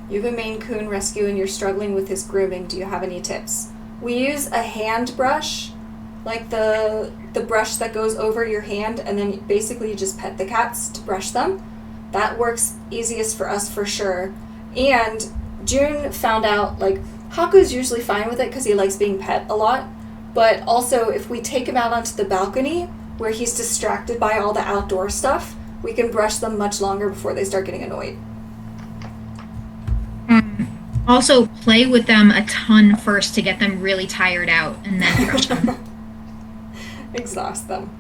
You have a Maine Coon rescue and you're struggling with his grooming. Do you have any tips? We use a hand brush, like the brush that goes over your hand, and then basically you just pet the cats to brush them. That works easiest for us for sure. And June found out, like, Haku's usually fine with it because he likes being pet a lot, but also if we take him out onto the balcony where he's distracted by all the outdoor stuff, we can brush them much longer before they start getting annoyed. Also, play with them a ton first to get them really tired out, and then brush them. Exhaust them.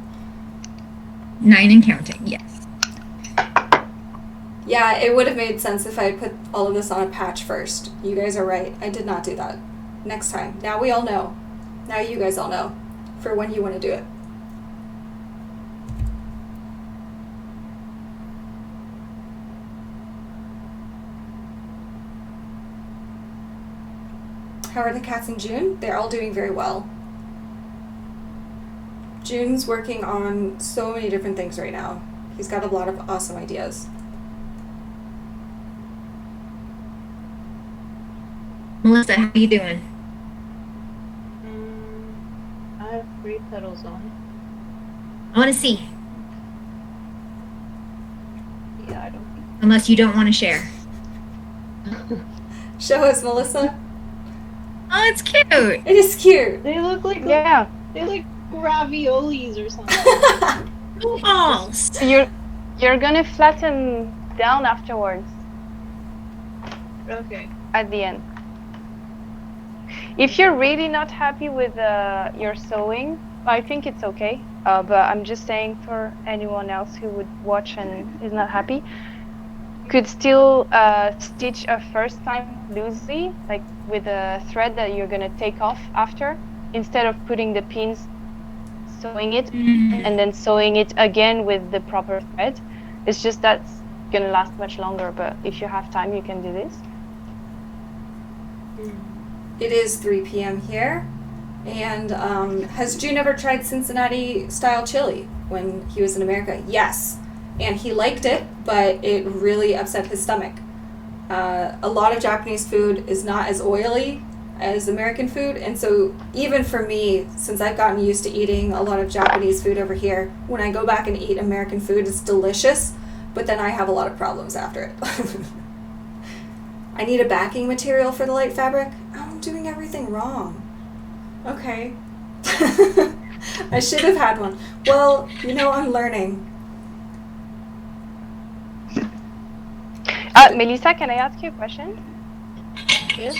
9 and counting, yes. Yeah, it would have made sense if I had put all of this on a patch first. You guys are right. I did not do that. Next time. Now we all know. Now you guys all know for when you want to do it. How are the cats in June? They're all doing very well. June's working on so many different things right now. He's got a lot of awesome ideas. Melissa, how are you doing? I have 3 petals on. I want to see. Yeah, I don't think. Unless you don't want to share. Show us, Melissa. Oh, it's cute. It is cute. They look like Yeah. they look raviolis or something. Balls. You're gonna flatten down afterwards Okay. at the end. If you're really not happy with your sewing, I think it's okay. But I'm just saying for anyone else who would watch and is not happy, you could still stitch a first time loosely, like with a thread that you're gonna take off after, instead of putting the pins, sewing it, and then sewing it again with the proper thread. It's just that's gonna last much longer. But if you have time, you can do this. It is 3 p.m. here. And has June ever tried Cincinnati style chili when he was in America? Yes. And he liked it, but it really upset his stomach. A lot of Japanese food is not as oily as American food, and so even for me, since I've gotten used to eating a lot of Japanese food over here, when I go back and eat American food, it's delicious, but then I have a lot of problems after it. I need a backing material for the light fabric. I'm doing everything wrong. Okay. I should have had one. Well, I'm learning. Melisa, can I ask you a question? Yes.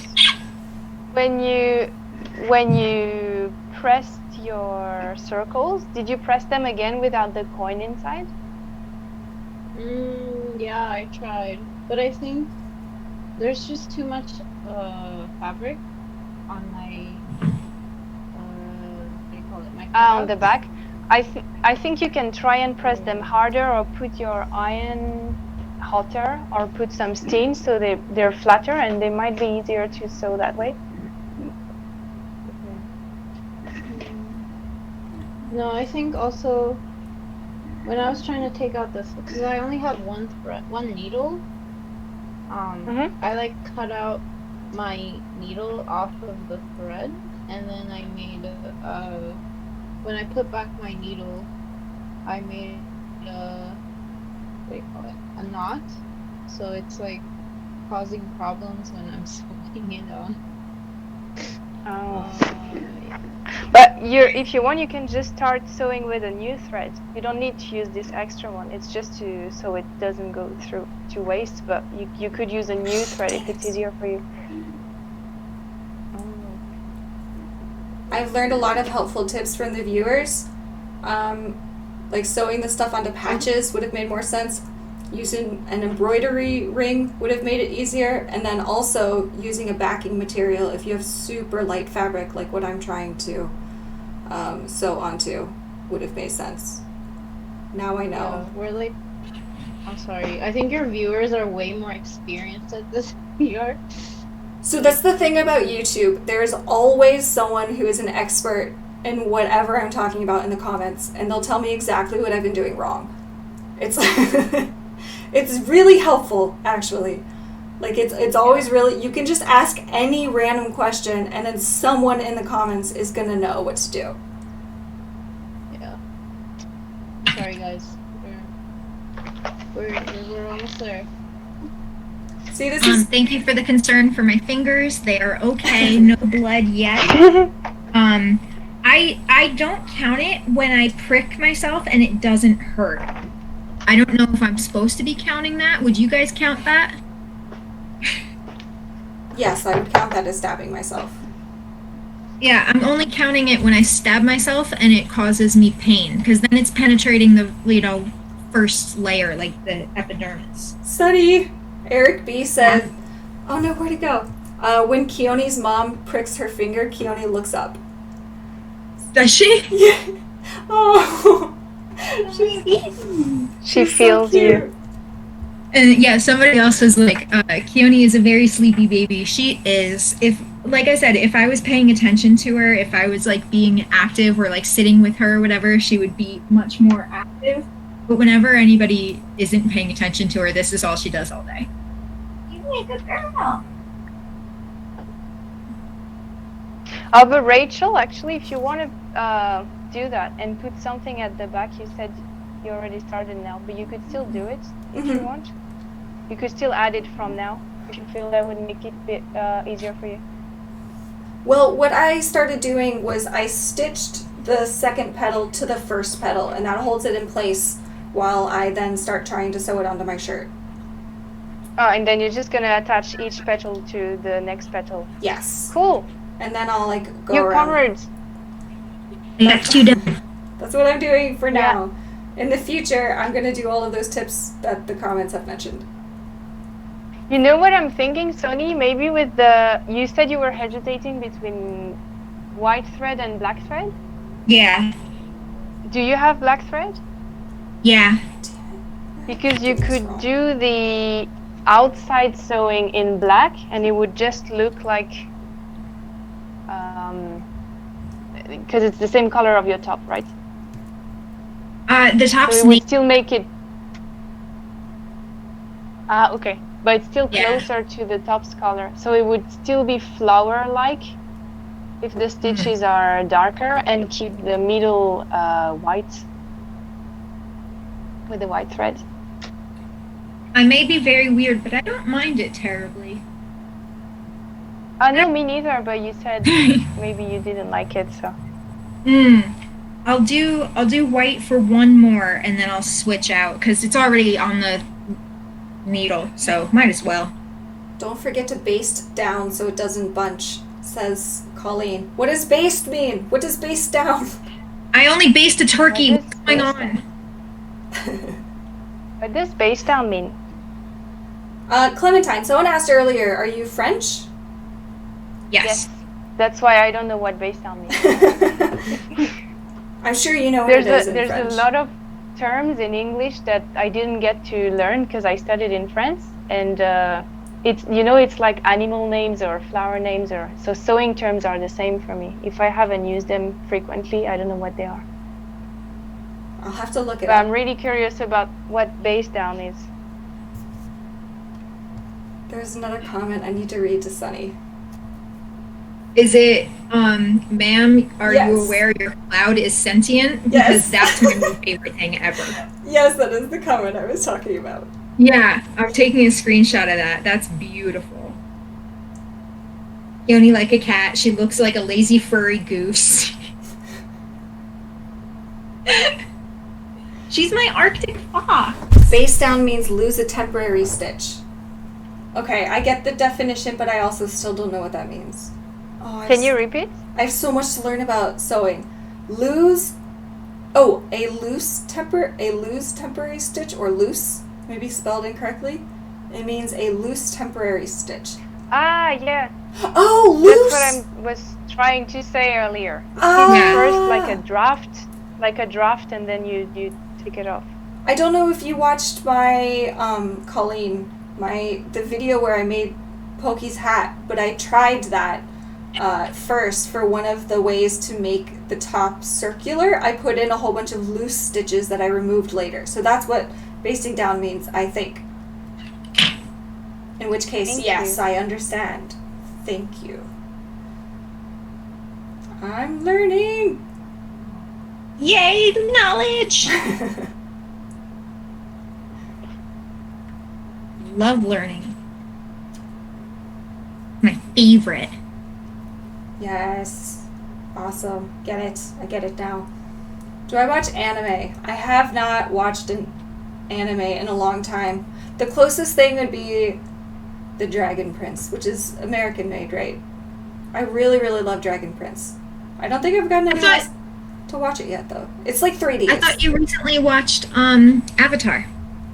When you pressed your circles, did you press them again without the coin inside? Yeah, I tried, but I think there's just too much fabric on my what do you call it? My On the back. I think you can try and press them harder, or put your iron hotter, or put some stain so they're flatter, and they might be easier to sew that way. No, I think also when I was trying to take out this, because I only had one needle, I cut out my needle off of the thread, and then I made when I put back my needle, I made what do you call it? A knot, so it's causing problems when I'm sewing it on. But if you want, you can just start sewing with a new thread. You don't need to use this extra one. It's just so it doesn't go through to waste. But you could use a new thread if it's easier for you. I've learned a lot of helpful tips from the viewers. Like sewing the stuff onto patches would have made more sense. Using an embroidery ring would have made it easier. And then also using a backing material if you have super light fabric, like what I'm trying to sew onto, would have made sense. Now I know. Yeah, we're like, I'm sorry. I think your viewers are way more experienced at this than you are. So that's the thing about YouTube. There's always someone who is an expert in whatever I'm talking about in the comments, and they'll tell me exactly what I've been doing wrong. It's it's really helpful, actually. Like it's always really, you can just ask any random question, and then someone in the comments is gonna know what to do. Yeah. Sorry, guys. We're almost there. See, this is Thank you for the concern for my fingers. They are okay. No blood yet. I don't count it when I prick myself and it doesn't hurt. I don't know if I'm supposed to be counting that. Would you guys count that? yes, I would count that as stabbing myself. Yeah, I'm only counting it when I stab myself and it causes me pain, because then it's penetrating the, first layer, like the epidermis. Sonnie, Eric B said, "Oh no, where'd it go?" When Keone's mom pricks her finger, Keone looks up. Does she? Yeah. Oh. She She's feels so you. cute. And yeah, somebody else was like, Keone is a very sleepy baby. She is. Like I said, if I was paying attention to her, if I was like being active or like sitting with her or whatever, she would be much more active. But whenever anybody isn't paying attention to her, this is all she does all day. You're a good girl. But Rachel, actually, if you want to do that and put something at the back, you said you already started now, but you could still do it if you want. You could still add it from now if you feel that would make it a bit easier for you. Well, what I started doing was I stitched the second petal to the first petal, and that holds it in place while I then start trying to sew it onto my shirt. Oh, and then you're just gonna attach each petal to the next petal. Yes. Cool. And then I'll go You're around. covered. That's you done. That's what I'm doing for now. In the future, I'm going to do all of those tips that the comments have mentioned. You know what I'm thinking, Sonnie? Maybe with you said you were hesitating between white thread and black thread. Yeah. Do you have black thread? Yeah. Because you could do the outside sewing in black, and it would just look like, because it's the same color of your top, right? The top's So it would still make it. Okay, but it's still closer to the top's color, so it would still be flower-like if the stitches are darker, and keep the middle white with the white thread. I may be very weird, but I don't mind it terribly. No, me neither. But you said maybe you didn't like it, so. I'll do white for one more, and then I'll switch out because it's already on the needle, so might as well. Don't forget to baste down so it doesn't bunch, says Colleen. What does baste mean? What does baste down? I only baste a turkey. What What's does going baste on? What does base down mean? Clementine, someone asked earlier, are you French? Yes. That's why I don't know what base down means. I'm sure you know what it is in There's French. a lot of terms in English that I didn't get to learn because I studied in France, and it's like animal names or flower names, or so sewing terms are the same for me. If I haven't used them frequently, I don't know what they are. I'll have to look it But up. I'm really curious about what base down is. There's another comment I need to read to Sonnie. Is it, ma'am, are Yes. you aware your cloud is sentient? Yes. Because that's my favorite thing ever. Yes, that is the comment I was talking about. Yeah, I'm taking a screenshot of that. That's beautiful. Keone like a cat. She looks like a lazy furry goose. She's my Arctic fox. Base down means lose a temporary stitch. Okay, I get the definition, but I also still don't know what that means. Oh, Can you repeat? I have so much to learn about sewing. Lose. Oh, a loose temporary stitch, or loose, maybe spelled incorrectly. It means a loose temporary stitch. Ah, yeah. Oh, loose. That's what I was trying to say earlier. Ah. It's first like a draft, and then you take it off. I don't know if you watched my Colleen, the video where I made Pokey's hat, but I tried that first for one of the ways to make the top circular. I put in a whole bunch of loose stitches that I removed later. So that's what basting down means, I think. In which case, yes, I understand. Thank you. I'm learning! Yay, the knowledge! Love learning. My favorite. Yes. Awesome. Get it. I get it now. Do I watch anime? I have not watched an anime in a long time. The closest thing would be The Dragon Prince, which is American made, right? I really, really love Dragon Prince. I don't think I've gotten anyone else to watch it yet, though. It's like 3D. I thought you recently watched Avatar.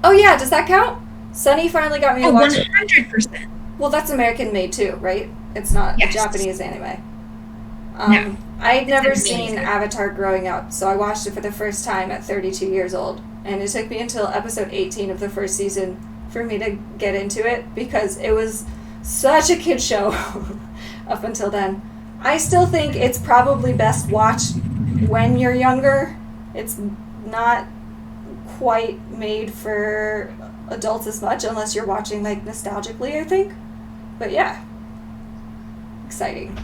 Oh yeah, does that count? Sonnie finally got me to watch it. 100%. Well, that's American made too, right? It's not Yes. a Japanese anime. No. I'd never It's seen amazing. Avatar growing up, so I watched it for the first time at 32 years old. And it took me until episode 18 of the first season for me to get into it, because it was such a kid show up until then. I still think it's probably best watched when you're younger. It's not quite made for adults as much, unless you're watching like nostalgically, I think. But yeah, exciting.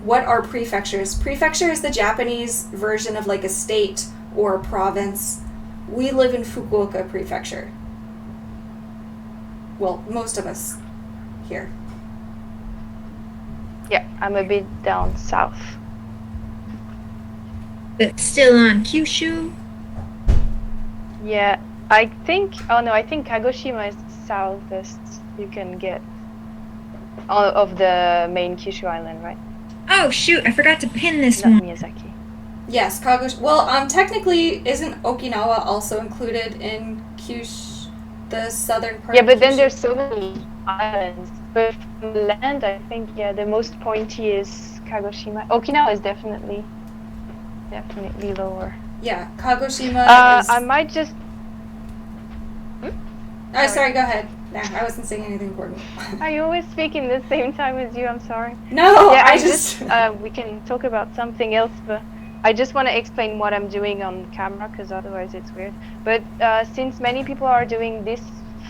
What are prefectures? Prefecture is the Japanese version of like a state or a province. We live in Fukuoka Prefecture. Well, most of us here. Yeah, I'm a bit down south. But still on Kyushu. Yeah, I think Kagoshima is the southest you can get of the main Kyushu island, right? Oh shoot, I forgot to pin this Not one. Miyazaki. Yes, Kagoshima. Well, technically, isn't Okinawa also included in Kyushu, the southern part? Yeah, of but then Kyushu? there's so many islands. But from land, I think, the most pointy is Kagoshima. Okinawa is definitely lower. Yeah, Kagoshima is... I might just... Oh, sorry, go ahead. Nah, I wasn't saying anything important. I always speak in the same time as you, I'm sorry. No, Yeah, I just... we can talk about something else, but I just want to explain what I'm doing on camera, because otherwise it's weird. But since many people are doing these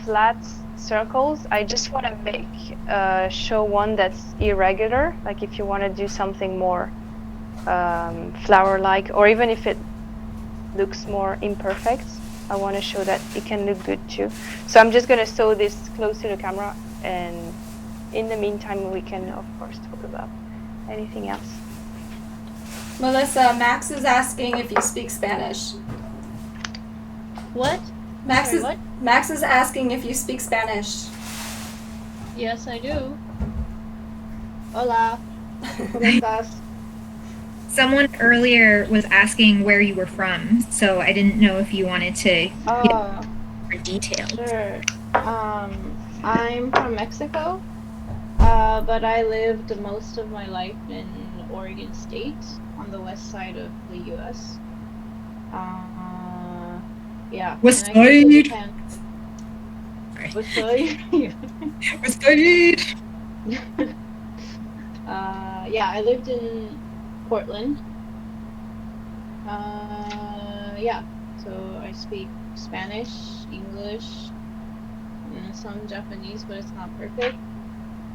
flat circles, I just want to show one that's irregular, like if you want to do something more flower-like, or even if it looks more imperfect, I want to show that it can look good too. So I'm just going to sew this close to the camera, and in the meantime we can of course talk about anything else. Melissa, Max is asking if you speak Spanish. What? Max Sorry, is what? Max is asking if you speak Spanish. Yes, I do. Hola. ¿Cómo estás? Someone earlier was asking where you were from, so I didn't know if you wanted to get more details. Sure. I'm from Mexico, but I lived most of my life in Oregon State on the west side of the U.S. Yeah. West and I came to side. Japan. Sorry. West side. West side. Yeah, I lived in Portland. Yeah, so I speak Spanish, English, and some Japanese, but it's not perfect.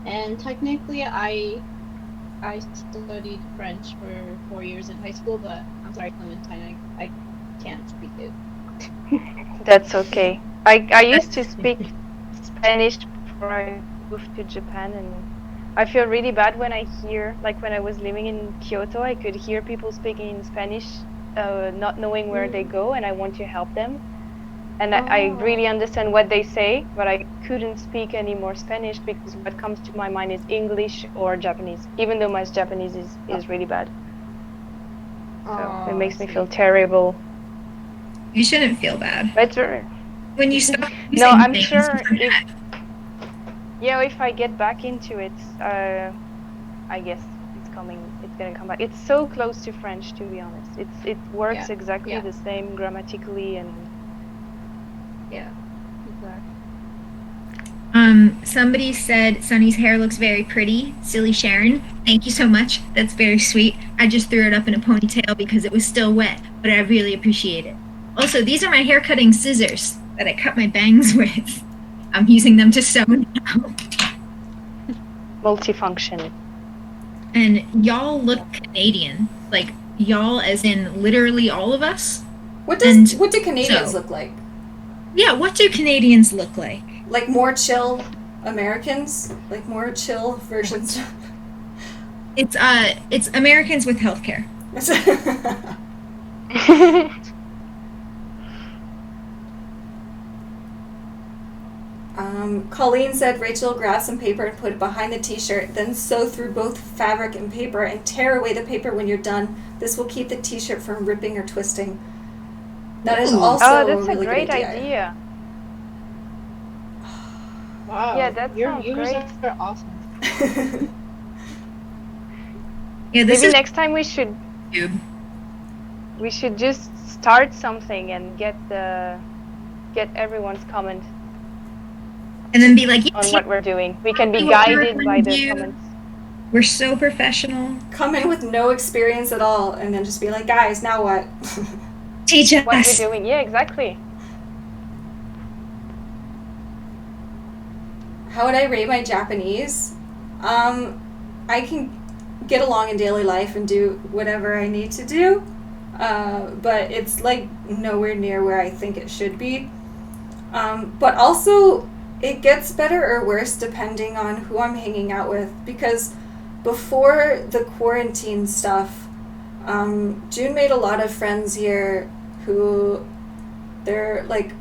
And technically, I studied French for 4 years in high school, but I'm sorry, Clementine, I can't speak it. That's okay. I used to speak Spanish before I moved to Japan, and I feel really bad when I hear, like when I was living in Kyoto, I could hear people speaking in Spanish, not knowing where they go, and I want to help them. And I really understand what they say, but I couldn't speak any more Spanish because what comes to my mind is English or Japanese, even though my Japanese is really bad. So it makes me feel terrible. You shouldn't feel bad. But When you stop using no, I'm things, sure you come back. if I get back into it, I guess it's gonna come back. It's so close to French, to be honest. It works Yeah, exactly yeah. the same grammatically and. Yeah, exactly. Somebody said Sonny's hair looks very pretty. Silly Sharon. Thank you so much. That's very sweet. I just threw it up in a ponytail because it was still wet, but I really appreciate it. Also, these are my hair cutting scissors that I cut my bangs with. I'm using them to sew now. Multifunction. And y'all look Canadian. Like, y'all as in literally all of us. What And do Canadians so- look like? Yeah, what do Canadians look like? Like more chill Americans? Like more chill versions? It's Americans with healthcare. Colleen said Rachel grab some paper and put it behind the t-shirt, then sew through both fabric and paper and tear away the paper when you're done. This will keep the t-shirt from ripping or twisting. That is Ooh. also That's a really a great good idea. Wow. Yeah, that your sounds viewers great. are awesome. Yeah, this Maybe is next time we should YouTube. just start something and get everyone's comment And then be like, on yes, what we're doing. We can be what we're guided by going to the do. comments. We're so professional. Come in with no experience at all and then just be like, guys, now what? Teach us. What we're doing. Yeah, exactly. How would I rate my Japanese? I can get along in daily life and do whatever I need to do, but it's like nowhere near where I think it should be. But also, it gets better or worse depending on who I'm hanging out with, because before the quarantine stuff, June made a lot of friends here who they're like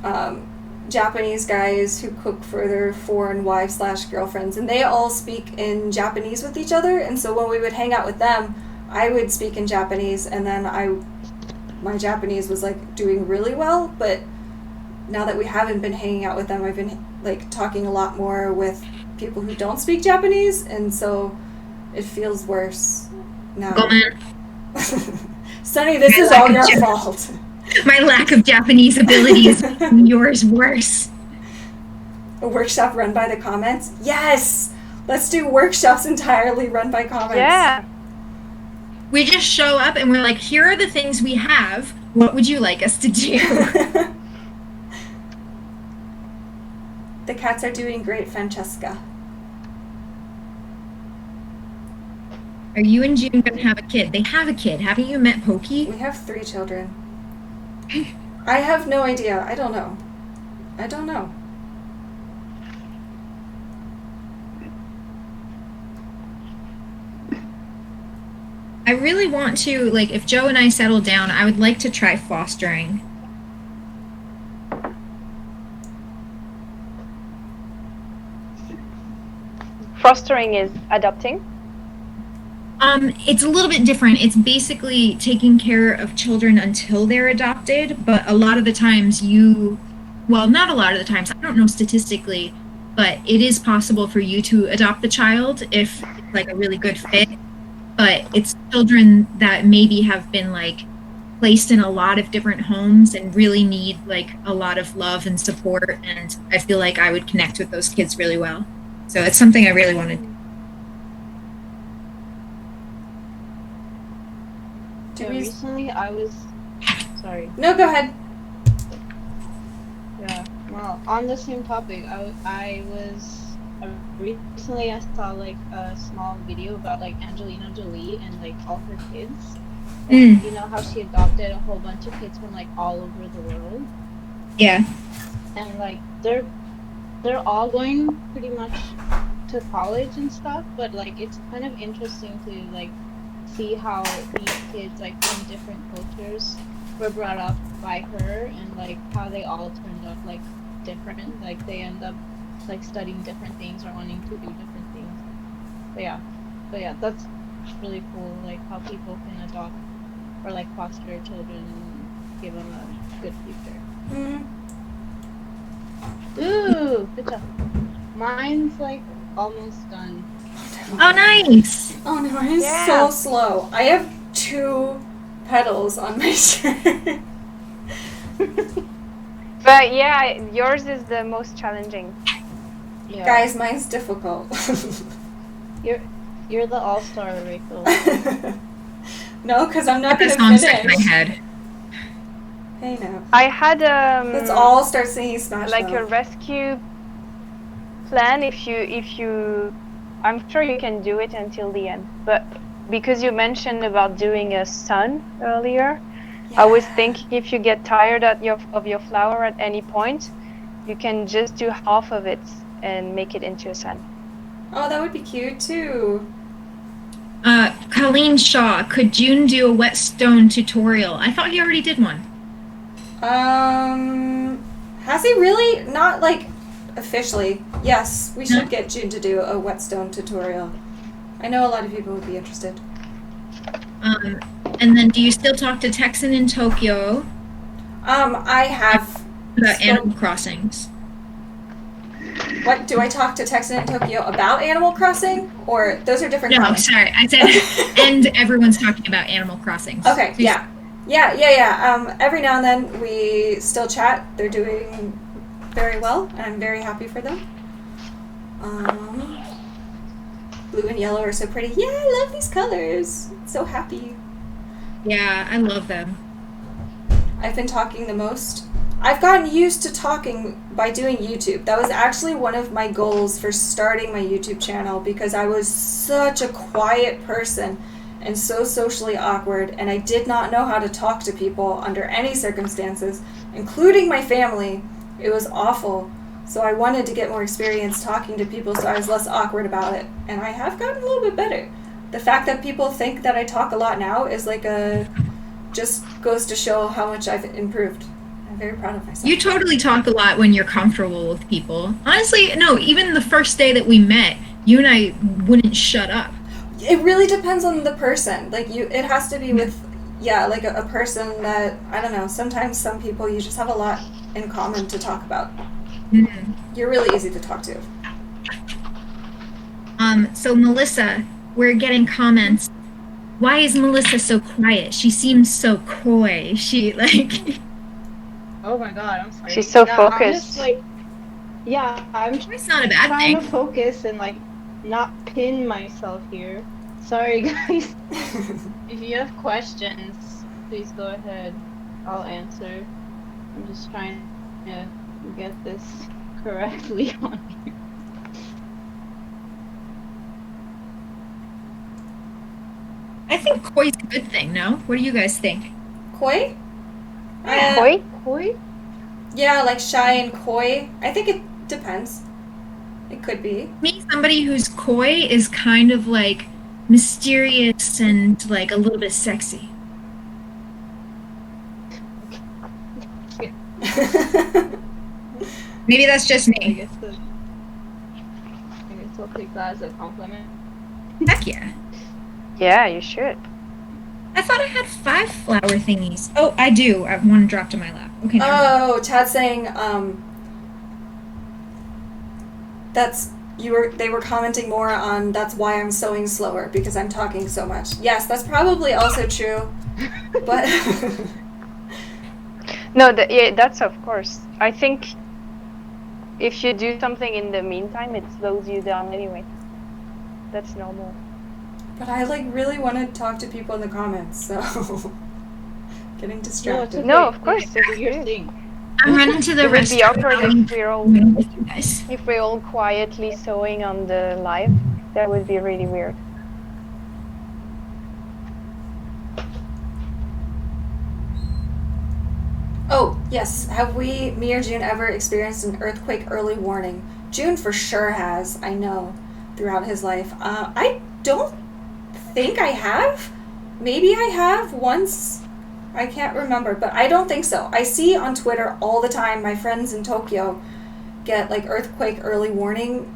Japanese guys who cook for their foreign wives/girlfriends, and they all speak in Japanese with each other. And so when we would hang out with them, I would speak in Japanese, and then my Japanese was like doing really well. But now that we haven't been hanging out with them, I've been like talking a lot more with people who don't speak Japanese, and so it feels worse now. Go, man. Sonny, this My is lack all of your Jap- fault. My lack of Japanese ability is making yours worse. A workshop run by the comments? Yes! Let's do workshops entirely run by comments. Yeah. We just show up and we're like, here are the things we have. What would you like us to do? The cats are doing great, Francesca. Are you and June going to have a kid? They have a kid. Haven't you met Pokey? We have 3 children. I have no idea. I don't know. I really want to, like, if Joe and I settle down, I would like to try fostering. Fostering is adopting. It's a little bit different. It's basically taking care of children until they're adopted, but a lot of the times not a lot of the times, I don't know statistically, but it is possible for you to adopt the child if it's like a really good fit. But it's children that maybe have been like placed in a lot of different homes and really need like a lot of love and support, and I feel like I would connect with those kids really well. So it's something I really want to do. Yeah, recently I was... Sorry. No, go ahead. Yeah, well, on the same topic, recently I saw like a small video about like Angelina Jolie and like all her kids. And you know how she adopted a whole bunch of kids from like all over the world? Yeah. And like they're all going pretty much to college and stuff, but like it's kind of interesting to like see how these kids like from different cultures were brought up by her, and like how they all turned up like different, like they end up like studying different things or wanting to do different things. But yeah, that's really cool, like how people can adopt or like foster children and give them a good future. Ooh, good job. Mine's like almost done. Oh, nice. Oh no, it is Yeah. so slow. I have 2 petals on my shirt. But yeah, yours is the most challenging. Yeah. Guys, mine's difficult. You're the all-star, Rachel. No, because I'm not Get going this to song stuck in my finish. head. Hey, no. I had Let's all start singing Smash like Mouth. a rescue plan if you I'm sure you can do it until the end, but because you mentioned about doing a sun earlier, I was Yeah. thinking if you get tired of your flower at any point, you can just do half of it and make it into a sun. Oh, that would be cute too. Colleen Shaw, could June do a whetstone tutorial? I thought he already did one. Has he really? Not like officially. Yes, we should get June to do a whetstone tutorial. I know a lot of people would be interested. And then do you still talk to Texan in Tokyo I have. about Animal Crossings? What do I talk to Texan in Tokyo about Animal Crossing, or those are different? No, comments? sorry, I said, and everyone's talking about Animal Crossings. Okay, So yeah. Every now and then we still chat. They're doing very well, and I'm very happy for them. Blue and yellow are so pretty. Yeah, I love these colors. So happy. Yeah, I love them. I've been talking the most. I've gotten used to talking by doing YouTube. That was actually one of my goals for starting my YouTube channel because I was such a quiet person and so socially awkward, and I did not know how to talk to people under any circumstances, including my family. It was awful. So I wanted to get more experience talking to people so I was less awkward about it, and I have gotten a little bit better. The fact that people think that I talk a lot now is like just goes to show how much I've improved. I'm very proud of myself. You totally talk a lot when you're comfortable with people. Honestly, no, even the first day that we met, you and I wouldn't shut up. It really depends on the person. Like it has to be with, like a person that, I don't know, sometimes some people you just have a lot in common to talk about. Mhm. You're really easy to talk to. So Melissa, we're getting comments. Why is Melissa so quiet? She seems so coy. She like Oh my god, I'm sorry. She's so I'm focused. just like, I'm it's not a bad trying to thing. focus and like not pin myself here. Sorry guys. If you have questions, please go ahead. I'll answer. I'm just trying to get this correctly on here. I think coy's a good thing, no? What do you guys think? Coy? Koi? Koi? Yeah, like shy and coy. I think it depends. It could be. Me, somebody who's coy is kind of like mysterious and like a little bit sexy. Maybe that's just I me. guess I'll take that as a compliment. Heck yeah. Yeah, you should. I thought I had 5 flower thingies. Oh, I do. I have one dropped in my lap. Okay. never mind. Oh, Chad's saying they were commenting more on that's why I'm sewing slower because I'm talking so much. Yes, that's probably also true. But No, yeah, that's of course. I think if you do something in the meantime, it slows you down anyway. That's normal. but I like really want to talk to people in the comments, so getting distracted. No, of course, Do it's your good. thing. I'm running to the It would be restroom. awkward Guys. if we're all quietly sewing on the live. That would be really weird. Oh, yes. Have me or June ever experienced an earthquake early warning? June for sure has, I know, throughout his life. I don't think I have. Maybe I have once. I can't remember, but I don't think so. I see on Twitter all the time my friends in Tokyo get like earthquake early warning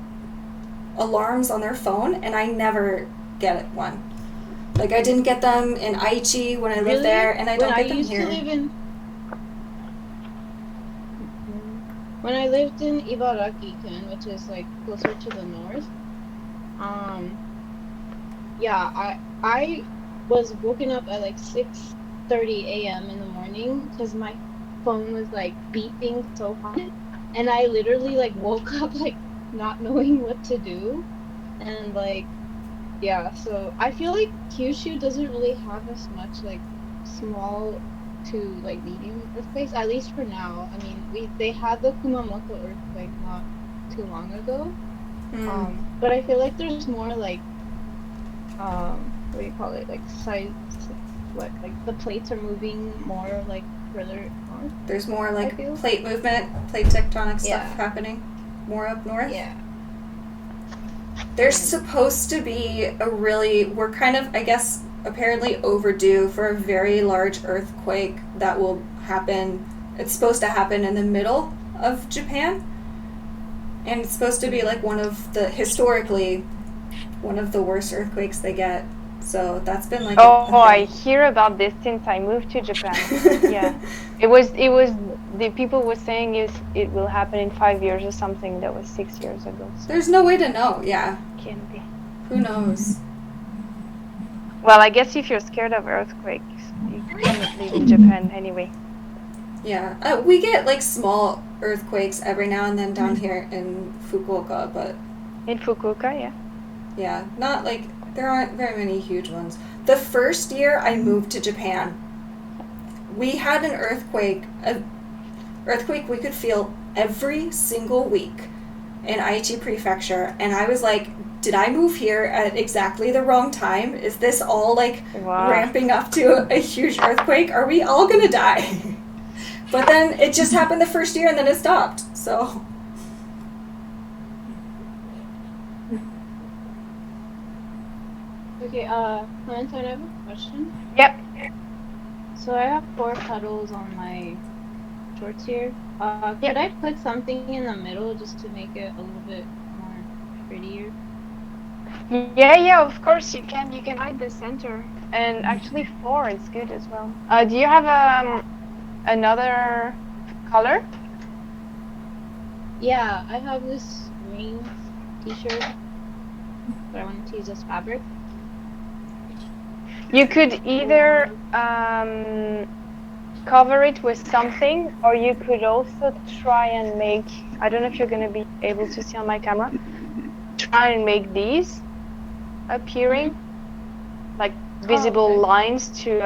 alarms on their phone, and I never get one. Like I didn't get them in Aichi when I lived there, and I don't get them here. When I lived in Ibaraki-ken, which is like closer to the north, yeah, I was woken up at like 6:30 a.m. in the morning because my phone was like beeping so hard, and I literally like woke up like not knowing what to do, and like yeah, so I feel like Kyushu doesn't really have as much like small to like medium earthquakes, at least for now. I mean, they had the Kumamoto earthquake not too long ago. Mm. But I feel like there's more like what do you call it? Like what like the plates are moving more like further north, There's more I like feel. plate movement, plate tectonic stuff Yeah. happening more up north. Yeah. There's And supposed to be we're kind of, I guess, apparently overdue for a very large earthquake that will happen. It's supposed to happen in the middle of Japan. And it's supposed to be like historically, one of the worst earthquakes they get. So that's been like Oh, a I thing. hear about this since I moved to Japan. Yeah. It was the people were saying it will happen in 5 years or something. That was 6 years ago. So There's no way to know, yeah. can be. Who knows? Well, I guess if you're scared of earthquakes, you cannot live in Japan anyway. Yeah. We get like small earthquakes every now and then down here in Fukuoka, but In Fukuoka, yeah. yeah, not like there aren't very many huge ones. The first year I moved to Japan, we had an earthquake we could feel every single week in Aichi Prefecture, and I was like, did I move here at exactly the wrong time? Is this all like Wow. ramping up to a huge earthquake? Are we all gonna die? But then it just happened the first year and then it stopped. So okay, Clementine, I have a question. Yep. So I have 4 petals on my shorts here. Could I put something in the middle just to make it a little bit more prettier? Yeah, of course you can. You can hide the center. And actually 4 is good as well. Do you have another color? Yeah, I have this green t-shirt, but I wanted to use this fabric. You could either cover it with something, or you could also try and make, I don't know if you're going to be able to see on my camera, try and make these appearing like visible okay. lines to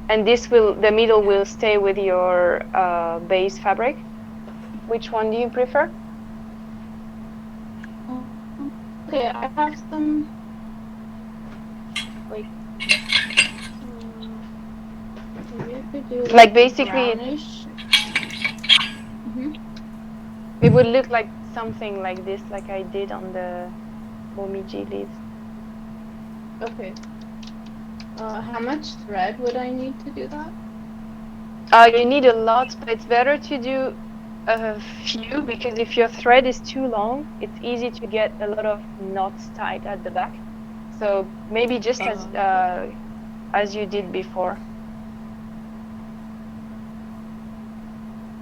and the middle will stay with your base fabric. Which one do you prefer? Okay, I have some like maybe I could do Like basically brownish. it would look like something like this, like I did on the Momiji leaves. Okay. How much thread would I need to do that? You need a lot, but it's better to do a few, because if your thread is too long, it's easy to get a lot of knots tied at the back. So maybe just as you did before.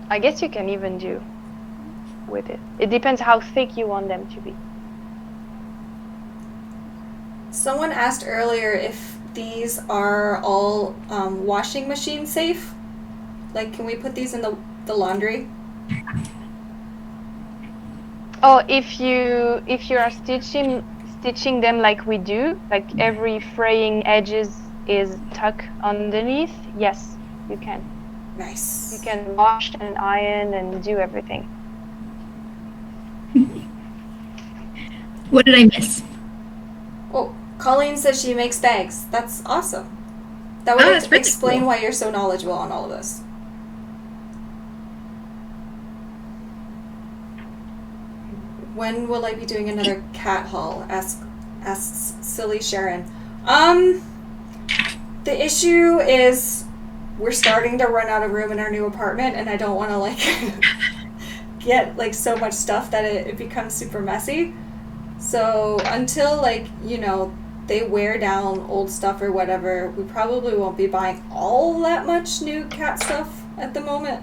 I guess you can even do with it. It depends how thick you want them to be. someone asked earlier if these are all washing machine safe. Like, can we put these in the laundry? Oh, if you are stitching them like we do, like every fraying edges is tucked underneath, yes, you can. Nice. You can wash and iron and do everything. What did I miss? Oh, Colleen says she makes bags. That's awesome. That would that's really explain cool. why you're so knowledgeable on all of this. When will I be doing another cat haul? Asks silly Sharon. The issue is we're starting to run out of room in our new apartment, and I don't want to like get like so much stuff that it becomes super messy. So until like, you know, they wear down old stuff or whatever, we probably won't be buying all that much new cat stuff at the moment.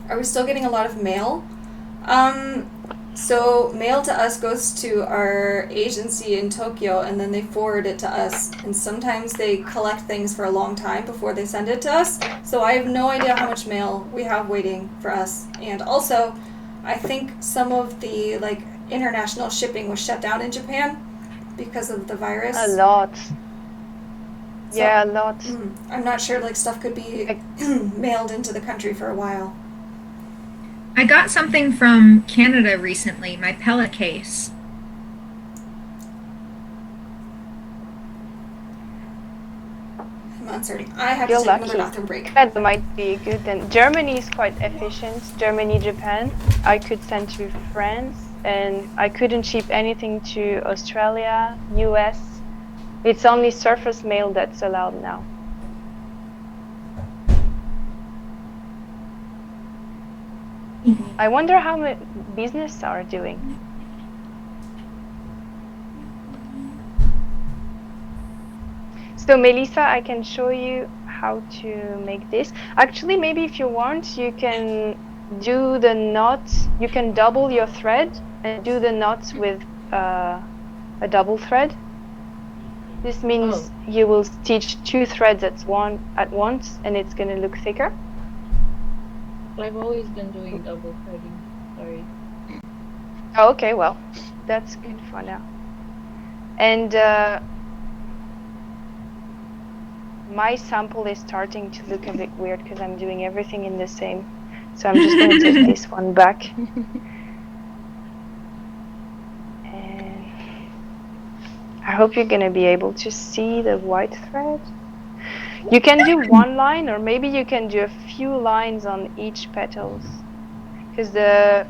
Are we still getting a lot of mail? So mail to us goes to our agency in Tokyo, and then they forward it to us. And sometimes they collect things for a long time before they send it to us. So I have no idea how much mail we have waiting for us. And also, I think some of the like international shipping was shut down in Japan because of the virus. A lot. So, Yeah, a lot. I'm not sure like stuff could be mailed into the country for a while. I got something from Canada recently, my pellet case. I'm uncertain. I have You're to take lucky. another bathroom break. That might be good then. Germany is quite efficient. Germany, Japan. I could send to France, and I couldn't ship anything to Australia, US. It's only surface mail that's allowed now. I wonder how business are doing. So Melisa, I can show you how to make this. Actually, maybe if you want, you can do the knot. You can double your thread and do the knots with a double thread. This means you will stitch 2 threads at once, and it's going to look thicker. I've always been doing double threading. Sorry. Oh, okay, well, that's good for now. And my sample is starting to look a bit weird because I'm doing everything in the same. So I'm just going to take this one back. And I hope you're going to be able to see the white thread. You can do one line, or maybe you can do a few lines on each petals. Because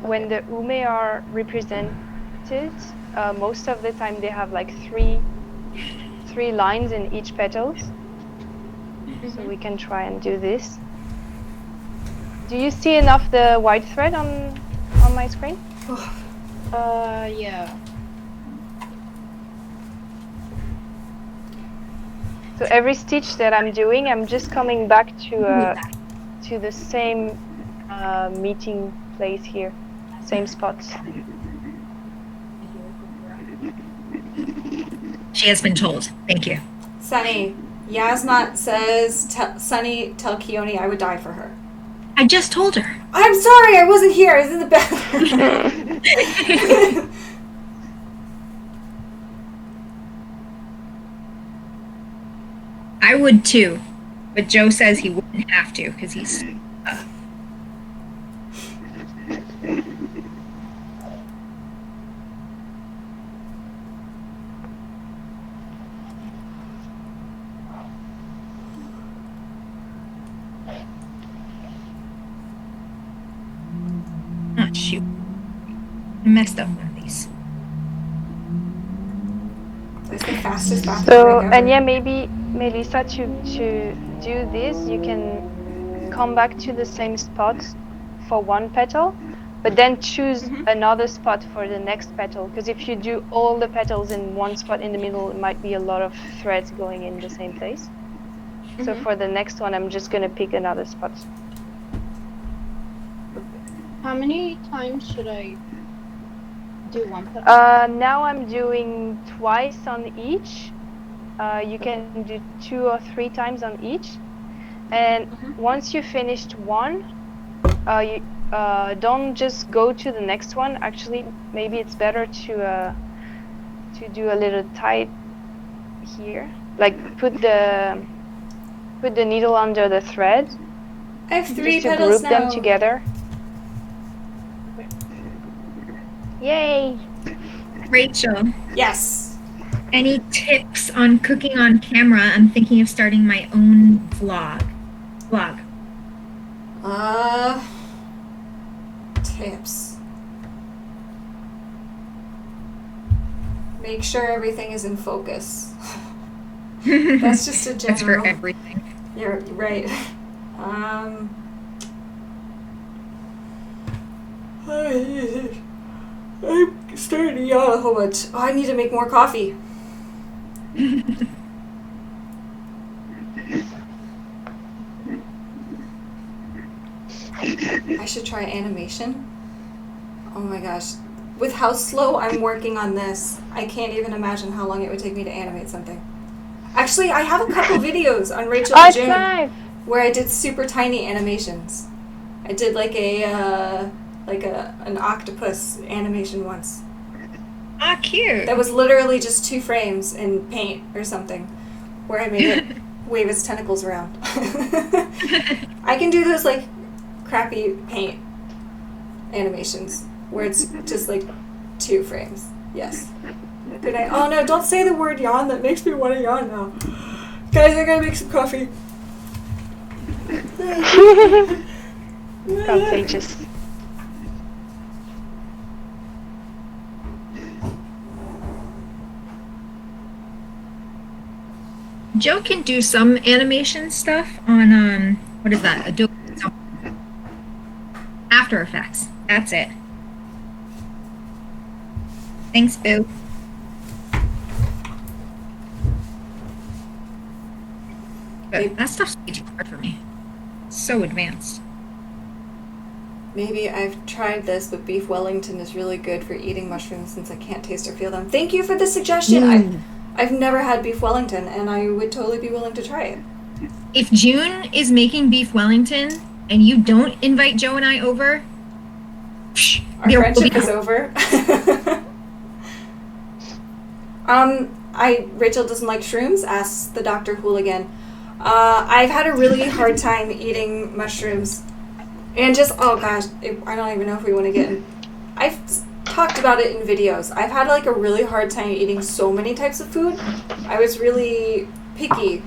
when the ume are represented, most of the time they have like three lines in each petals. So we can try and do this. Do you see enough the white thread on my screen? Yeah. So every stitch that I'm doing, I'm just coming back to the same meeting place here, same spots. She has been told. Thank you. Sonnie, Yasmat says, Sonnie, tell Keone I would die for her. I just told her. I'm sorry, I wasn't here. I was in the bathroom. I would too, but Joe says he wouldn't have to because he's. Oh, shoot. I messed up one of these. It's the fastest bathroom So, break ever. and yeah, maybe Melisa, to do this, you can come back to the same spot for one petal, but then choose another spot for the next petal. Because if you do all the petals in one spot in the middle, it might be a lot of threads going in the same place. So for the next one, I'm just going to pick another spot. How many times should I do one petal? Now I'm doing twice on each. You can do 2 or 3 times on each. And once you finished one, you don't just go to the next one. Actually, maybe it's better to do a little tight here. Like put the needle under the thread. I have 3 just to petals group now. them together. Yay! Rachel, Yes. any tips on cooking on camera? I'm thinking of starting my own vlog. Tips. Make sure everything is in focus. That's just a general. That's for everything. You're right. I'm starting to yawn a whole bunch. Oh, I need to make more coffee. I should try animation. Oh my gosh. with how slow I'm working on this, I can't even imagine how long it would take me to animate something. Actually, I have a couple videos on Rachel Oh, and it's June nice. where I did super tiny animations. I did like an octopus animation once. Ah, cute. That was literally just 2 frames in paint or something, where I made it wave its tentacles around. I can do those like crappy paint animations where it's just like 2 frames. Yes. Good night. Oh no, don't say the word yawn. That makes me want to yawn now. Guys, I gotta make some coffee. Contagious. Joe can do some animation stuff on what is that? Adobe After Effects. That's it. Thanks, Boo. But that stuff's way too hard for me. So advanced. Maybe I've tried this, but beef Wellington is really good for eating mushrooms since I can't taste or feel them. Thank you for the suggestion. I've never had beef Wellington, and I would totally be willing to try it. If June is making beef Wellington and you don't invite Joe and I over, Our friendship is over. Rachel doesn't like shrooms? Asks the Dr. Hooligan. I've had a really hard time eating mushrooms. And just, oh gosh, I don't even know if we want to get in. I've talked about it in videos. I've had like a really hard time eating so many types of food. I was really picky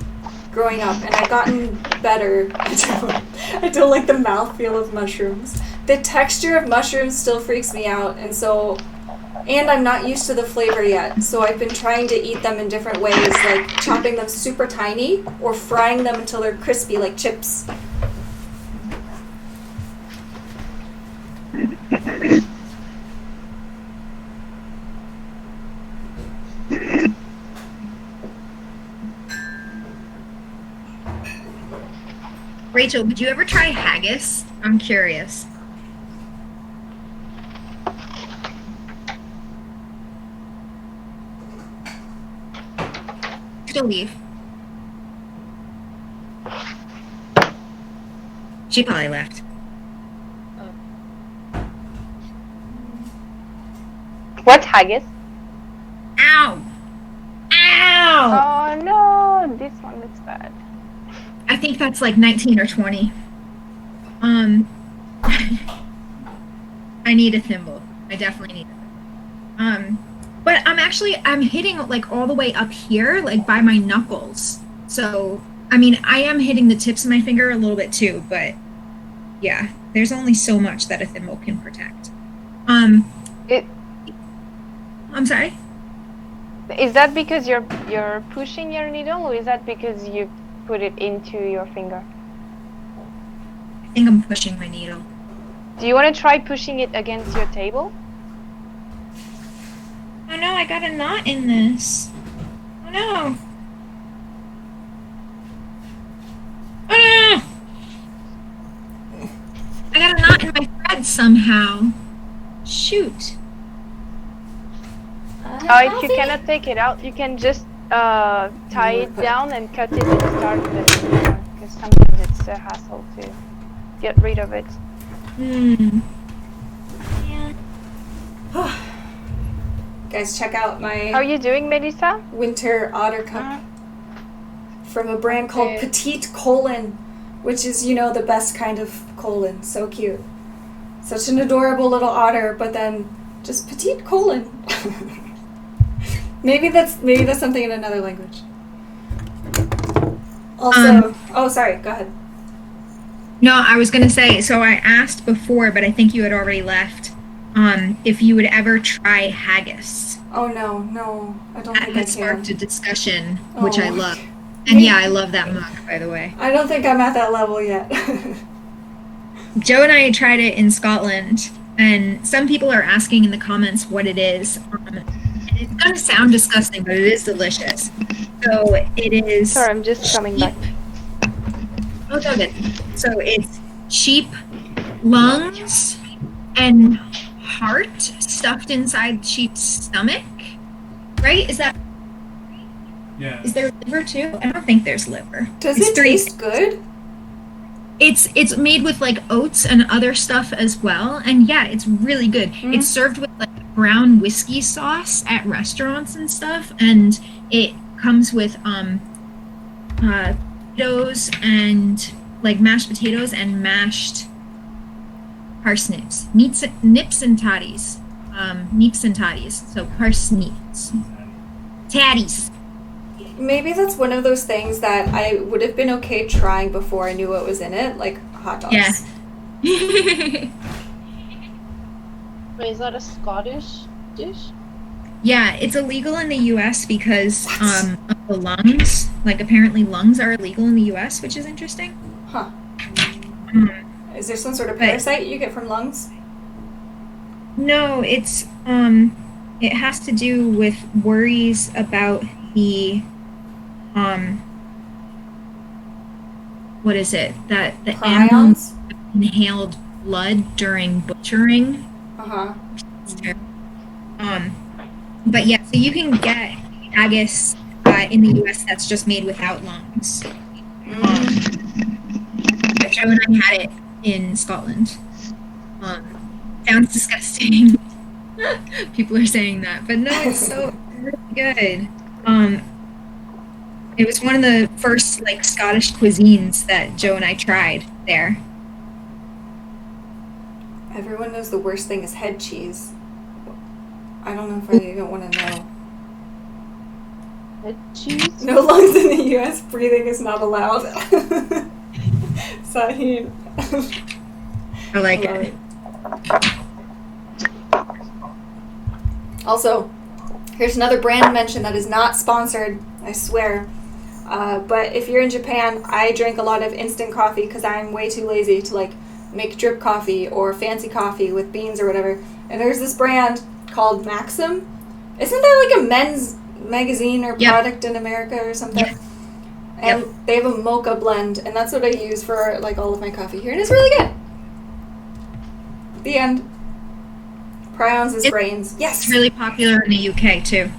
growing up, and I've gotten better. I don't like the mouthfeel of mushrooms. The texture of mushrooms still freaks me out, and I'm not used to the flavor yet, so I've been trying to eat them in different ways, like chopping them super tiny or frying them until they're crispy like chips. Rachel, would you ever try haggis? I'm curious. She'll leave. She probably left. What haggis? Ow! Ow! Oh no, this one looks bad. I think that's like 19 or 20. I need a thimble. I definitely need it. But I'm hitting like all the way up here, like by my knuckles. So, I mean, I am hitting the tips of my finger a little bit too, but yeah, there's only so much that a thimble can protect. I'm sorry? Is that because you're pushing your needle, or is that because you put it into your finger? I think I'm pushing my needle. Do you want to try pushing it against your table? Oh no, I got a knot in this. Oh no. Oh no! I got a knot in my thread somehow. Shoot. If you cannot take it out, you can just tie it down and cut it and start with it, because sometimes it's a hassle to get rid of it. Yeah. Guys, check out my How are you doing, Melisa? winter otter cup from a brand called Petite Colon, which is, you know, the best kind of colon. So cute. Such an adorable little otter, but then just Petite Colon. Maybe that's something in another language. Also, oh, sorry, go ahead. No, I was gonna say, so I asked before, but I think you had already left, if you would ever try haggis. Oh, no, I don't That think I had sparked a can. discussion, which I Oh. love. And yeah, I love that mug, by the way. I don't think I'm at that level yet. Joe and I tried it in Scotland, and some people are asking in the comments what it is. It's gonna sound disgusting, but it is delicious. So it is. Sorry, I'm just coming back. Oh, good. So it's sheep lungs and heart stuffed inside sheep's stomach, right? Is there liver too? I don't think there's liver. Does It's it taste good? It's made with like oats and other stuff as well, and yeah, it's really good. Mm. It's served with like brown whiskey sauce at restaurants and stuff, and it comes with potatoes and like mashed potatoes and mashed parsnips, nips and tatties, so parsnips, tatties. Maybe that's one of those things that I would have been okay trying before I knew what was in it, like hot dogs. Yeah. Wait, is that a Scottish dish? Yeah, it's illegal in the U.S. because of the lungs. Like, apparently lungs are illegal in the U.S., which is interesting. Huh. Is there some sort of But- parasite you get from lungs? No, it's it has to do with worries about the what is it? That the animals Prions? inhaled blood during butchering. Uh-huh. But yeah, so you can get haggis in the U.S. that's just made without lungs. But Joe and I had it in Scotland. Sounds disgusting. People are saying that, but no, it's so really good. It was one of the first like Scottish cuisines that Joe and I tried there. Everyone knows the worst thing is head cheese. I don't know if I even want to know. Head cheese? No lungs in the U.S. Breathing is not allowed. Sahid. I like love it. Also, here's another brand mention that is not sponsored, I swear. But if you're in Japan, I drink a lot of instant coffee because I'm way too lazy to like make drip coffee or fancy coffee with beans or whatever. And there's this brand called Maxim. Isn't that like a men's magazine or Yep. product in America or something? Yep. And they have a mocha blend, and that's what I use for like all of my coffee here, and it's really good. The end. Prions is brains. Yes. It's really popular in the UK too.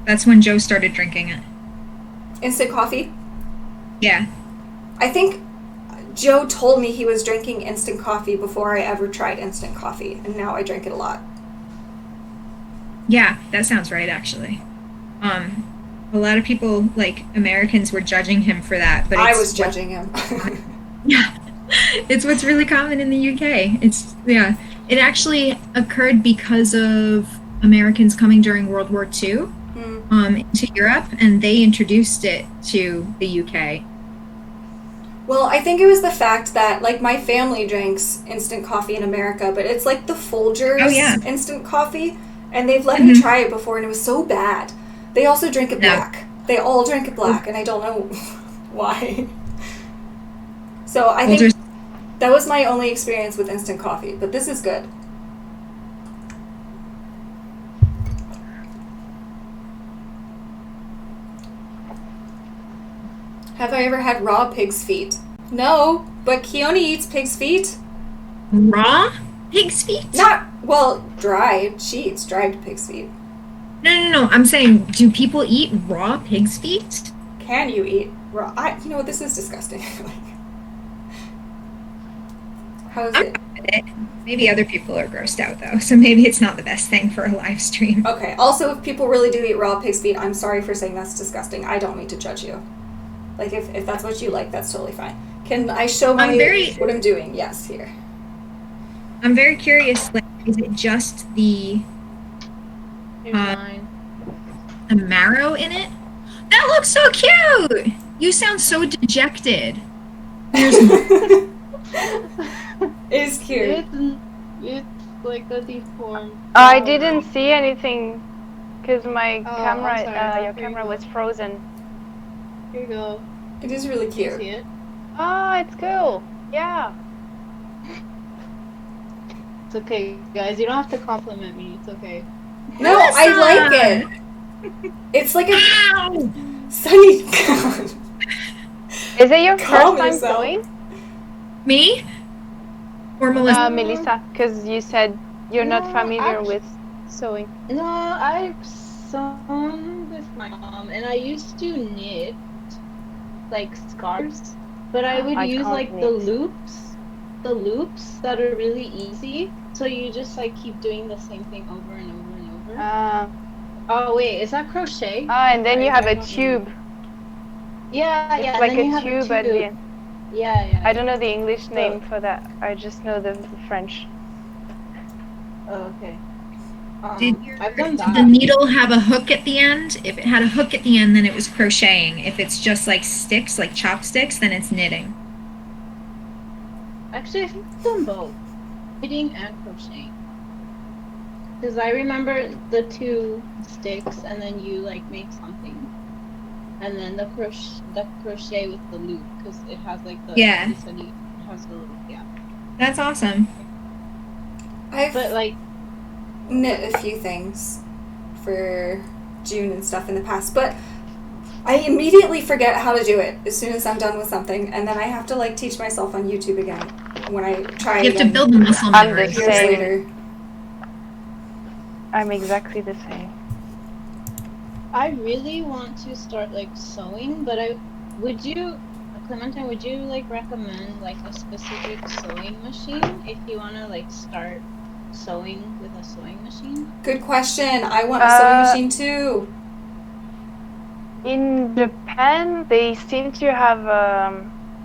That's when Joe started drinking it. Instant coffee. Yeah. I think Joe told me he was drinking instant coffee before I ever tried instant coffee, and now I drink it a lot. Yeah, that sounds right actually. A lot of people, like Americans, were judging him for that, but I it's was judging him. Yeah, it's what's really common in the UK. It actually occurred because of Americans coming during World War II into Europe, and they introduced it to the UK. Well, I think it was the fact that, like, my family drinks instant coffee in America, but it's like the Folgers instant coffee, and they've let me try it before, and it was so bad. They also drink it black. They all drink it black, and I don't know why. So I think that was my only experience with instant coffee, but this is good. Have I ever had raw pig's feet? No, but Keone eats pig's feet. Raw pig's feet? Dried. She eats dried pig's feet. No. I'm saying, do people eat raw pig's feet? Can you eat raw? You know what? This is disgusting. How is it? Maybe other people are grossed out though, so maybe it's not the best thing for a live stream. Okay. Also, if people really do eat raw pig's feet, I'm sorry for saying that's disgusting. I don't mean to judge you. Like, if that's what you like, that's totally fine. Can I show what I'm doing? Yes, here. I'm very curious, like, is it just the marrow in it? That looks so cute! You sound so dejected. It's cute. It's like a deformed. I didn't see anything because my I'm sorry. your camera was frozen. Here you go. It is really Can you cute. see it? Oh, it's cool. Yeah. It's okay, guys. You don't have to compliment me. It's okay. No, I like it. It's like a Sonnie. Is it your Calm first time yourself. going? Me? Or Melissa? Melisa, because you said You're not No, familiar actu- with sewing? No, I've sewn with my mom, and I used to knit like scarves, but I would I use can't like knit. the loops that are really easy. So you just like keep doing the same thing over and over and over. Oh wait, is that crochet? And then you have a don't tube. remember. Yeah, It's yeah, and like then a you have a tube at the tube. end. Yeah, yeah. I don't know the English So- name for that. I just know the French. Oh, okay. Did I've done Did the that. needle have a hook at the end? If it had a hook at the end, then it was crocheting. If it's just like sticks, like chopsticks, then it's knitting. Actually, I think I've done both, knitting and crocheting. Because I remember the two sticks, and then you like make something, and then the crochet with the loop, because it has like the Yeah. you said it has the loop, yeah. That's awesome. I've But like, knit a few things for June and stuff in the past, but I immediately forget how to do it as soon as I'm done with something, and then I have to like teach myself on YouTube again when I try You have to again build the muscle I'm memory. the years same. later. I'm exactly the same. I really want to start like sewing, but Clementine, would you like recommend like a specific sewing machine if you want to like start sewing with a sewing machine? Good question. I want a sewing machine too. In Japan, they seem to have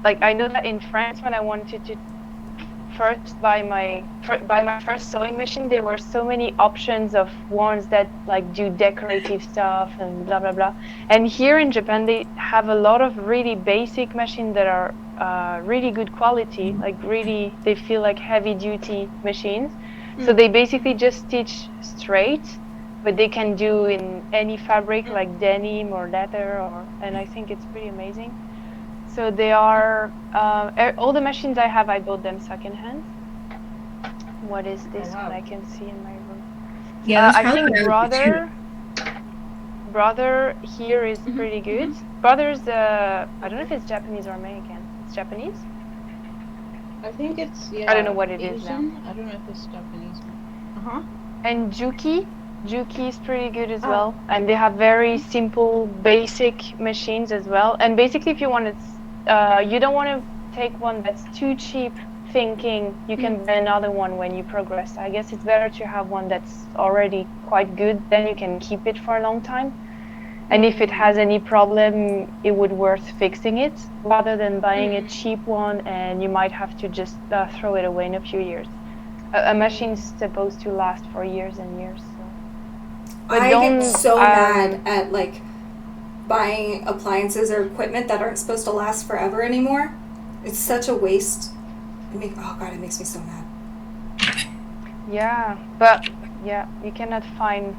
like I know that in France, when I wanted to first buy my first sewing machine, there were so many options of ones that like do decorative stuff and blah blah blah. And here in Japan, they have a lot of really basic machines that are really good quality, like really they feel like heavy duty machines. So they basically just stitch straight, but they can do in any fabric like denim or leather, and I think it's pretty amazing. So they are all the machines I have, I bought them secondhand. What is this wow. one I can see in my room? Yeah, that's I probably think what I would do, Brother here is pretty good. Brother's I don't know if it's Japanese or American. It's Japanese. I think it's I don't know what it is now. Asian. I don't know if it's Japanese. And Juki is pretty good as well, and they have very simple basic machines as well. And basically if you want to you don't want to take one that's too cheap thinking you can buy another one when you progress. I guess it's better to have one that's already quite good, then you can keep it for a long time. And if it has any problem, it would worth fixing it rather than buying a cheap one and you might have to just throw it away in a few years. A machine's supposed to last for years and years. So. But I get so mad at like buying appliances or equipment that aren't supposed to last forever anymore. It's such a waste. It makes me so mad. Yeah, but yeah, you cannot find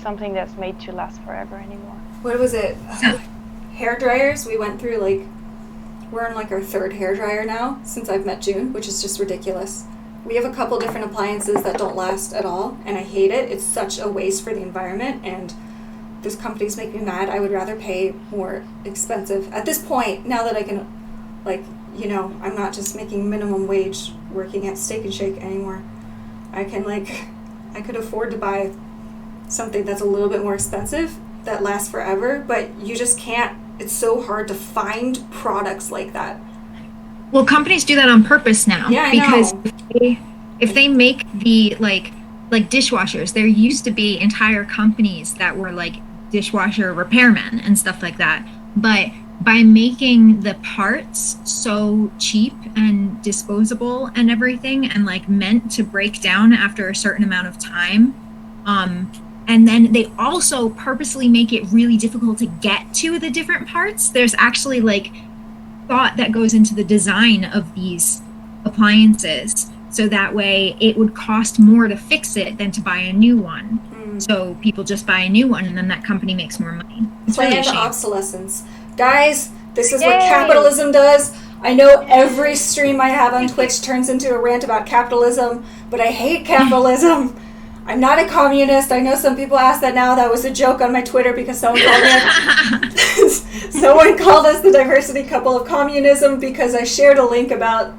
something that's made to last forever anymore. What was it? Hair dryers. We went through like, we're on like our third hair dryer now since I've met June, which is just ridiculous. We have a couple different appliances that don't last at all, and I hate it. It's such a waste for the environment, and those companies make me mad. I would rather pay more expensive. At this point, now that I can, like, you know, I'm not just making minimum wage working at Steak and Shake anymore. I could afford to buy something that's a little bit more expensive that lasts forever, but you just can't. It's so hard to find products like that. Well, companies do that on purpose now. Yeah, I because know. if they make the like dishwashers, there used to be entire companies that were like dishwasher repairmen and stuff like that. But by making the parts so cheap and disposable and everything, and like meant to break down after a certain amount of time, and then they also purposely make it really difficult to get to the different parts. There's actually like thought that goes into the design of these appliances, so that way it would cost more to fix it than to buy a new one. So people just buy a new one, and then that company makes more money. It's really a Planned shame. obsolescence. Guys, this is what capitalism does. I know every stream I have on Twitch turns into a rant about capitalism, but I hate capitalism. I'm not a communist. I know some people ask that now. That was a joke on my Twitter because someone called us the diversity couple of communism because I shared a link about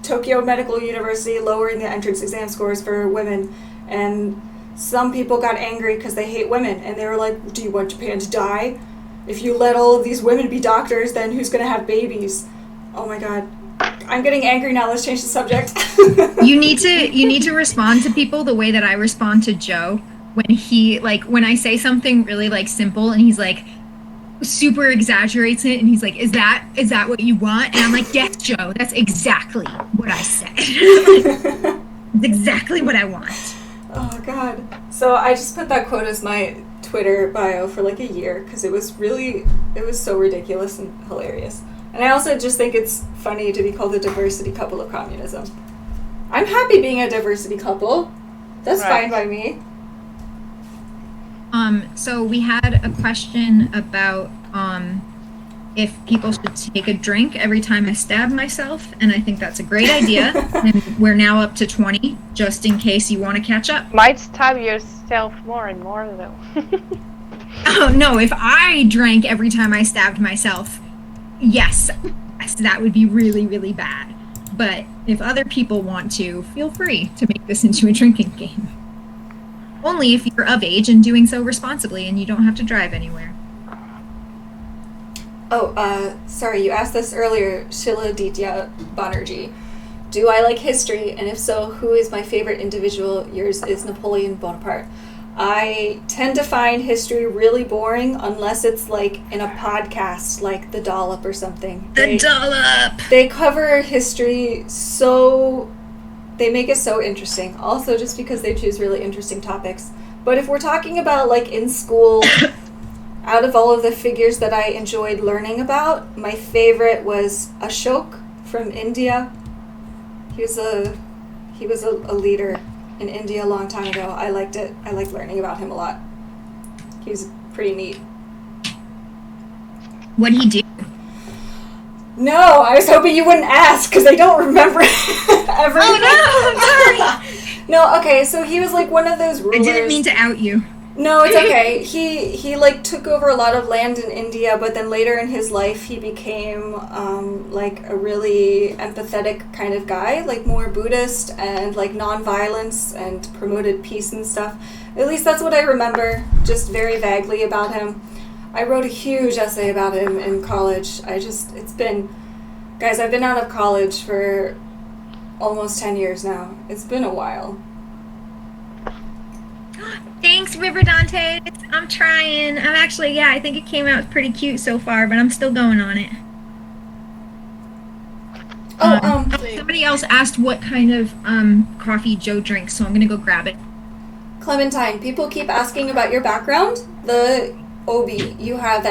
Tokyo Medical University lowering the entrance exam scores for women, and some people got angry because they hate women, and they were like, do you want Japan to die? If you let all of these women be doctors, then who's going to have babies? Oh my god. I'm getting angry now. Let's change the subject. You need to respond to people the way that I respond to Joe when he, like, when I say something really, like, simple and he's like super exaggerates it and he's like, is that what you want? And I'm like, yes, Joe, that's exactly what I said. It's exactly what I want. Oh god. So I just put that quote as my Twitter bio for like a year because it was so ridiculous and hilarious. And I also just think it's funny to be called a diversity couple of communism. I'm happy being a diversity couple. That's fine by me. So we had a question about if people should take a drink every time I stab myself, and I think that's a great idea. And we're now up to 20, just in case you want to catch up. Might stab yourself more and more, though. Oh, no, if I drank every time I stabbed myself, yes, that would be really, really bad. But if other people want to, feel free to make this into a drinking game. Only if you're of age and doing so responsibly and you don't have to drive anywhere. Oh, sorry, you asked this earlier, Shiladitya Banerjee. Do I like history? And if so, who is my favorite individual? Yours is Napoleon Bonaparte. I tend to find history really boring unless it's like in a podcast like The Dollop or something. The Dollop! They cover history so... They make it so interesting. Also just because they choose really interesting topics. But if we're talking about like in school... Out of all of the figures that I enjoyed learning about, my favorite was Ashok from India. He was a leader in India a long time ago. I liked it. I liked learning about him a lot. He was pretty neat. What'd he do? No, I was hoping you wouldn't ask because I don't remember everything. Oh no, I'm sorry. No, okay, so he was like one of those rulers. I didn't mean to out you. No, it's okay. He like took over a lot of land in India, but then later in his life he became like a really empathetic kind of guy, like more Buddhist and like non-violence and promoted peace and stuff. At least that's what I remember, just very vaguely about him. I wrote a huge essay about him in college. I've been out of college for almost 10 years now. It's been a while. Thanks, River Dante. I'm trying. I think it came out pretty cute so far, but I'm still going on it. Somebody else asked what kind of coffee Joe drinks, so I'm gonna go grab it. Clementine, people keep asking about your background. The obi you have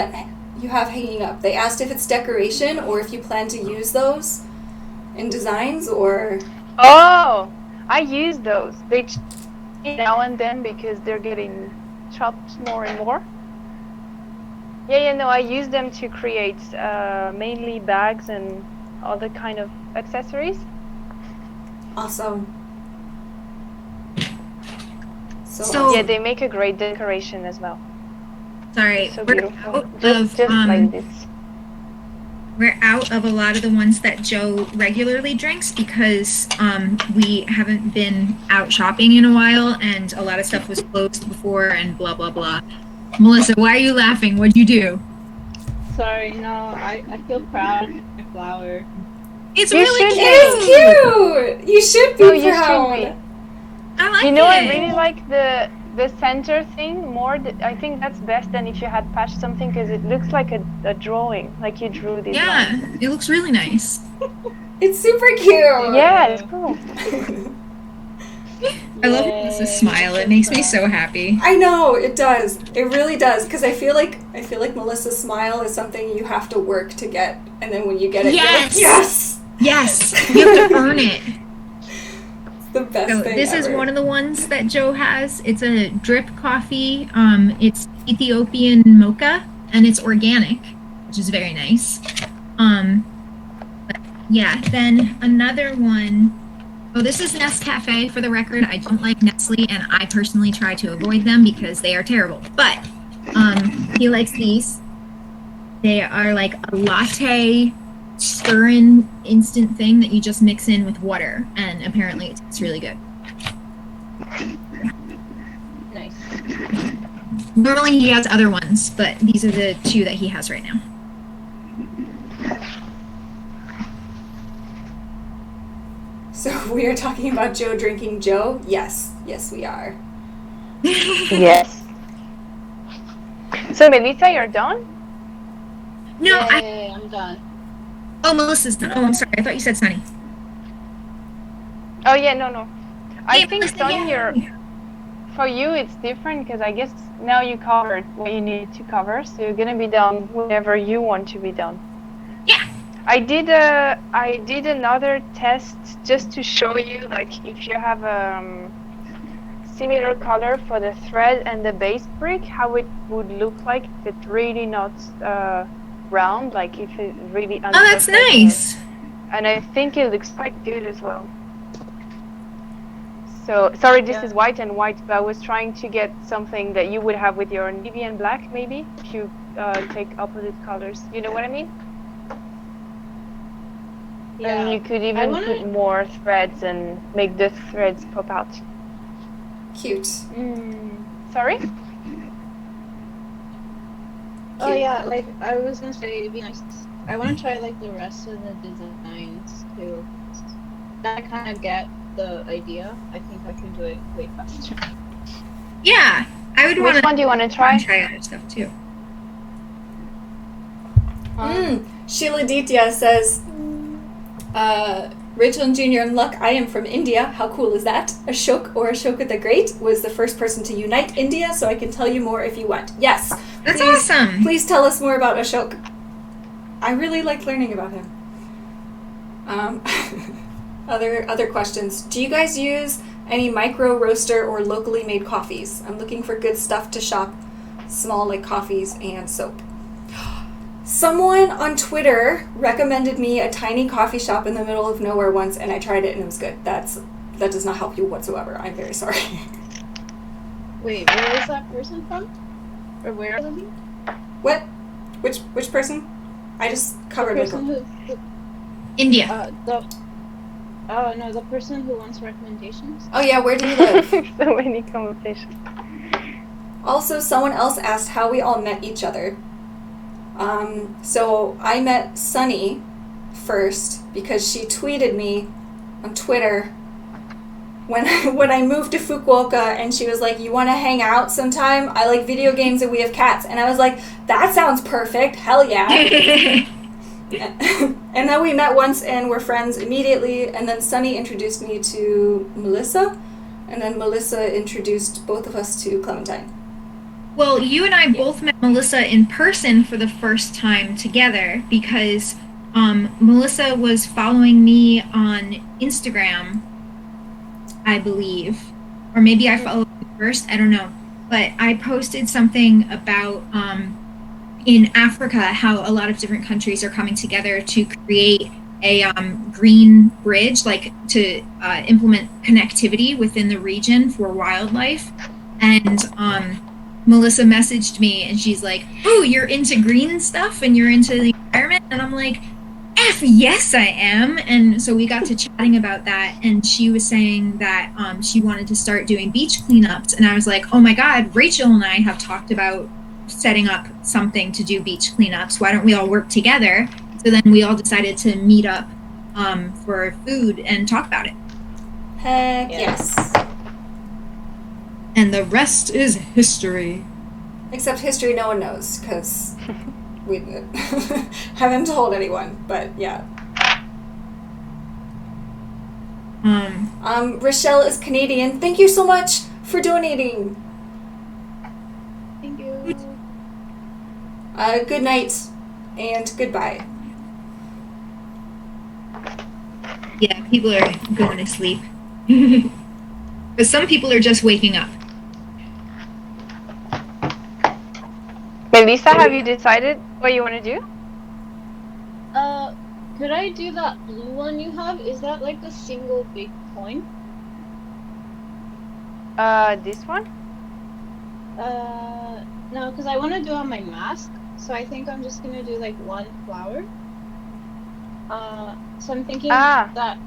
hanging up. They asked if it's decoration or if you plan to use those in designs or... Oh, I use those. They now and then because they're getting chopped more and more. I use them to create mainly bags and other kind of accessories. Awesome. So they make a great decoration as well. Sorry, So we're beautiful. out Just of like this. we're out of a lot of the ones that Joe regularly drinks because we haven't been out shopping in a while and a lot of stuff was closed before and blah blah blah. Melissa, why are you laughing? What'd you do? Sorry, no, I feel proud of my flower. It's You really should It's cute! You should be You proud. should be. I like You know, it. I really like the center thing more. I think that's best than if you had patched something because it looks like a drawing, like you drew this. Yeah, it looks really nice. It's super cute. Yeah, it's cool. I love Melissa's smile. It makes me so happy. I know, it does. It really does. Because I feel like Melissa's smile is something you have to work to get. And then when you get it, Yes! you're like, yes! Yes, you have to earn it. It's the best So thing this is ever. one of the ones that Joe has. It's a drip coffee. It's Ethiopian mocha, and it's organic, which is very nice. But yeah, then another one. Oh, this is Nescafe, for the record. I don't like Nestle, and I personally try to avoid them because they are terrible. But he likes these. They are like a latte stir-in instant thing that you just mix in with water, and apparently it tastes really good. Nice. Normally he has other ones, but these are the two that he has right now. So we are talking about Joe drinking Joe? Yes. Yes, we are. Yes. So Melisa, you're done? No, Yay, I'm done. Oh, Melissa's done. Oh, I'm sorry. I thought you said Sonnie. Oh yeah, no. I Hey, think Melissa, Sonnie, yay! for you it's different because I guess now you covered what you needed to cover, so you're gonna be done whenever you want to be done. Yeah. I did another test just to show you, like, if you have similar color for the thread and the base brick, how it would look like if it's really not round, like if it really Oh, that's nice. And I think it looks quite good as well. So sorry, this is white and white, but I was trying to get something that you would have with your navy and black, maybe if you take opposite colors. You know what I mean? Yeah. And you could even put more threads and make the threads pop out. Cute. Sorry? Oh yeah, like I was gonna say, it'd be nice. I want to try like the rest of the designs too. That I kind of get the idea. I think I can do it way faster. Yeah, I would want to. Which one do you want to try? Try other stuff too. Sheila Ditya says, Rachel and Junior and Luck, I am from India. How cool is that? Ashok or Ashoka the Great was the first person to unite India, so I can tell you more if you want. Yes. That's awesome. Please tell us more about Ashok. I really like learning about him. Other questions. Do you guys use any micro roaster or locally made coffees? I'm looking for good stuff to shop. Small like coffees and soap. Someone on Twitter recommended me a tiny coffee shop in the middle of nowhere once, and I tried it and it was good. That does not help you whatsoever. I'm very sorry. Wait, where is that person from? Or where are they? What? Which person? I just covered The person it. who India. the person who wants recommendations. Oh yeah, where do you live? So many conversations. Also, someone else asked how we all met each other. So I met Sonnie first because she tweeted me on Twitter when I moved to Fukuoka, and she was like, "You want to hang out sometime? I like video games and we have cats." And I was like, "That sounds perfect. Hell yeah." And then we met once and we're friends immediately, and then Sonnie introduced me to Melisa, and then Melisa introduced both of us to Clementine. Well, you and I both met Melisa in person for the first time together because Melisa was following me on Instagram, I believe. Or maybe I followed you first, I don't know. But I posted something about in Africa how a lot of different countries are coming together to create a green bridge, like to implement connectivity within the region for wildlife. And Melisa messaged me and she's like, "Oh, you're into green stuff and you're into the environment?" And I'm like, "F yes, I am." And so we got to chatting about that, and she was saying that she wanted to start doing beach cleanups, and I was like, "Oh my God, Rachel and I have talked about setting up something to do beach cleanups. Why don't we all work together?" So then we all decided to meet up for food and talk about it. Heck yes. And the rest is history. Except history no one knows, because we haven't told anyone, but yeah. Rochelle is Canadian. Thank you so much for donating. Thank you. Good night and goodbye. Yeah, people are going to sleep. But some people are just waking up. Melisa, have you decided what you want to do? Could I do that blue one you have? Is that like a single big coin? This one? No, because I want to do on my mask, so I think I'm just gonna do like one flower. So I'm thinking Ah. that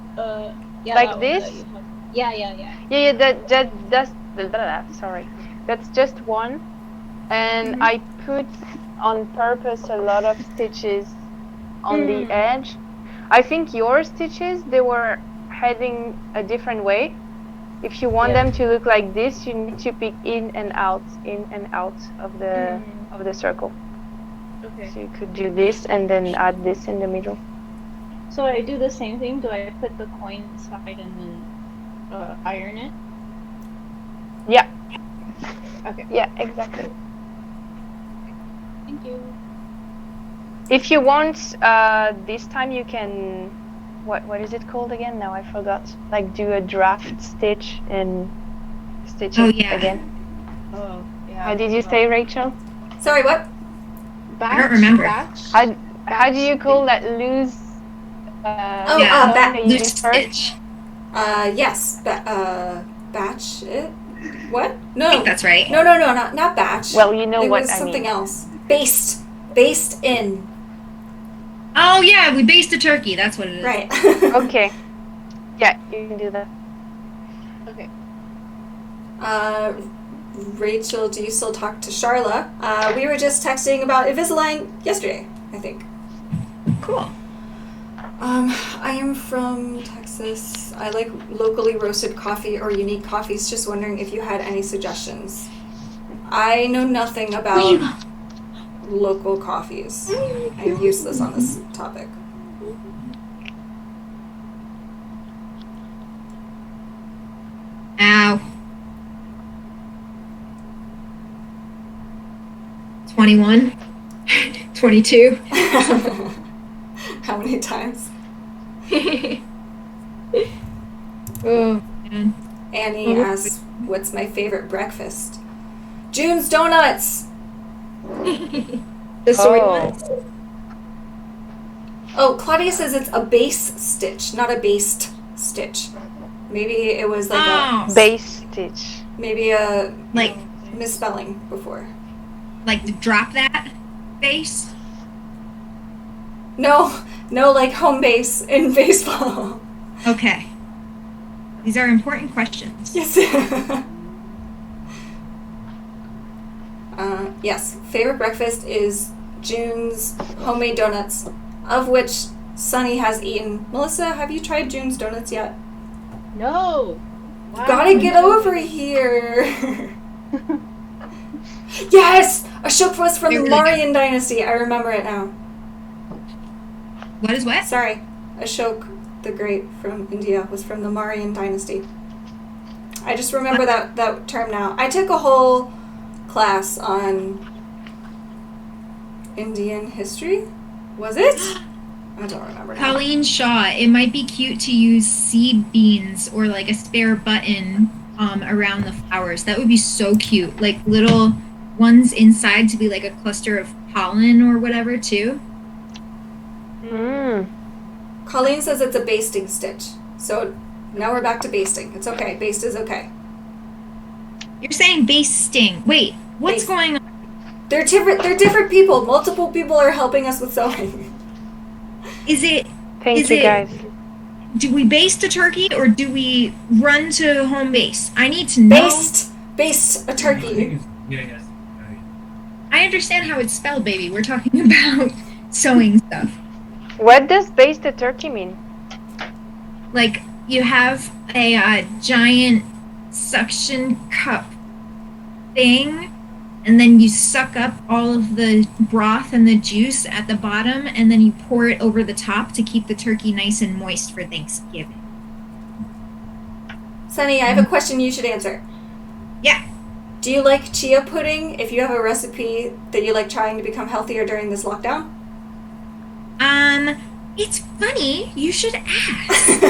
yeah, Like that one this? that you have. Yeah. Yeah, that's blah, blah, blah, sorry. That's just one, and I put on purpose a lot of stitches on the edge. I think your stitches, they were heading a different way. If you want them to look like this, you need to pick in and out of the circle. Okay. So you could do this and then add this in the middle. So I do the same thing. Do I put the coin inside and then iron it? Yeah. Okay. Yeah, exactly. Thank you. If you want, this time you can, what is it called again? Now I forgot. Like do a draft stitch and stitch it again. Oh, yeah. How did you say, Rachel? Sorry, what? Batch, I don't remember. Batch. How do you call that loose? Loose stitch. Yes. Batch it? What? I No. think that's right. No, not batch. Well, you know it what was I something mean. else. Based in. Oh yeah, we based a turkey. That's what it is. Right. Okay. Yeah, you can do that. Okay. Rachel, do you still talk to Charla? We were just texting about Invisalign yesterday, I think. Cool. I am from Texas. I like locally roasted coffee or unique coffees. Just wondering if you had any suggestions. I know nothing about local coffees. I'm useless on this topic. Ow. 21. 22. How many times? Oh, man. Annie asks, what's my favorite breakfast? June's Donuts! The soy Oh. ones? Oh, Claudia says it's a base stitch, not a based stitch. Maybe it was like Oh, Base stitch. maybe a like misspelling before. to drop that base? No, like home base in baseball. Okay. These are important questions. Yes. Yes. Favorite breakfast is June's homemade donuts, of which Sonnie has eaten. Melissa, have you tried June's donuts yet? No. Wow. Gotta get over here. Yes! Ashok was from They're the really Mauryan dynasty. I remember it now. What is what? Sorry. Ashok the Great from India was from the Mauryan dynasty. I just remember that term now. I took a whole class on Indian history. Was it? I don't remember now. Colleen Shaw, it might be cute to use seed beans or like a spare button around the flowers. That would be so cute. Like little ones inside to be like a cluster of pollen or whatever too. Mm. Colleen says it's a basting stitch. So now we're back to basting. It's okay. Baste is okay. You're saying basting. Wait, what's Baste. going on? They're different people. Multiple people are helping us with sewing. Is it Thank Is you, it- guys. do we baste a turkey or do we run to home base? I need to know. Baste a turkey. Yes. I understand how it's spelled, baby. We're talking about sewing stuff. What does base the turkey mean? Like you have a giant suction cup thing, and then you suck up all of the broth and the juice at the bottom, and then you pour it over the top to keep the turkey nice and moist for Thanksgiving. Sonnie, I have a question you should answer. Yeah. Do you like chia pudding if you have a recipe that you like trying to become healthier during this lockdown? It's funny. You should ask.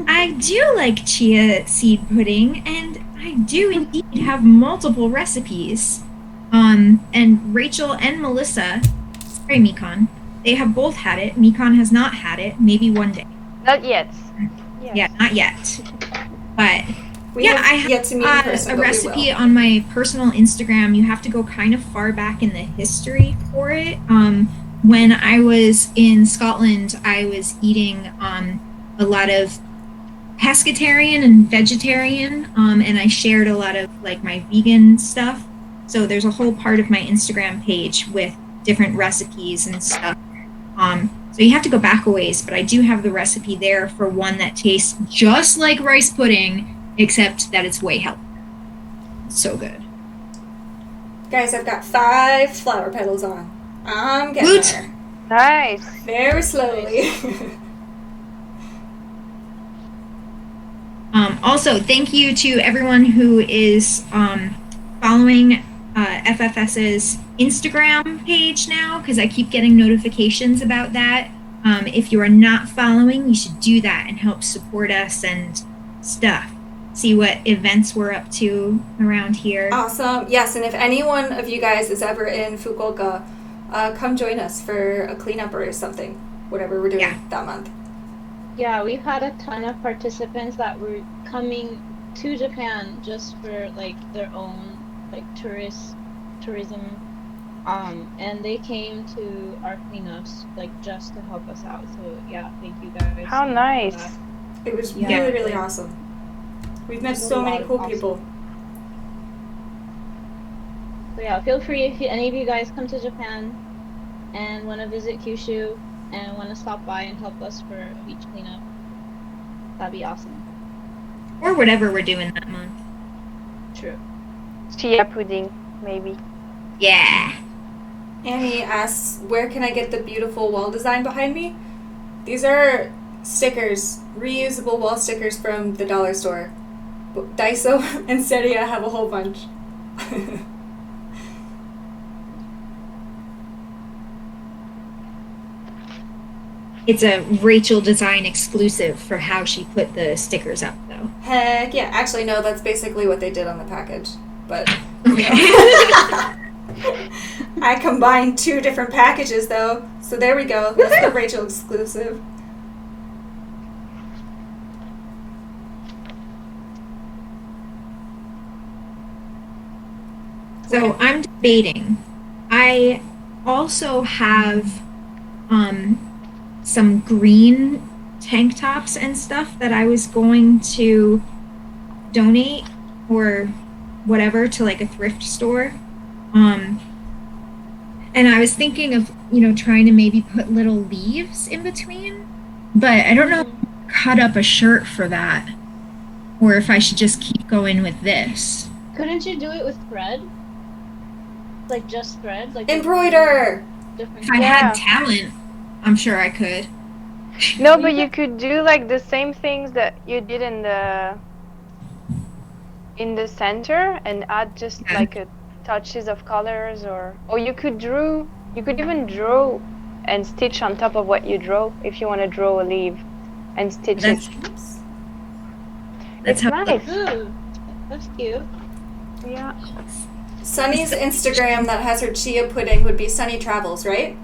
I do like chia seed pudding, and I do indeed have multiple recipes. And Rachel and Melissa, sorry, Mikon, they have both had it. Mikon has not had it. Maybe one day. Not yet. Yeah, not yet. But We yeah, have I have yet to meet in person, a but we recipe will. on my personal Instagram. You have to go kind of far back in the history for it. when I was in Scotland, I was eating a lot of pescatarian and vegetarian, and I shared a lot of like my vegan stuff. So there's a whole part of my Instagram page with different recipes and stuff. So you have to go back a ways, but I do have the recipe there for one that tastes just like rice pudding, except that it's way healthier. It's so good. Guys, I've got 5 flower petals on. I'm getting Woot. there. Nice. Very slowly. Also, thank you to everyone who is following FFS's Instagram page now, because I keep getting notifications about that. If you are not following, you should do that and help support us and stuff. See what events we're up to around here. Awesome. Yes, and if any one of you guys is ever in Fukuoka, come join us for a cleanup or something, whatever we're doing that month. Yeah, we've had a ton of participants that were coming to Japan just for like their own like tourism, and they came to our cleanups like just to help us out. So yeah, thank you guys. How nice. It was Yeah. really, really awesome. We've met so many cool people. So yeah, feel free if any of you guys come to Japan and want to visit Kyushu and want to stop by and help us for a beach cleanup. That'd be awesome. Or whatever we're doing that month. True. Chia pudding, maybe. Yeah. Annie asks, where can I get the beautiful wall design behind me? These are stickers, reusable wall stickers from the dollar store. Daiso and Seria have a whole bunch. It's a Rachel design exclusive for how she put the stickers up, though. Heck yeah. Actually, no, that's basically what they did on the package. But, Okay. I combined 2 different packages, though. So there we go. That's the Rachel exclusive. So I'm debating. I also have some green tank tops and stuff that I was going to donate or whatever to like a thrift store. And I was thinking of, trying to maybe put little leaves in between, but I don't know if I cut up a shirt for that or if I should just keep going with this. Couldn't you do it with thread? Like just thread? Like Embroider! different. If I had talent, I'm sure I could. No, but you could do like the same things that you did in the center and add just like a touches of colors, or you could even draw and stitch on top of what you draw if you want to draw a leaf and stitch it. That's It's how nice. Ooh, that's cute. Yeah. Sonny's Instagram that has her chia pudding would be Sonnie Travels, right?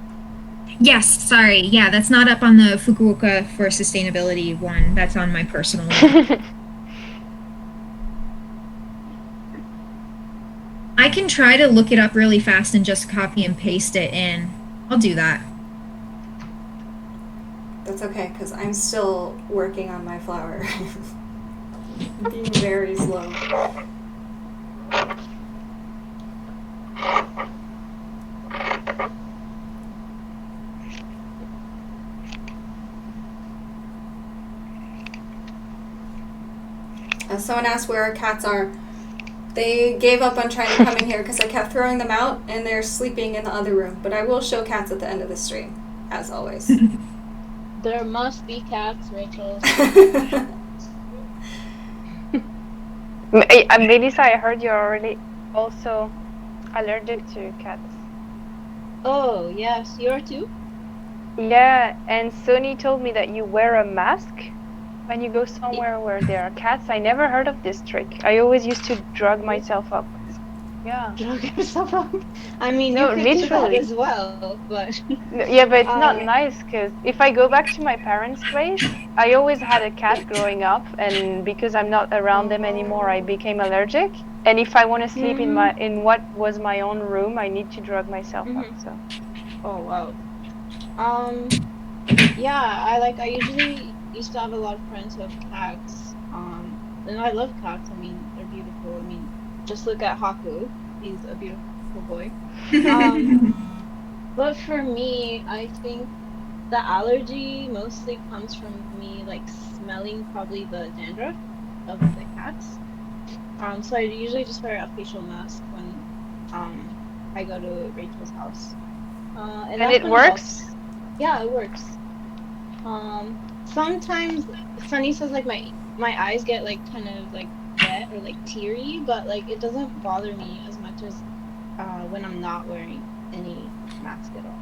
Yes, sorry. Yeah, that's not up on the Fukuoka for Sustainability one. That's on my personal one. I can try to look it up really fast and just copy and paste it in. I'll do that. That's okay, because I'm still working on my flower. Being very slow. Someone asked where our cats are. They gave up on trying to come in here because I kept throwing them out and they're sleeping in the other room. But I will show cats at the end of the stream, as always. There must be cats, Rachel. Melisa, I heard you're already also allergic to cats. Oh, yes, you are too? Yeah, and Sonnie told me that you wear a mask when you go somewhere where there are cats. I never heard of this trick. I always used to drug myself up. Yeah. Drug yourself up? I mean, No, you could do that literally. as well, but... Yeah, but it's not nice because if I go back to my parents' place, I always had a cat growing up, and because I'm not around them anymore, I became allergic. And if I want to sleep in what was my own room, I need to drug myself up. So. Oh, wow. Yeah, I usually used to have a lot of friends who have cats. And I love cats. I mean, they're beautiful. I mean, just look at Haku. He's a beautiful boy. Um, but for me, I think the allergy mostly comes from me like smelling probably the dandruff of the cats. So I usually just wear a facial mask when I go to Rachel's house. And And that it kind of works? helps. Yeah, it works. Sometimes Sunny says like my eyes get like kind of like wet or like teary, but like it doesn't bother me as much as when I'm not wearing any mask at all.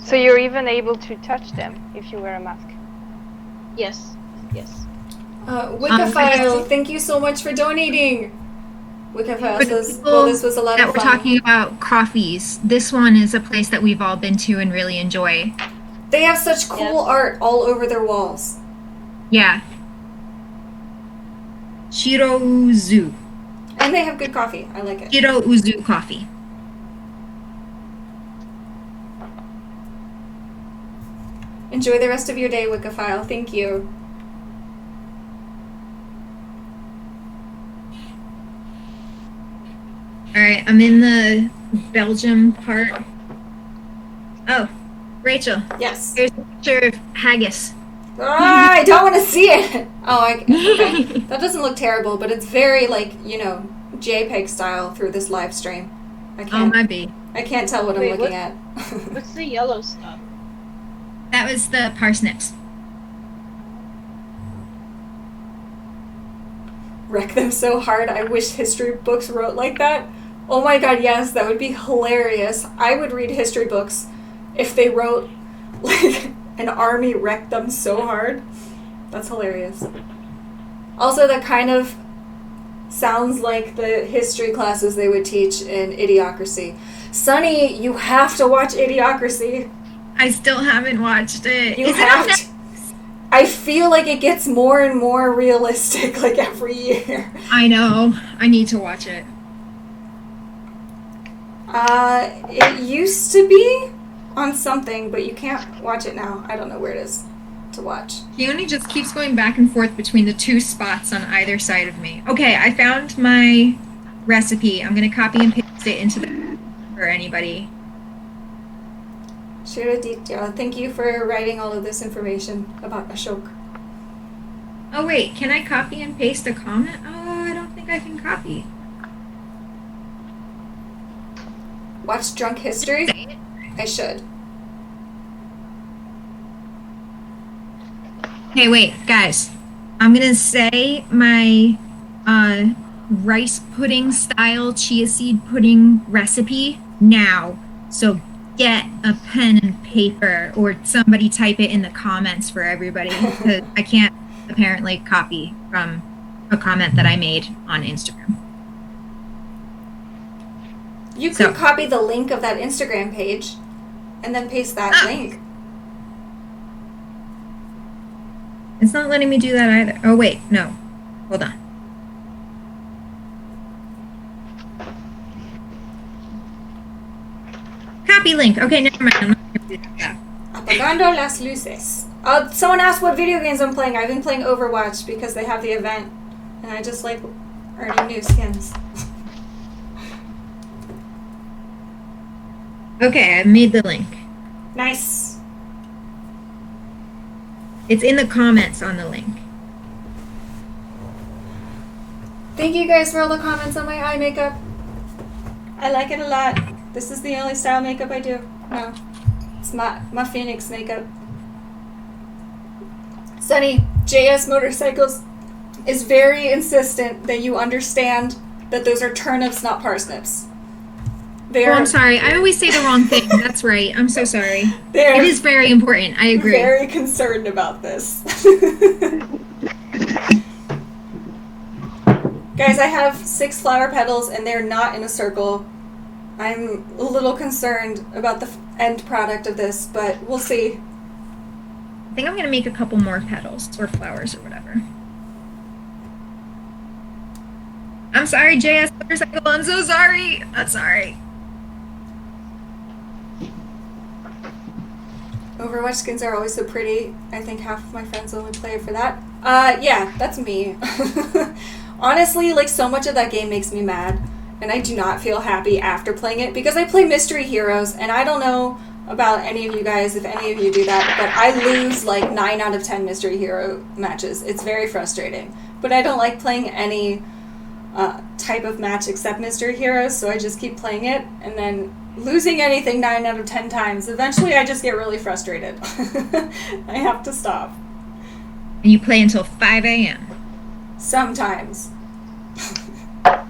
So you're even able to touch them if you wear a mask. Yes, yes. Wiccaphile, thank you so much for donating. Wiccaphile For the says, people well, this was a lot that of we're fun. talking about coffees, this one is a place that we've all been to and really enjoy. They have such cool Yes. art all over their walls. Yeah. Shiro-Uzu. And they have good coffee. I like it. Shiro-Uzu coffee. Enjoy the rest of your day, Wiccaphile. Thank you. Alright, I'm in the Belgium part. Oh, Rachel, Yes. here's a picture of haggis. Ah, I don't want to see it. Oh, okay. That doesn't look terrible, but it's very like, JPEG style through this live stream. I Oh, can't. my bee. I can't tell what Wait, I'm what? looking at. What's the yellow stuff? That was the parsnips. Wreck them so hard. I wish history books wrote like that. Oh my god, yes, that would be hilarious. I would read history books if they wrote like an army wrecked them so hard. That's hilarious. Also, that kind of sounds like the history classes they would teach in Idiocracy. Sonny, you have to watch Idiocracy. I still haven't watched it. You Is it have on to. I feel like it gets more and more realistic like every year. I know. I need to watch it. It used to be on something, but you can't watch it now. I don't know where it is to watch. He only just keeps going back and forth between the two spots on either side of me. Okay, I found my recipe. I'm going to copy and paste it into the for anybody. Shiraditya, thank you for writing all of this information about Ashok. Oh, wait. Can I copy and paste a comment? Oh, I don't think I can copy. Watch Drunk History? I should. Hey, wait, guys. I'm going to say my rice pudding style chia seed pudding recipe now. So get a pen and paper or somebody type it in the comments for everybody because I can't apparently copy from a comment that I made on Instagram. You could So- copy the link of that Instagram page and then paste that link. It's not letting me do that either. Oh, wait, no. Hold on. Copy link. Okay, never mind. I'm not gonna do that. Apagando las luces. Someone asked what video games I'm playing. I've been playing Overwatch because they have the event. And I just like earning new skins. Okay, I made the link. Nice. It's in the comments on the link. Thank you guys for all the comments on my eye makeup. I like it a lot. This is the only style makeup I do. No. It's my Phoenix makeup. Sonny, JS Motorcycles is very insistent that you understand that those are turnips, not parsnips. Oh, I'm sorry. I always say the wrong thing. That's right. I'm so sorry. They're It is very important. I agree. very concerned about this. Guys, I have 6 flower petals and they're not in a circle. I'm a little concerned about the end product of this, but we'll see. I think I'm going to make a couple more petals or flowers or whatever. I'm sorry, JS Motorcycle. I'm so sorry. I'm sorry. Overwatch skins are always so pretty. I think half of my friends only play it for that. Yeah, that's me. Honestly, like, so much of that game makes me mad, and I do not feel happy after playing it, because I play Mystery Heroes, and I don't know about any of you guys, if any of you do that, but I lose like 9 out of 10 Mystery Hero matches. It's very frustrating. But I don't like playing any type of match except Mystery Heroes, so I just keep playing it, and then losing anything 9 out of 10 times, eventually I just get really frustrated. I have to stop. And you play until 5 a.m. Sometimes. Can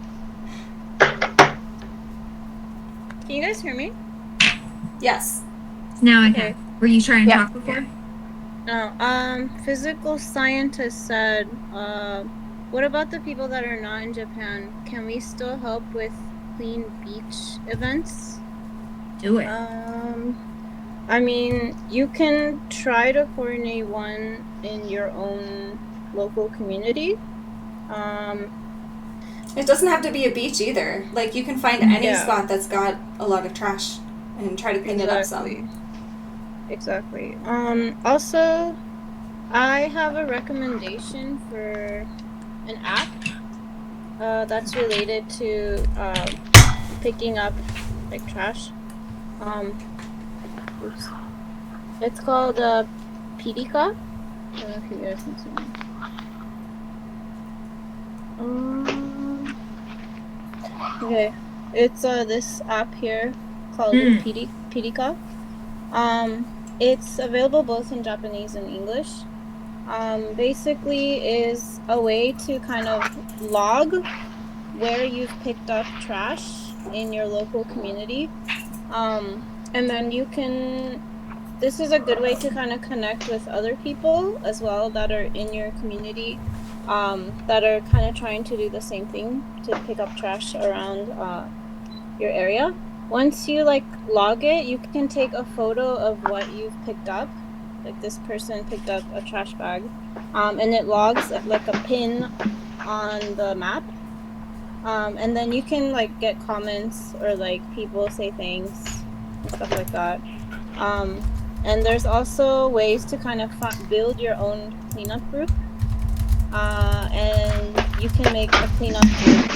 you guys hear me? Yes. Now I Okay. can. Were you trying to talk before? No. Physical scientist said, what about the people that are not in Japan? Can we still help with clean beach events? Do it. I mean, you can try to coordinate one in your own local community. It doesn't have to be a beach either. Like, you can find any Yeah. spot that's got a lot of trash and try to clean it up some. Exactly. Also, I have a recommendation for an app that's related to picking up like trash. Oops. It's called Pidika. I don't know if you guys can see it. Okay, it's this app here called Pidika. It's available both in Japanese and English. Basically is a way to kind of log where you've picked up trash in your local community. And then you can, this is a good way to kind of connect with other people as well that are in your community, that are kind of trying to do the same thing, to pick up trash around your area. Once you like log it, you can take a photo of what you've picked up. Like this person picked up a trash bag, and it logs like a pin on the map. And then you can like get comments or like people say thanks and stuff like that. And there's also ways to kind of build your own cleanup group. And you can make a cleanup group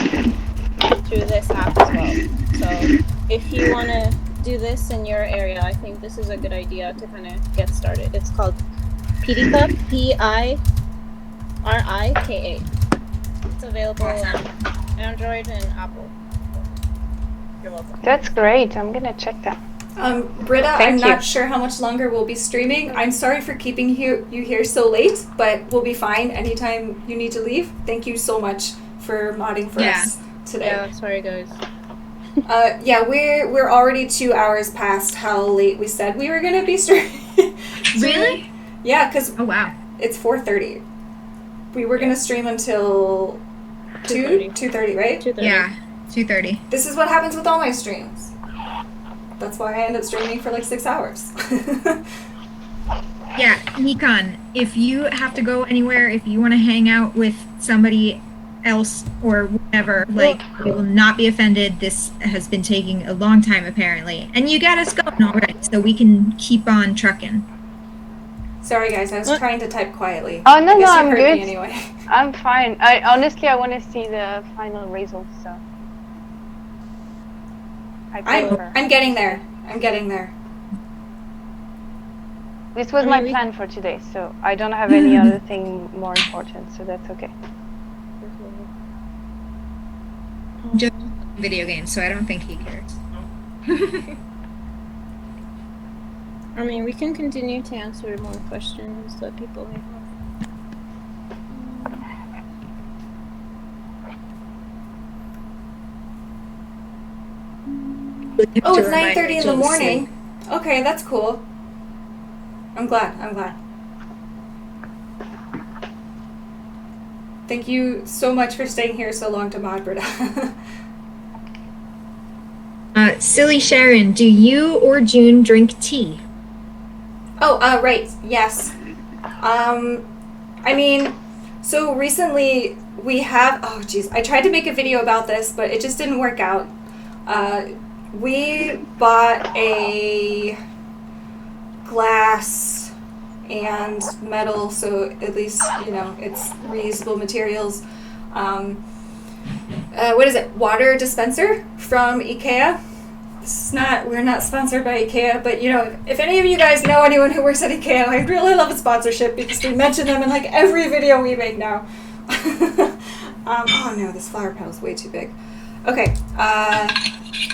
through this app as well. So if you want to do this in your area, I think this is a good idea to kind of get started. It's called Pirika, Pirika. It's available on Android and Apple. You're welcome. That's great. I'm gonna check that. Britta, I'm Thank you. not sure how much longer we'll be streaming. I'm sorry for keeping you here so late, but we'll be fine anytime you need to leave. Thank you so much for modding for us today. Yeah, sorry guys. Yeah, we're already 2 hours past how late we said we were gonna be streaming. Really? Yeah, because Oh, wow. it's 4:30. We were gonna stream until 2:30, right? 2:30. Yeah, 2:30. This is what happens with all my streams. That's why I end up streaming for like 6 hours. Yeah, Nikon, if you have to go anywhere, if you want to hang out with somebody else or whatever, like, we will not be offended. This has been taking a long time, apparently. And you got us going already, so we can keep on trucking. Sorry guys, I was trying to type quietly. Oh, I no, guess no, you I'm heard good. me anyway. I'm fine. I honestly, I want to see the final results, so. I prefer. I'm getting there. I'm getting there. This was I my mean, plan for today, so I don't have any other thing more important, so that's okay. Just video games, so I don't think he cares. I mean, we can continue to answer more questions that people may have. Oh, it's 9:30 in the morning. Okay, that's cool. I'm glad. Thank you so much for staying here so long to mod, Britta. Silly Sharon, do you or June drink tea? Oh, right. Yes. I mean, so recently we have, oh geez, I tried to make a video about this, but it just didn't work out. We bought glass and metal, so at least, you know, it's reusable materials. What is it? Water dispenser from IKEA. We're not sponsored by IKEA, but you know, if any of you guys know anyone who works at IKEA, I'd really love a sponsorship because we mention them in like every video we make now. Oh no, this flower petal is way too big. Okay,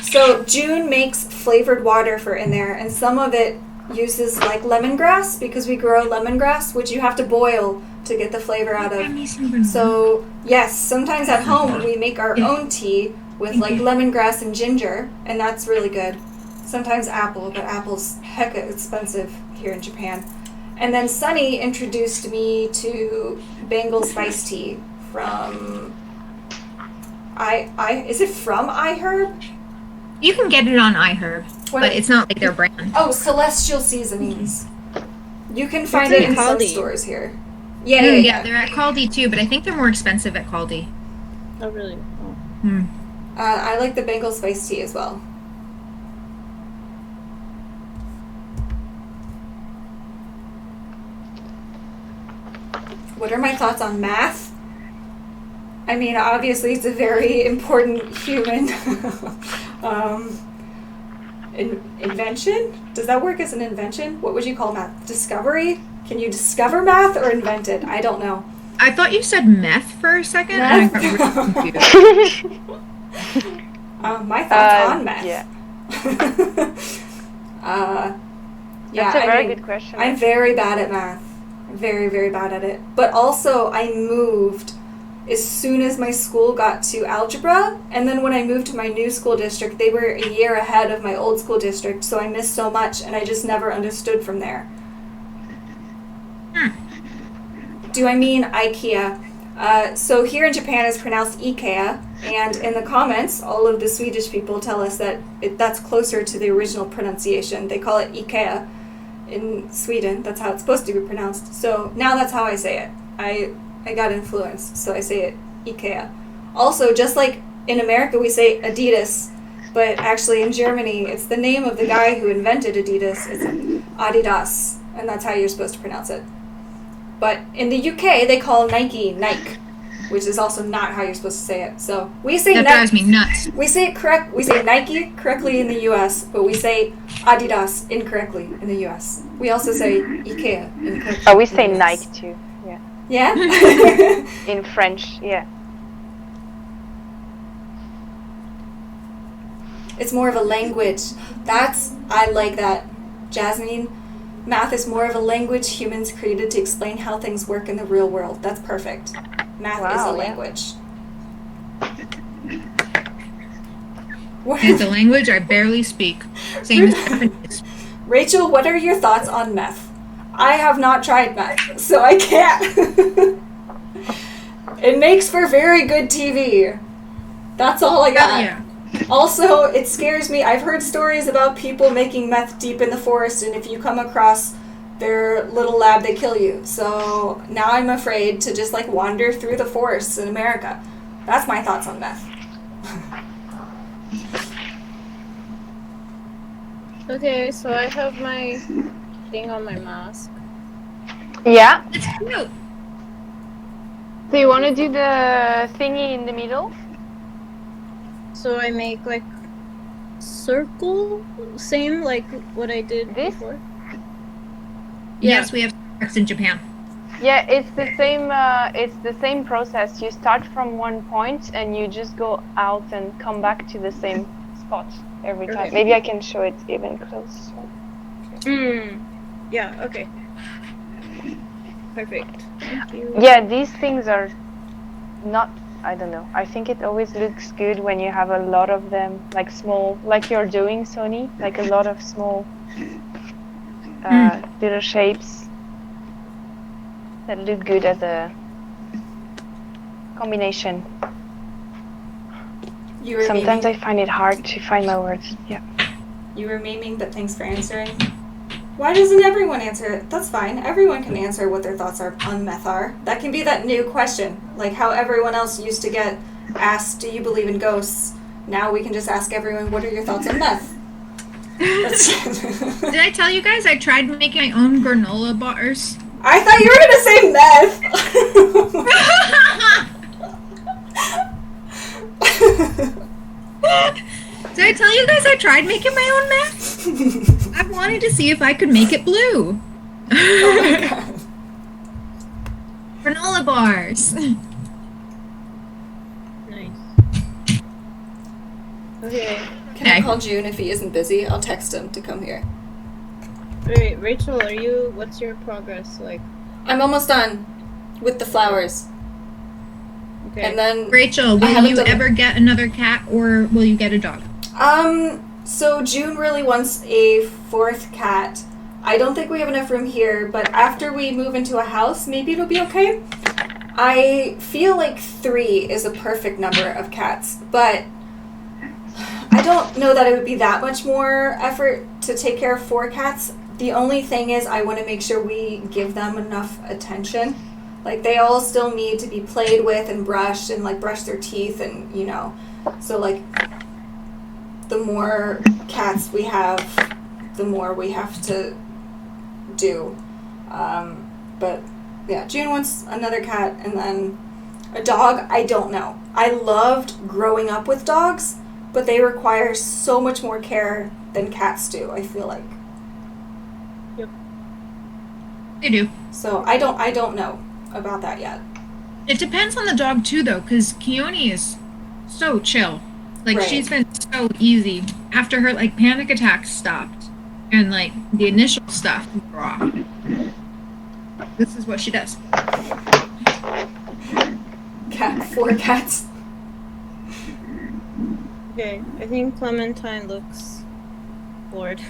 so June makes flavored water for in there, and some of it uses like lemongrass because we grow lemongrass, which you have to boil to get the flavor out of. So yes, sometimes at home we make our own tea with like lemongrass and ginger, and that's really good. Sometimes apple, but apple's hecka expensive here in Japan. And then Sonnie introduced me to Bengal spice tea from is it from iHerb? You can get it on iHerb, but it's not like their brand. Oh, Celestial Seasonings. You can find it in some stores here. Yeah, they're at Caldi too, but I think they're more expensive at Caldi. Oh, really? Oh. I like the Bengal spice tea as well. What are my thoughts on math? I mean, obviously it's a very important human invention. Does that work as an invention? What would you call math? Discovery? Can you discover math or invent it? I don't know. I thought you said meth for a second, and I got really confused. My thoughts on meth. Yeah. Yeah, That's a very good question. I'm very bad at math. Very, very bad at it. But also, I moved as soon as my school got to algebra, and then when I moved to my new school district, they were a year ahead of my old school district, so I missed so much, and I just never understood from there. Do I mean IKEA? So here in Japan it's pronounced IKEA, and in the comments, all of the Swedish people tell us that that's closer to the original pronunciation. They call it IKEA in Sweden. That's how it's supposed to be pronounced. So now that's how I say it. I got influenced, so I say it IKEA. Also, just like in America we say Adidas, but actually in Germany it's the name of the guy who invented Adidas. It's Adidas, and that's how you're supposed to pronounce it. But in the UK, they call Nike Nike, which is also not how you're supposed to say it. So we say that drives me nuts. We say it correct. We say Nike correctly in the US, but we say Adidas incorrectly in the US. We also say IKEA incorrectly. Oh, we say Nike too. Yeah. Yeah. In French, yeah. It's more of a language. I like that, Jasmine. Math is more of a language humans created to explain how things work in the real world. That's perfect. Math is a language. It's a language I barely speak. Same as Japanese. Rachel, what are your thoughts on meth? I have not tried meth, so I can't. It makes for very good TV. That's all I got. Yeah. Also, it scares me. I've heard stories about people making meth deep in the forest, and if you come across their little lab, they kill you. So now I'm afraid to just like wander through the forests in America. That's my thoughts on meth. Okay, so I have my thing on my mask. Yeah. It's cute. So you want to do the thingy in the middle? So I make like circle, same like what I did This? before. Yes, we have Starbucks in Japan. Yeah, it's the same. It's the same process. You start from one point and you just go out and come back to the same spot every time. Okay. Maybe I can show it even closer. Yeah. Okay. Perfect. Thank you. Yeah, these things are not. I don't know. I think it always looks good when you have a lot of them, like small, like you're doing, Sonnie, like a lot of small little shapes that look good as a combination. Sometimes I find it hard to find my words. Yeah. You were memeing, but thanks for answering. Why doesn't everyone answer it? That's fine. Everyone can answer what their thoughts are on meth are. That can be that new question. Like how everyone else used to get asked, do you believe in ghosts? Now we can just ask everyone, what are your thoughts on meth? Did I tell you guys I tried making my own granola bars? I thought you were gonna say meth. Did I tell you guys I tried making my own meth? I wanted to see if I could make it blue. Oh my god. Granola bars. Nice. Okay. Can I call June if he isn't busy? I'll text him to come here. Wait, Rachel, what's your progress like? I'm almost done with the flowers. Okay. And then Rachel, will you ever get another cat or will you get a dog? So June really wants a 4th cat. I don't think we have enough room here, but after we move into a house, maybe it'll be okay. I feel like 3 is a perfect number of cats, but I don't know that it would be that much more effort to take care of 4 cats. The only thing is I want to make sure we give them enough attention. Like, they all still need to be played with and brushed and, like, brush their teeth and, you know. So, like, the more cats we have, the more we have to do. But, yeah, June wants another cat and then a dog. I don't know. I loved growing up with dogs, but they require so much more care than cats do, I feel like. Yep. They do. So, I don't know about that yet. It depends on the dog too, though, because Keone is so chill. Like, Right. she's been so easy after her, like, panic attacks stopped and, like, the initial stuff wore off. This is what she does. 4 cats. Okay, I think Clementine looks bored.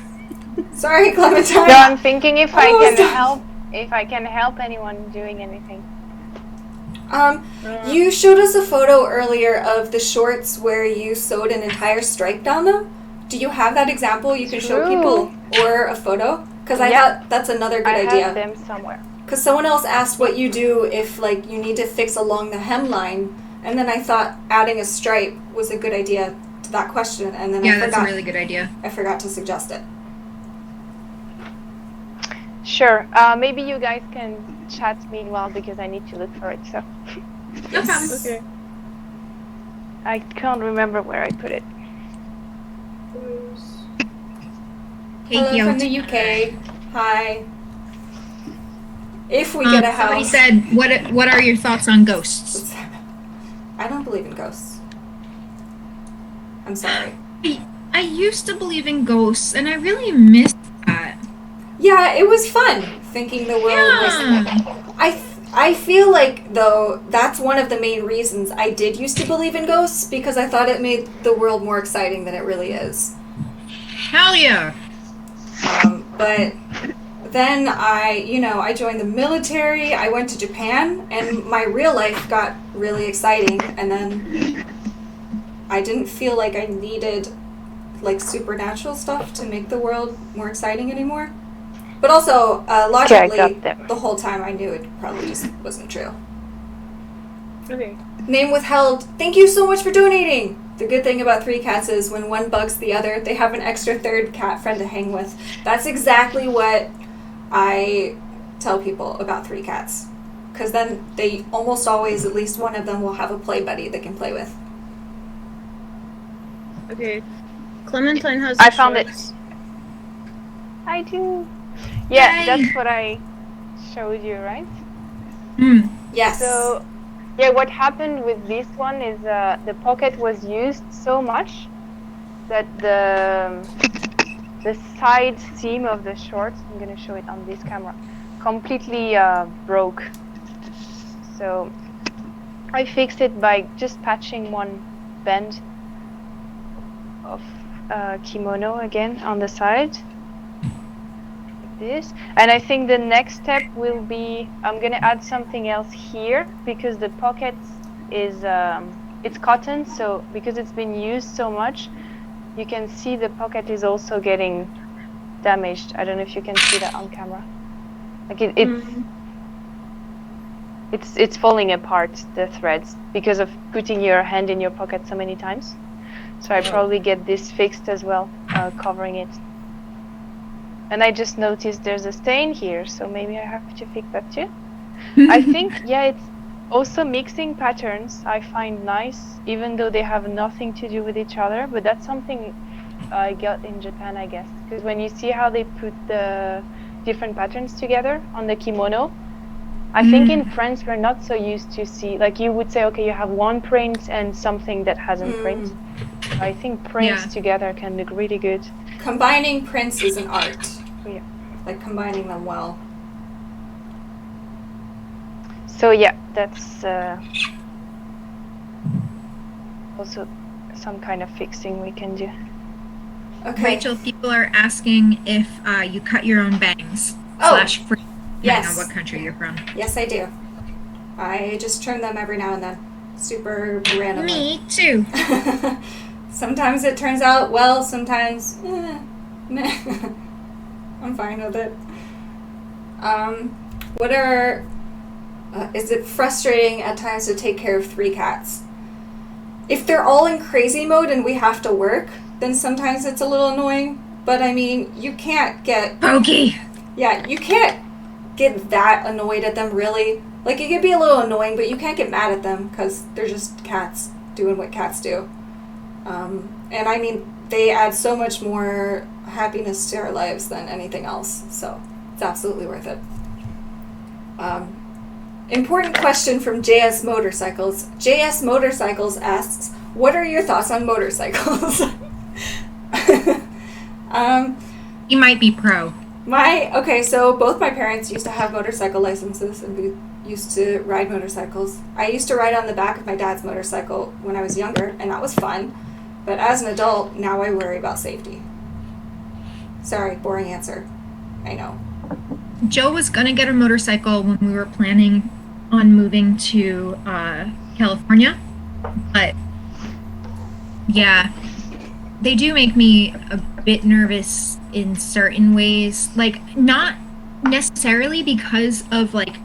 Sorry, Clementine. No, I'm thinking if I Oh, can stop. help, if I can help anyone doing anything. You showed us a photo earlier of the shorts where you sewed an entire stripe down them. Do you have that example you can show True. people or a photo? Because I Yeah. thought that's another good I idea. have them somewhere. Because someone else asked what you do if, like, you need to fix along the hemline, and then I thought adding a stripe was a good idea to that question, and then Yeah, I that's forgot. a really good idea. I forgot to suggest it. Sure. Maybe you guys can chat meanwhile because I need to look for it. So No problem. Okay. I can't remember where I put it. Hello from the UK. Hi. If we get a Somebody house. said, what are your thoughts on ghosts? I don't believe in ghosts. I'm sorry. I used to believe in ghosts, and I really miss that. Yeah, it was fun thinking the world was. I feel like, though, that's one of the main reasons I did used to believe in ghosts, because I thought it made the world more exciting than it really is. Hell yeah! But then I joined the military, I went to Japan, and my real life got really exciting, and then I didn't feel like I needed, like, supernatural stuff to make the world more exciting anymore. But also, logically, got them. the whole time I knew it probably just wasn't true. Okay. Name withheld. Thank you so much for donating! The good thing about 3 cats is when one bugs the other, they have an extra 3rd cat friend to hang with. That's exactly what I tell people about 3 cats. Because then they almost always, at least one of them, will have a play buddy they can play with. Okay. Clementine has. I the found it. shorts. I do. Yeah, Yay. that's what I showed you, right? Hmm. Yes. So, yeah, what happened with this one is the pocket was used so much that the side seam of the shorts, I'm gonna show it on this camera, completely broke. So I fixed it by just patching one bend of kimono again on the side. This, and I think the next step will be I'm gonna add something else here because the pocket is it's cotton, so because it's been used so much, you can see the pocket is also getting damaged. I don't know if you can see that on camera. Like it's falling apart, the threads, because of putting your hand in your pocket so many times. So I probably get this fixed as well, covering it. And I just noticed there's a stain here, so maybe I have to fix that too. I think, yeah, it's also mixing patterns I find nice, even though they have nothing to do with each other. But that's something I got in Japan, I guess. Because when you see how they put the different patterns together on the kimono, I think in France we're not so used to see, like you would say, okay, you have one print and something that hasn't print. I think prints together can look really good. Combining prints is an art. Yeah. Like combining them well. So yeah, that's also some kind of fixing we can do. Okay. Rachel, people are asking if you cut your own bangs. /free, yes. On what country you're from. Yes, I do. I just trim them every now and then. Super randomly. Me too. Sometimes it turns out well, sometimes meh. I'm fine with it. What are... is it frustrating at times to take care of 3 cats? If they're all in crazy mode and we have to work, then sometimes it's a little annoying. But I mean, you can't get... Pokey! Yeah, you can't get that annoyed at them, really. Like, it can be a little annoying, but you can't get mad at them because they're just cats doing what cats do. And I mean, they add so much more happiness to our lives than anything else. So it's absolutely worth it. Important question from JS Motorcycles. JS Motorcycles asks, what are your thoughts on motorcycles? You might be pro. Okay, so both my parents used to have motorcycle licenses, and we used to ride motorcycles. I used to ride on the back of my dad's motorcycle when I was younger, and that was fun. But as an adult, now I worry about safety. Sorry, boring answer. I know. Joe was gonna get a motorcycle when we were planning on moving to California, but yeah, they do make me a bit nervous in certain ways. Like, not necessarily because of like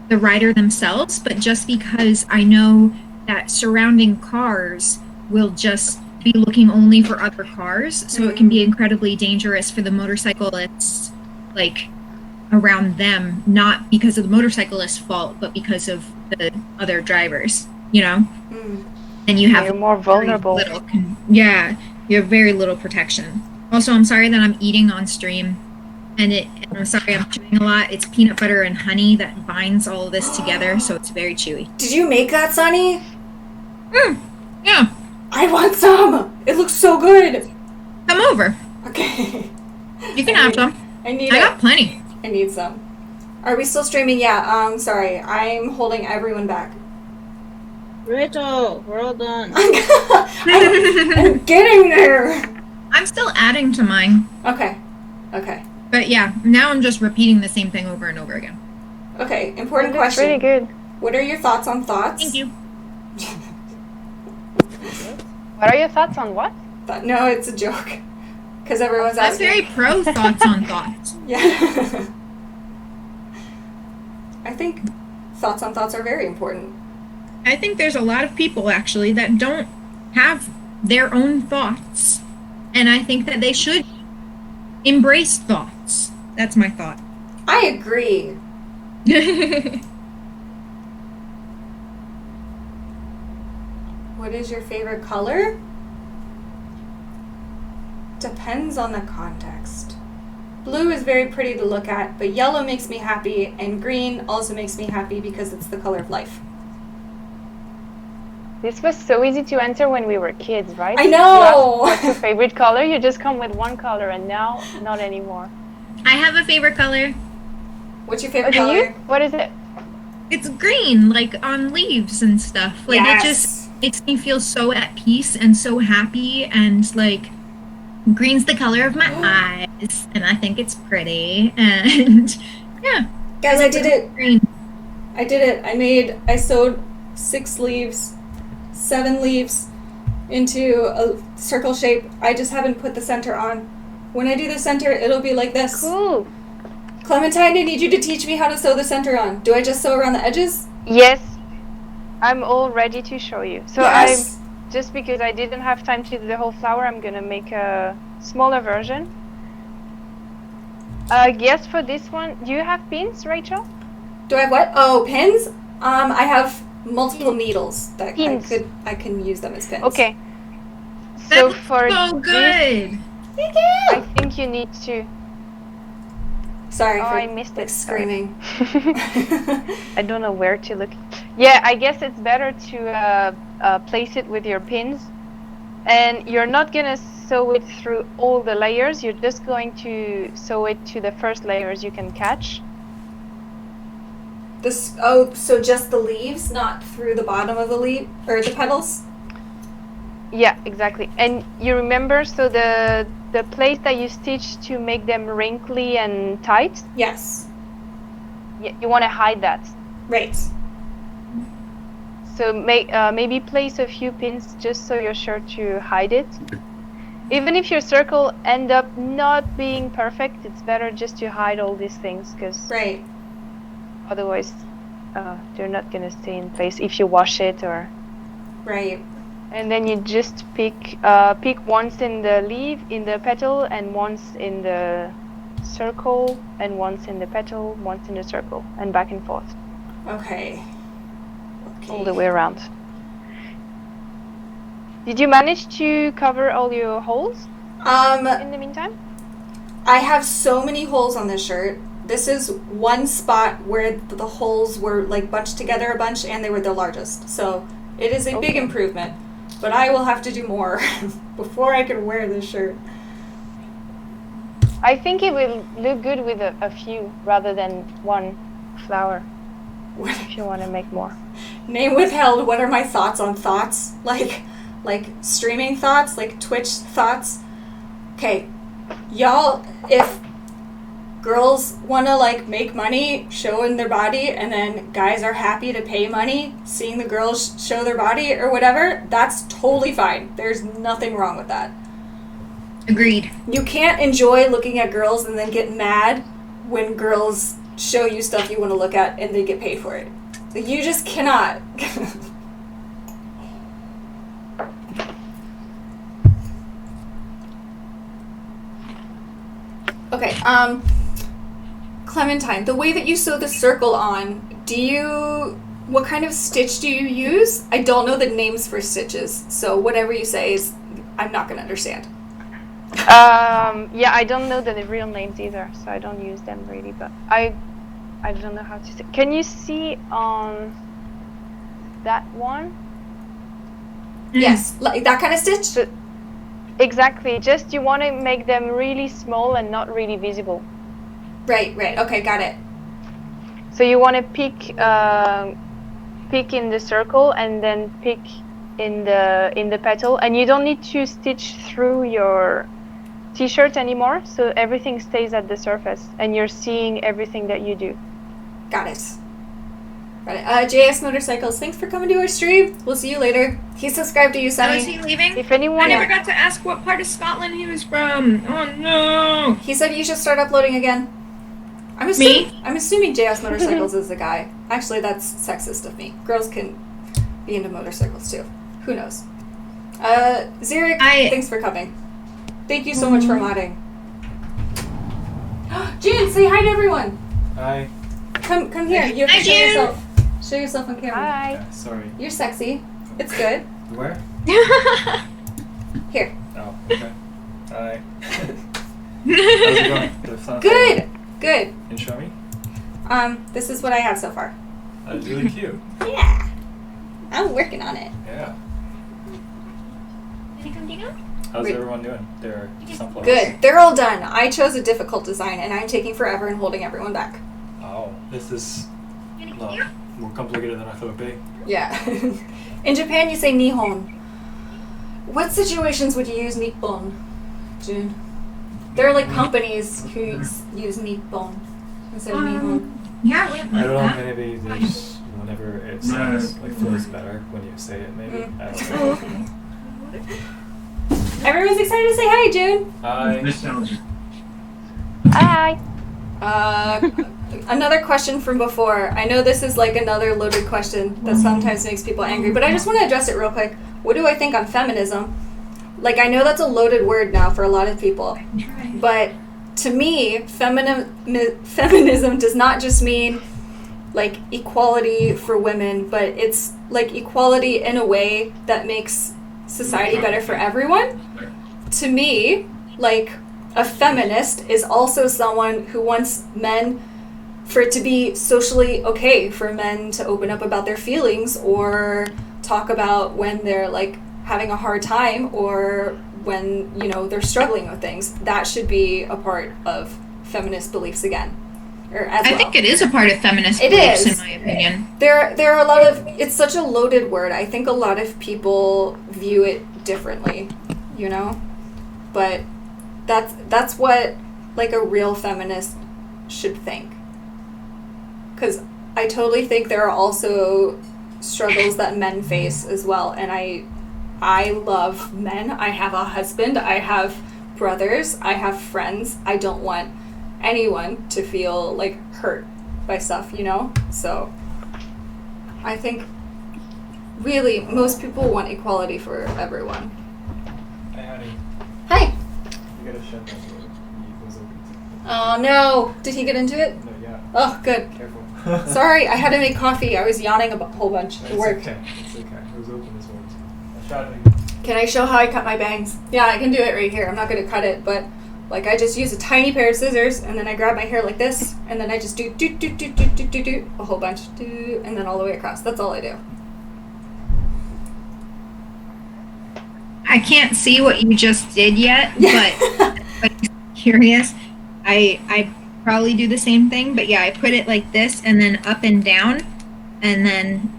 the rider themselves, but just because I know that surrounding cars will just be looking only for other cars, so it can be incredibly dangerous for the motorcyclists, like, around them, not because of the motorcyclist's fault, but because of the other drivers, you know? And you have You're more vulnerable. You have very little protection. Also, I'm sorry that I'm eating on stream, and I'm sorry I'm chewing a lot. It's peanut butter and honey that binds all of this together, so it's very chewy. Did you make that, Sonnie? Yeah. I want some! It looks so good! Come over. Okay. You can have some. I got plenty. I need some. Are we still streaming? Yeah, sorry. I'm holding everyone back. Rachel, we're all done. I'm getting there! I'm still adding to mine. Okay. But yeah, now I'm just repeating the same thing over and over again. Okay, important That's question. really good. What are your thoughts on thoughts? Thank you. What are your thoughts on what? No, it's a joke. Because everyone's I'm asking. very pro thoughts on thoughts. Yeah. I think thoughts on thoughts are very important. I think there's a lot of people, actually, that don't have their own thoughts. And I think that they should embrace thoughts. That's my thought. I agree. What is your favorite color? Depends on the context. Blue is very pretty to look at, but yellow makes me happy, and green also makes me happy because it's the color of life. This was so easy to answer when we were kids, right? I know! What's your favorite color? You just come with one color, and now, not anymore. I have a favorite color. What's your favorite Do color? you? What is it? It's green, like on leaves and stuff. Like, Yes. It just makes me feel so at peace and so happy, and like, green's the color of my eyes, and I think it's pretty, and yeah. Guys, I did it. Green. I did it. I sewed 6 leaves, 7 leaves into a circle shape. I just haven't put the center on. When I do the center, it'll be like this. Cool. Clementine, I need you to teach me how to sew the center on. Do I just sew around the edges? Yes. I'm all ready to show you. So Yes. just because I didn't have time to do the whole flower, I'm gonna make a smaller version. Yes, for this one, do you have pins, Rachel? Do I have what? Oh, pins? I have multiple needles that Pins. I can use them as pins. Okay. That So looks for so this, good. Thank I you! think you need to. Sorry Oh, for I missed like it. Sorry. screaming. I don't know where to look. Yeah, I guess it's better to place it with your pins. And you're not gonna sew it through all the layers. You're just going to sew it to the first layers you can catch. So just the leaves, not through the bottom of the leaf or the petals? Yeah, exactly. And you remember, so the place that you stitched to make them wrinkly and tight, Yes. you want to hide that. Right. So maybe place a few pins just so you're sure to hide it. Even if your circle end up not being perfect, it's better just to hide all these things, because Right. otherwise they're not gonna stay in place if you wash it or. Right. And then you just pick once in the leaf, in the petal, and once in the circle, and once in the petal, once in the circle, and back and forth Okay. all the way around. Did you manage to cover all your holes in the meantime? I have so many holes on this shirt. This is one spot where the holes were like bunched together a bunch and they were the largest. So it is a big Okay. improvement. But I will have to do more before I can wear this shirt. I think it will look good with a few rather than one flower, if you want to make more. Name withheld. What are my thoughts on thoughts? Like streaming thoughts, like Twitch thoughts. Okay, y'all, if girls want to like make money showing their body and then guys are happy to pay money seeing the girls show their body or whatever, that's totally fine. There's nothing wrong with that. Agreed. You can't enjoy looking at girls and then get mad when girls show you stuff you want to look at and they get paid for it. Like, you just cannot. Okay, Clementine, the way that you sew the circle on, what kind of stitch do you use? I don't know the names for stitches, so whatever you say is, I'm not going to understand. Yeah, I don't know the real names either, so I don't use them really, but I don't know how to say. Can you see on that one? Yes, like that kind of stitch? So, exactly, just you want to make them really small and not really visible. Right, okay, got it. So you want to pick in the circle and then pick in the petal, and you don't need to stitch through your t-shirt anymore, so everything stays at the surface and you're seeing everything that you do. Got it. JS Motorcycles, thanks for coming to our stream. We'll see you later. He's subscribed to you, So is Sonnie. he leaving? If anyone, I never got to ask what part of Scotland he was from. Oh no! He said you should start uploading again. I'm assuming JS Motorcycles is the guy. Actually, that's sexist of me. Girls can be into motorcycles too. Who knows? Zurich, thanks for coming. Thank you so much for modding. June, say hi to everyone. Hi. Come here. You have to show yourself. Show yourself on camera. hi. Yeah, sorry. You're sexy. It's good. Where? Here. Oh, okay. Hi. How's it going? The fun Good. thing? Good. Can you show me? This is what I have so far. That's really cute. Yeah. I'm working on it. Yeah. Can you come down? How's Wait. everyone doing? Their sunflowers? Good. They're all done. I chose a difficult design, and I'm taking forever and holding everyone back. Oh, this is Can you come well, down? more complicated than I thought it would be. Yeah. In Japan, you say nihon. What situations would you use nippon, June? There are like companies who use nippon instead of nihon. Yeah, we have I don't know, that. maybe there's whenever it sounds like flows better when you say it, maybe. I don't know. Everyone's excited to say hi, June. Hi. Hi. Another question from before. I know this is like another loaded question that sometimes makes people angry, but I just want to address it real quick. What do I think on feminism? Like, I know that's a loaded word now for a lot of people, but to me, feminism does not just mean like equality for women, but it's like equality in a way that makes society better for everyone. To me, like a feminist is also someone who wants men, for it to be socially okay for men to open up about their feelings or talk about when they're like having a hard time or when, you know, they're struggling with things. That should be a part of feminist beliefs again. I think it is a part of feminist It beliefs, is. in my opinion. There are a lot of, it's such a loaded word. I think a lot of people view it differently, you know? But that's what like a real feminist should think. Because I totally think there are also struggles that men face as well. And I love men. I have a husband. I have brothers. I have friends. I don't want anyone to feel like hurt by stuff, you know? So I think really most people want equality for everyone. Hey, honey. Hi. You gotta shut that door. It was open. Oh no. Did he get into it? No, yeah. Oh, good. Careful. Sorry, I had to make coffee. I was yawning a whole bunch at It's work. okay. It's okay. It was open this morning. I shot it. Can I show how I cut my bangs? Yeah, I can do it right here. I'm not going to cut it, but like I just use a tiny pair of scissors and then I grab my hair like this and then I just do a whole bunch and then all the way across. That's all I do. I can't see what you just did yet, but I'm curious. I probably do the same thing, but yeah, I put it like this and then up and down, and then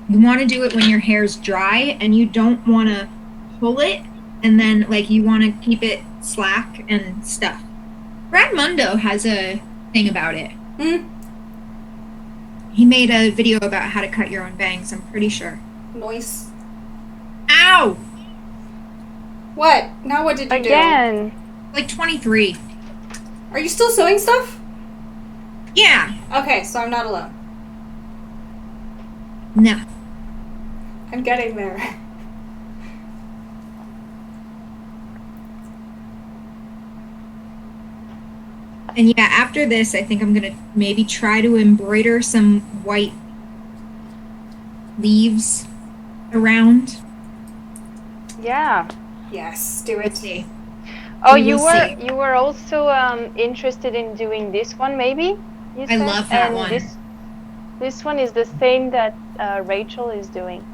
you want to do it when your hair's dry and you don't want to pull it, and then like you want to keep it slack and stuff. Brad Mundo has a thing about it. He made a video about how to cut your own bangs, I'm pretty sure. Nice. Ow! What? Now what did you Again. Like 23. do? Are you still sewing stuff? Yeah. Okay, so I'm not alone. No. I'm getting there. And yeah, after this, I think I'm going to maybe try to embroider some white leaves around. Yeah. Yes, do Let's it. see. Oh, We you will were see. you were also interested in doing this one, maybe? You I said? love that And one. This one is the same that Rachel is doing,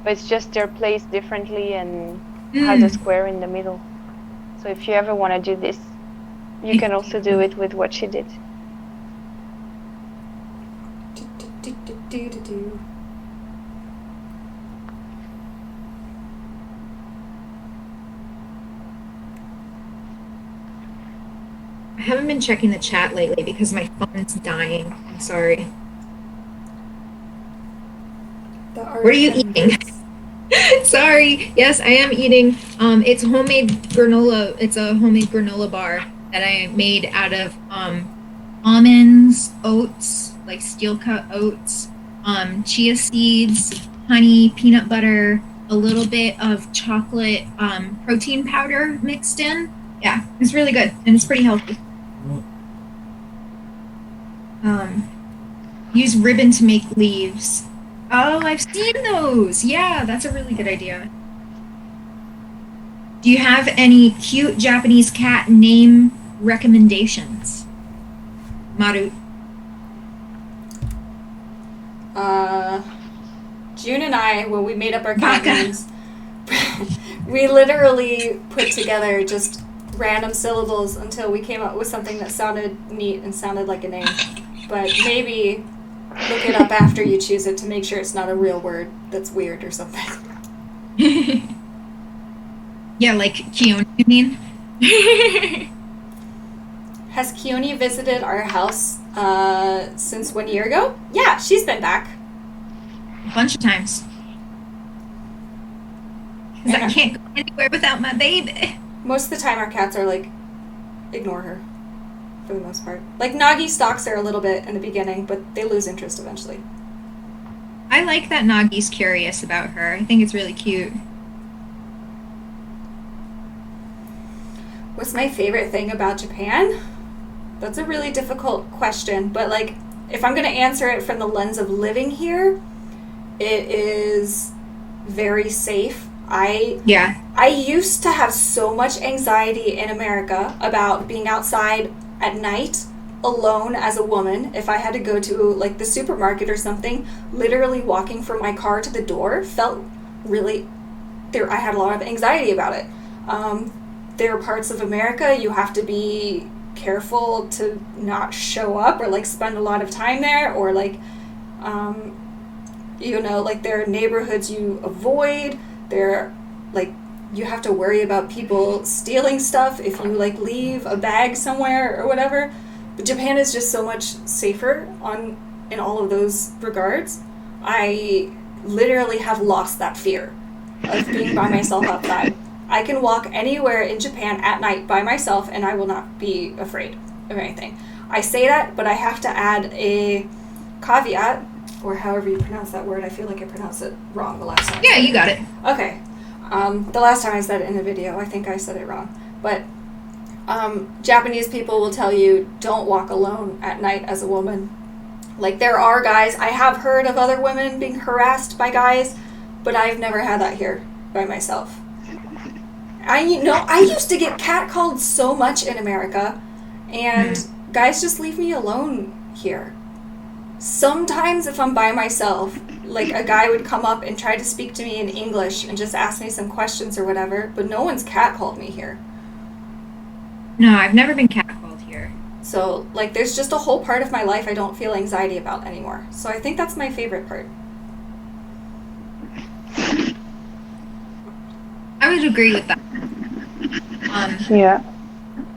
but it's just they're placed differently and has a square in the middle. So if you ever want to do this, you can also do it with what she did. Do. I haven't been checking the chat lately because my phone's dying. I'm sorry. What are you eating? Sorry. Yes, I am eating. It's homemade granola. It's a homemade granola bar that I made out of almonds, oats, like steel cut oats, chia seeds, honey, peanut butter, a little bit of chocolate protein powder mixed in. Yeah, it's really good and it's pretty healthy. Use ribbon to make leaves. Oh, I've seen those. Yeah, that's a really good idea. Do you have any cute Japanese cat name recommendations? Maru. June and I, when we made up our cat Baka. names, we literally put together just random syllables until we came up with something that sounded neat and sounded like a name. But maybe look it up after you choose it to make sure it's not a real word that's weird or something. Yeah, like Keone, you mean? Has Keone visited our house since 1 year ago? Yeah, she's been back. A bunch of times. 'Cause I can't go anywhere without my baby. Most of the time our cats are like, ignore her, for the most part. Like, Nagi stalks her a little bit in the beginning, but they lose interest eventually. I like that Nagi's curious about her. I think it's really cute. What's my favorite thing about Japan? That's a really difficult question, but like, if I'm going to answer it from the lens of living here, it is very safe. I used to have so much anxiety in America about being outside at night alone as a woman. If I had to go to like the supermarket or something, literally walking from my car to the door felt really there. I had a lot of anxiety about it. There are parts of America you have to be careful to not show up or like spend a lot of time there, or like you know, like there are neighborhoods you avoid. There, like, you have to worry about people stealing stuff if you like leave a bag somewhere or whatever. But Japan is just so much safer in all of those regards. I literally have lost that fear of being by myself outside. I can walk anywhere in Japan at night by myself and I will not be afraid of anything. I say that, but I have to add a caveat, or however you pronounce that word. I feel like I pronounced it wrong the last time. Yeah, you got it. Okay. The last time I said it in the video, I think I said it wrong. But Japanese people will tell you, don't walk alone at night as a woman. Like, there are guys, I have heard of other women being harassed by guys, but I've never had that here by myself. I used to get catcalled so much in America, and guys just leave me alone here. Sometimes if I'm by myself, like a guy would come up and try to speak to me in English and just ask me some questions or whatever, but no one's catcalled me here. No, I've never been catcalled here. So, like, there's just a whole part of my life I don't feel anxiety about anymore. So I think that's my favorite part. I would agree with that.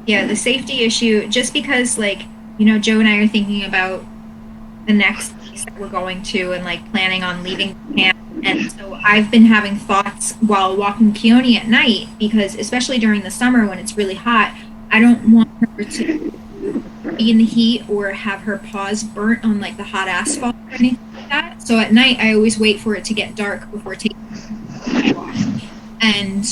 Yeah, the safety issue, just because, like, you know, Joe and I are thinking about the next place that we're going to and, like, planning on leaving Japan. And so I've been having thoughts while walking Keone at night, because especially during the summer when it's really hot, I don't want her to be in the heat or have her paws burnt on, like, the hot asphalt or anything like that. So at night, I always wait for it to get dark before taking a walk. And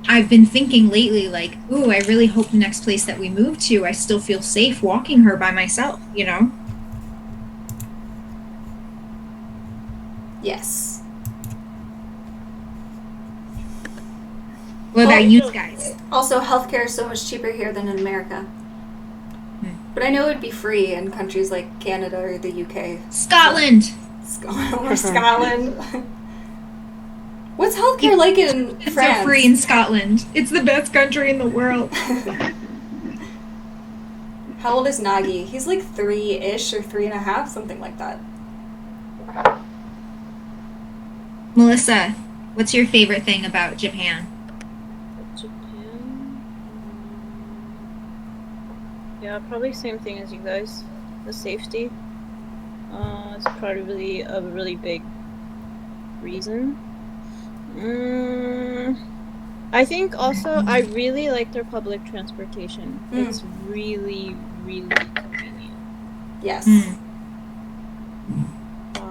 I've been thinking lately, like, ooh, I really hope the next place that we move to, I still feel safe walking her by myself, you know? Yes. What about you guys? Also, healthcare is so much cheaper here than in America. But I know it'd be free in countries like Canada or the UK. Scotland! Or Scotland. What's healthcare like in It's France? so free in Scotland. It's the best country in the world. How old is Nagi? He's like 3-ish or 3.5, something like that. Melissa, what's your favorite thing about Japan? Japan? Yeah, probably same thing as you guys. The safety. It's probably a really big reason. I think also I really like their public transportation. It's really, really convenient. Yes.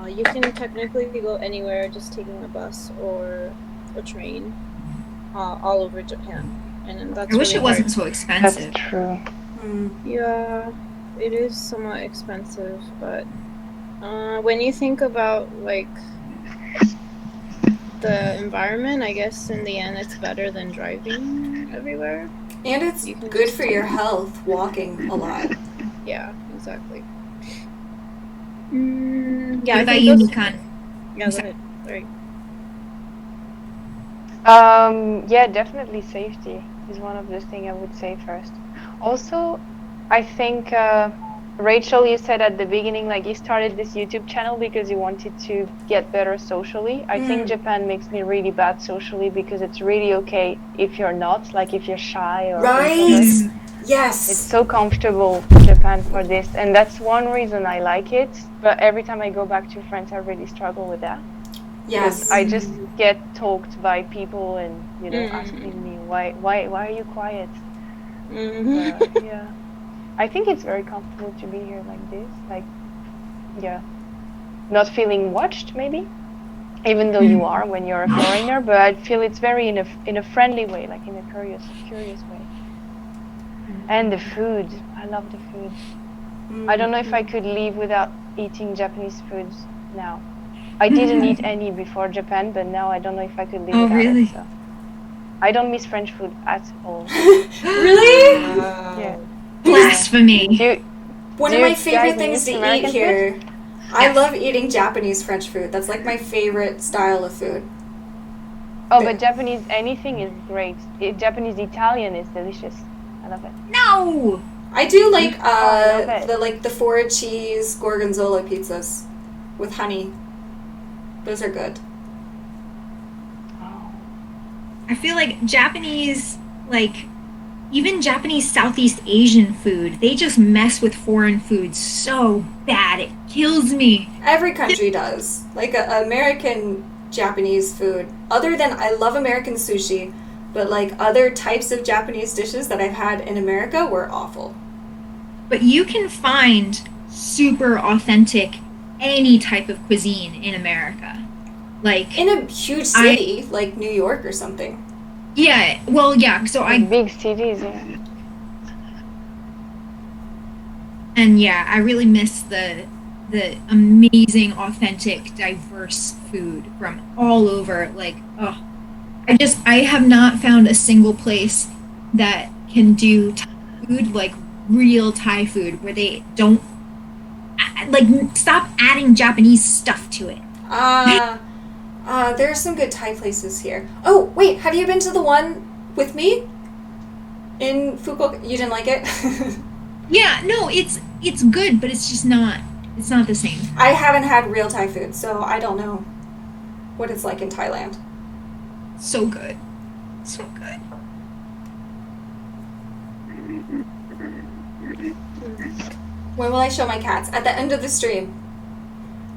You can technically go anywhere just taking a bus or a train all over Japan. And that's I wish really it wasn't hard. so expensive. That's true. Yeah, it is somewhat expensive, but when you think about, like, the environment, I guess in the end it's better than driving everywhere. And it's good for your health, walking a lot. Yeah, exactly. What about you, Nikan? Yeah, go ahead. Sorry. Yeah, definitely safety is one of the things I would say first. Also, I think Rachel, you said at the beginning, like, you started this YouTube channel because you wanted to get better socially. I think Japan makes me really bad socially because it's really okay if you're not, like, if you're shy or Right. Yes. It's so comfortable, Japan, for this, and that's one reason I like it. But every time I go back to France, I really struggle with that. Yes. I just get talked by people and, you know, asking me why are you quiet? Yeah. I think it's very comfortable to be here like this, like, yeah, not feeling watched maybe, even though you are when you're a foreigner. But I feel it's very in a friendly way, like in a curious way. And the food. I love the food. I don't know if I could live without eating Japanese foods now. I didn't eat any before Japan, but now I don't know if I could live Oh, without really? it. So. I don't miss French food at all. Really? Yeah. Blasphemy. One Do of my you favorite guys things miss to American eat here. I Yes. love eating Japanese French food. That's like my favorite style of food. Oh, but Japanese anything is great. Japanese Italian is delicious. I love it. No! I do like I love it. the 4 cheese gorgonzola pizzas with honey. Those are good. Oh. I feel like Japanese, like, even Japanese Southeast Asian food, they just mess with foreign food so bad. It kills me. Every country does. Like American Japanese food. Other than I love American sushi, but like other types of Japanese dishes that I've had in America were awful. But you can find super authentic any type of cuisine in America. Like, In a huge city like New York or something. yeah, well, yeah, so Big cities, yeah. and yeah, I really miss the amazing, authentic, diverse food from all over. Like, oh, I have not found a single place that can do Thai food, like real Thai food, where they don't like stop adding Japanese stuff to it. There are some good Thai places here. Oh, wait, have you been to the one with me? In Fukuoka? You didn't like it? Yeah, no, it's good, but it's just not. It's not the same. I haven't had real Thai food, so I don't know what it's like in Thailand. So good, so good. When will I show my cats? At the end of the stream.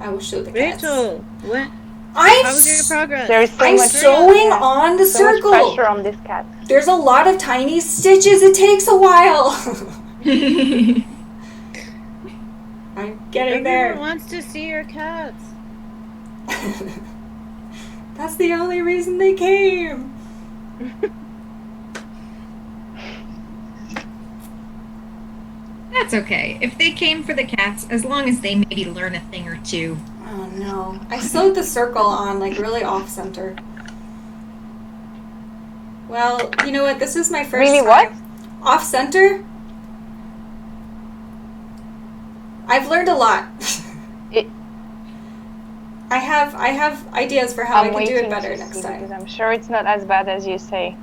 I will show the cats. Rachel, what? I'm How was your progress? There's so I'm much, sewing on the so much circle. pressure on this cat. There's a lot of tiny stitches. It takes a while. I'm getting Everyone there. wants to see your cats. That's the only reason they came. That's okay. If they came for the cats, as long as they maybe learn a thing or two. Oh no. I sewed the circle on like really off center. Well, you know what? This is my first Really, time. what? Off center? I've learned a lot. I have ideas for how I can do it better next because time. I'm sure it's not as bad as you say.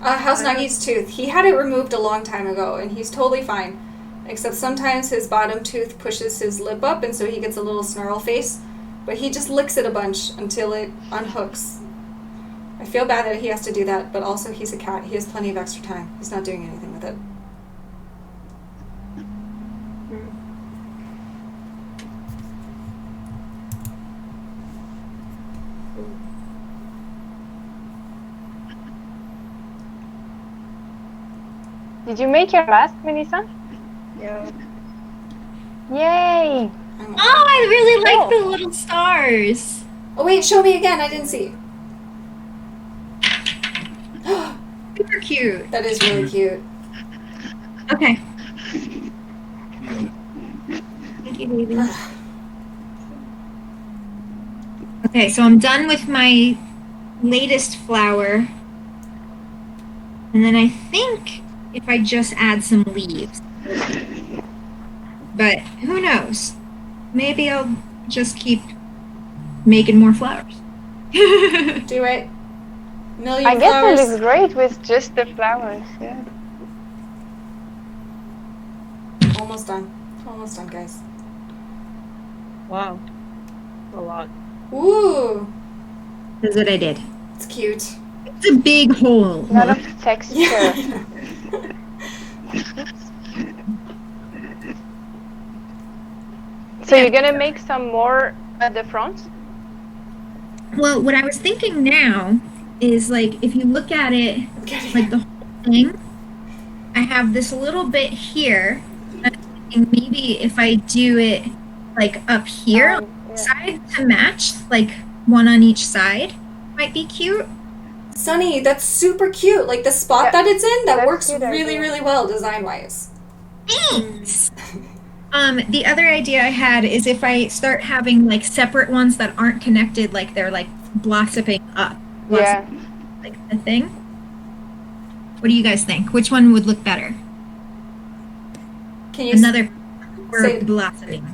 How's Nagi's tooth? He had it removed a long time ago, and he's totally fine. Except sometimes his bottom tooth pushes his lip up, and so he gets a little snarl face. But he just licks it a bunch until it unhooks. I feel bad that he has to do that, but also he's a cat. He has plenty of extra time. He's not doing anything with it. Did you make your mask, Melisa? Yeah. Yay! Oh, I really like Oh. the little stars. Oh wait, show me again. I didn't see. Super cute. That is really cute. Okay. Thank you, baby. Okay, so I'm done with my latest flower. And then I think if I just add some leaves. But who knows? Maybe I'll just keep making more flowers. Do it. Million I guess flowers. it looks great with just the flowers. Yeah. Almost done. Almost done, guys. Wow. A lot. Ooh, That's what I did. it's cute. It's a big hole. A lot of texture. Yeah. So you're gonna make some more at the front? Well, what I was thinking now is like if you look at it I'm getting like the whole thing, I have this little bit here. I'm thinking maybe if I do it like up here on the Yeah. side to match, like one on each side might be cute. Sonnie, that's super cute. Like the spot Yeah, that it's in, that that's works cute really, idea. really well design-wise. Thanks. The other idea I had is if I start having like separate ones that aren't connected, like they're like blossoming up. Yeah. Like a thing. What do you guys think? Which one would look better? Can you Another say- word, blossoming.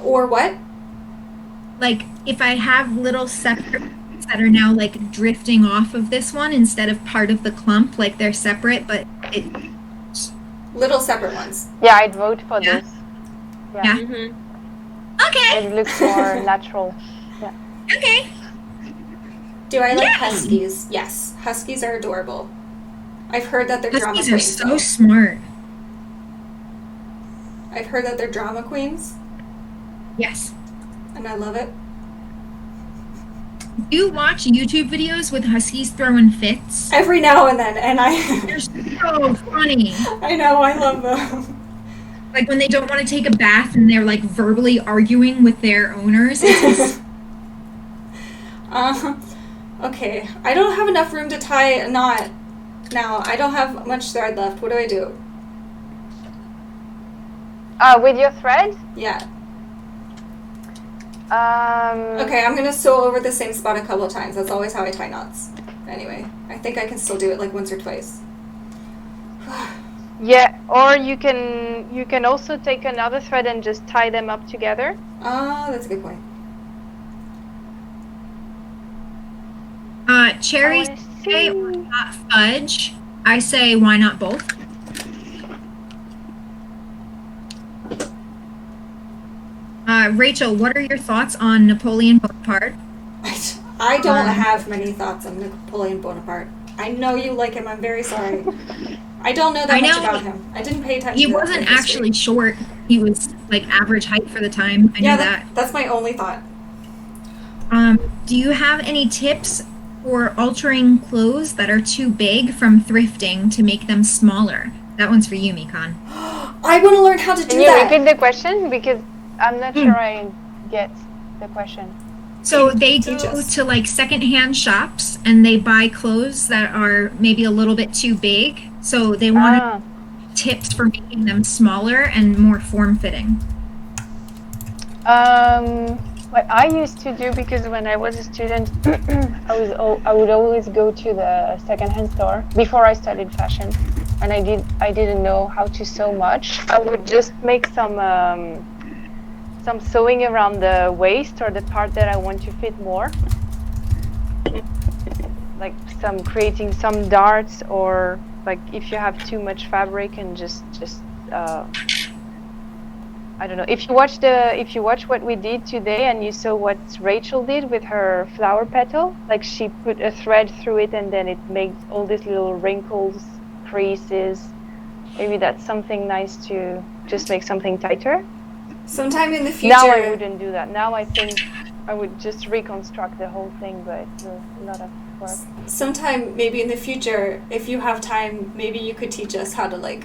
Or what? Like if I have little separate ones that are now like drifting off of this one instead of part of the clump, like they're separate, but it. Little separate ones. Yeah, I'd vote for Yeah. this. Yeah. Mm-hmm. Okay. It looks more natural. Okay. Do I like Yeah. huskies? Yes. Huskies are adorable. I've heard that they're drama Huskies are queens. so though. smart. I've heard that they're drama queens, Yes. and I love it. Do you watch YouTube videos with huskies throwing fits? Every now and then, and They're so funny. I know, I love them. Like when they don't want to take a bath and they're like verbally arguing with their owners. It's Okay, I don't have enough room to tie a knot now. I don't have much thread left. What do I do? With your thread? Yeah. Okay. Okay, I'm gonna sew over the same spot a couple of times. That's always how I tie knots. Anyway, I think I can still do it like once or twice. Yeah, or you can also take another thread and just tie them up together. That's a good point. Cherry I wanna say see. or not fudge. I say why not both? Rachel, what are your thoughts on Napoleon Bonaparte? I don't have many thoughts on Napoleon Bonaparte. I know you like him. I'm very sorry. I don't know that I much know. about him. I didn't pay attention. He to that wasn't history. actually short. He was like average height for the time. I Yeah, know that. that's my only thought. Do you have any tips for altering clothes that are too big from thrifting to make them smaller? That one's for you, Mikan. I want to learn how to do Can you that. repeat the question? Because I'm not sure I get the question. So they Teach go us. to like secondhand shops and they buy clothes that are maybe a little bit too big. So they want tips for making them smaller and more form-fitting. What I used to do, because when I was a student, I would always go to the secondhand store before I studied fashion, and I didn't know how to sew much. I would just make some sewing around the waist or the part that I want to fit more, like creating some darts, or like if you have too much fabric and just I don't know. If you watch what we did today and you saw what Rachel did with her flower petal, like she put a thread through it and then it makes all these little wrinkles, creases. Maybe that's something nice to just make something tighter. Sometime in the future. Now I wouldn't do that. Now I think I would just reconstruct the whole thing, but it's a lot of work. Sometime maybe in the future, if you have time, maybe you could teach us how to like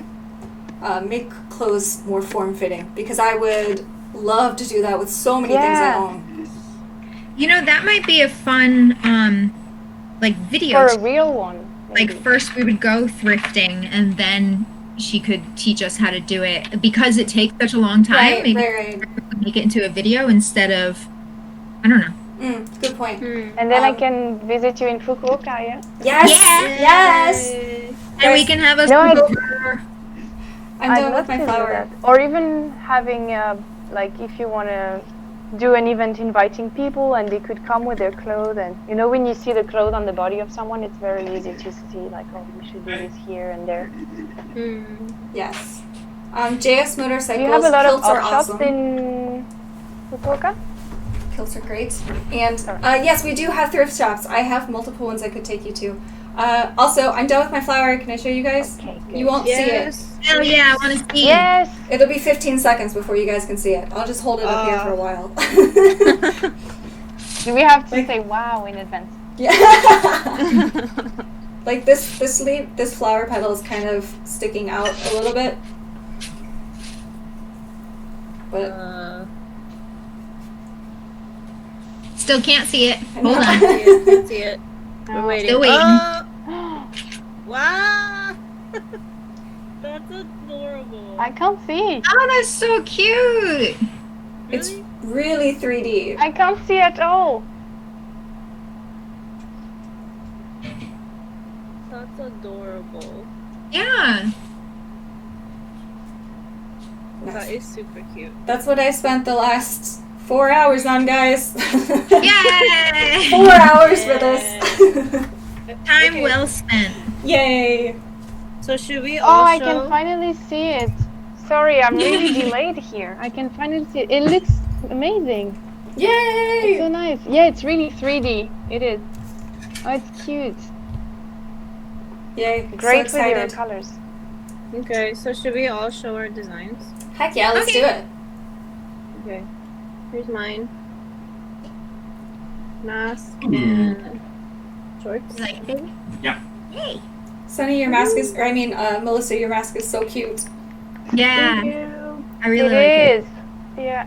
make clothes more form-fitting, because I would love to do that with so many things I own. You know, that might be a fun like video. For a real one. Like maybe. first we would go thrifting and then she could teach us how to do it, because it takes such a long time. Right, Maybe right. make it into a video instead of, I don't know. Good point. And then I can visit you in Fukuoka, yeah? Yes! Yes! Yes! And we can have us No, go I- over. I'm I'd done love with my to do flower. that. Or even having like if you want to do an event inviting people and they could come with their clothes, and you know when you see the clothes on the body of someone, it's very easy to see like, oh, we should do this here and there. Yes. JS Do Motorcycles, you have a lot of kilts are art shops awesome. in Fukuoka? Kilts are great. And Sorry. yes, we do have thrift shops. I have multiple ones I could take you to. Also, I'm done with my flower. Can I show you guys? Okay, good. You won't see it. Yes. Hell yeah, I want to see. Yes. It'll be 15 seconds before you guys can see it. I'll just hold it up here for a while. Do we have to say wow in advance? Yeah. Like this leaf, this flower petal is kind of sticking out a little bit. But Still can't see it. I Hold know. on. Can't see it. We're Oh. waiting. Still waiting. Oh, wow! That's adorable. I can't see. Oh, that's so cute. It's Really? really 3D. I can't see at all. That's adorable. Yeah. That is super cute. That's what I spent the last 4 hours on, guys. Yay! 4 hours for this. Time Okay. well spent. Yay. So should we Oh, all I show? can finally see it. Sorry, I'm really delayed here. I can finally see it. It looks amazing. It's so Yay. nice. Yeah, it's really 3D. It is. Oh, it's cute. Yay. Great So with your excited. colors. Okay, so should we all show our designs? Heck yeah, let's Okay. do it. Okay. Here's mine. Mask and shorts. Like, Yeah. yay. Sonny, your mask is, or I mean, Melissa, your mask is so cute. Yeah, Thank you. I really It like it. is. Yeah.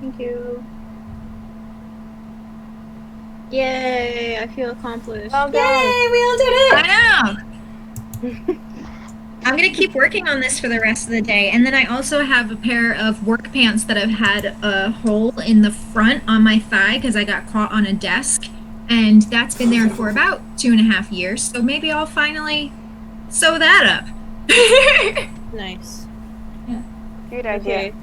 Thank you. Yay! I feel accomplished. Well Yay, done. we all did it. I know. I'm gonna keep working on this for the rest of the day, and then I also have a pair of work pants that have had a hole in the front on my thigh because I got caught on a desk, and that's been there for about 2.5 years. So maybe I'll finally sew that up. Nice. Good idea. Okay.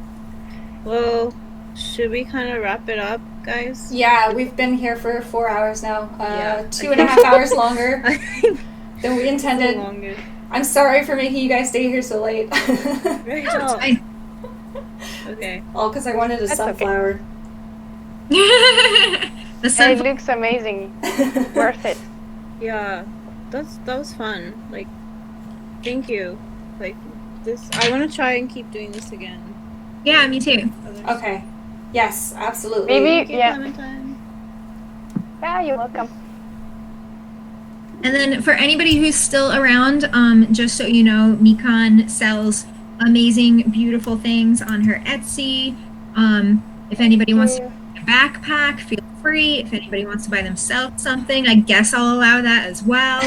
Well, should we kind of wrap it up, guys? Yeah, we've been here for 4 hours now. Yeah. 2.5 hours longer I think than we the intended. longest. I'm sorry for making you guys stay here so late. Rachel. I- Okay. All because I wanted a That's okay. sunflower. the And sun. it looks amazing. Worth it. Yeah, that was fun. Like, thank you. Like this, I want to try and keep doing this again. Yeah, me too. Okay. Yes, absolutely. Maybe, Thank you, yeah. Clementine. Yeah, you're welcome. And then for anybody who's still around, just so you know, Mikan sells amazing, beautiful things on her Etsy. If anybody wants to buy a backpack, feel free. If anybody wants to buy themselves something, I guess I'll allow that as well.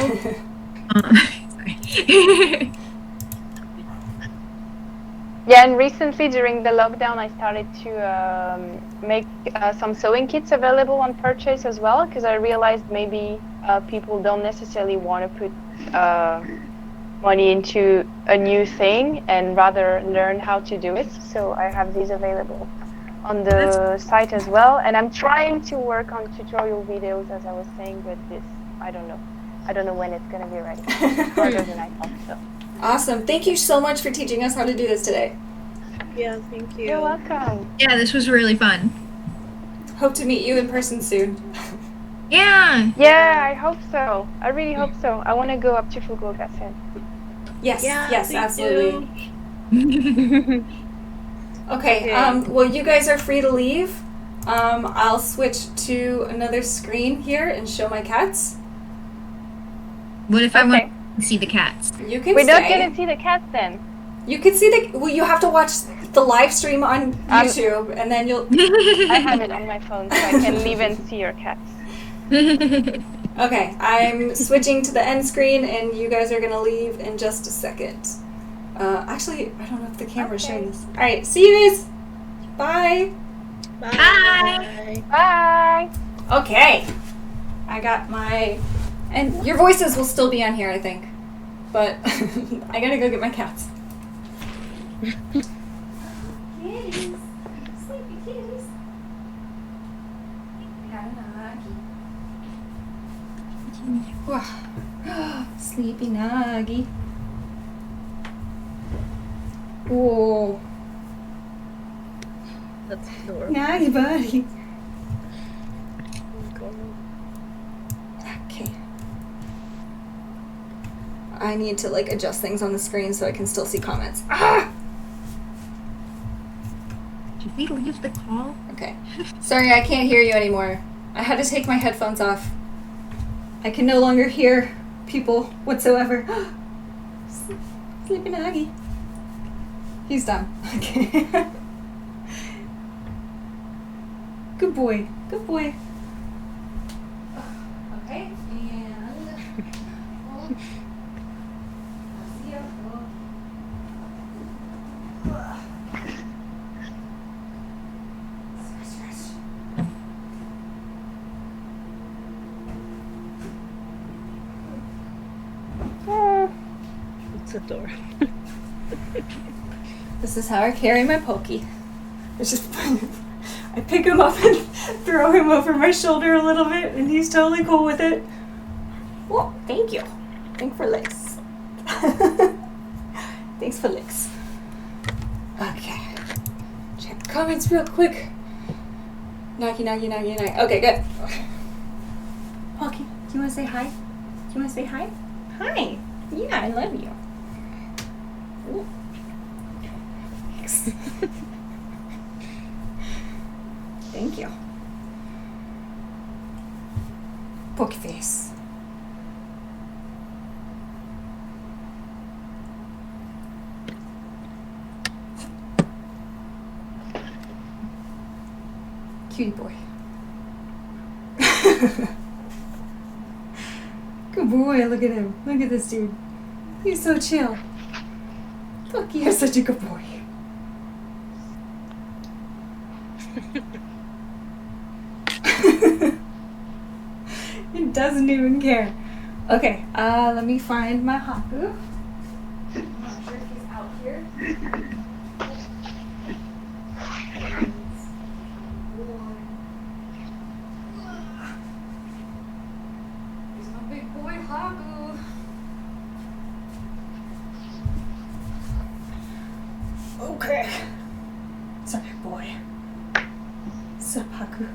Sorry. Yeah, and recently during the lockdown, I started to make some sewing kits available on purchase as well, because I realized maybe people don't necessarily want to put money into a new thing and rather learn how to do it. So I have these available on the site as well, and I'm trying to work on tutorial videos as I was saying, but this, I don't know. I don't know when it's going to be ready. Harder than I thought, so. Awesome. Thank you so much for teaching us how to do this today. Yeah, thank you. You're welcome. Yeah, this was really fun. Hope to meet you in person soon. Yeah. Yeah, I hope so. I really hope so. I want to go up to Fukuoka soon. Yes, Yeah, yes, me absolutely. too. Okay, Okay. well, you guys are free to leave. I'll switch to another screen here and show my cats. What if I Okay. want to see the cats? You can We're not stay. going to see the cats then. You can see the. Well, you have to watch the live stream on I'm- YouTube, and then you'll. I have it on my phone so I can leave and see your cats. Okay, I'm switching to the end screen, and you guys are gonna leave in just a second. Actually, I don't know if the camera's showing this. All right, see you guys. Bye. Bye. Bye! Okay, I got my. And your voices will still be on here, I think. But I gotta go get my cats. Kitties. Sleepy kitties. Sleepy Nuggy. Whoa. That's adorable. Nuggy buddy. Oh, God. Okay. I need to like adjust things on the screen so I can still see comments. Ah! Did we leave the call? Okay. Sorry, I can't hear you anymore. I had to take my headphones off. I can no longer hear people whatsoever. Sleepy Nuggy. He's done. Okay. Good boy. Good boy. That's adorable. This is how I carry my Pokey. It's just I pick him up and throw him over my shoulder a little bit, and he's totally cool with it. Well, thank you. Thanks for licks. Thanks for licks. Okay. Check the comments real quick. Knocky, knocky, knocky, knocky. Okay, good. Pokey, do you want to say hi? Do you want to say hi? Hi. Yeah, I love you. Ooh. Thanks. Thank you. Pokey face. Cutie boy. Good boy, look at him. Look at this dude. He's so chill. Look, you're such a good boy. He doesn't even care. Okay, let me find my Haku. I'm not sure if he's out here. Here's my big boy Haku. Okay. Sorry, boy. Sup, Haku.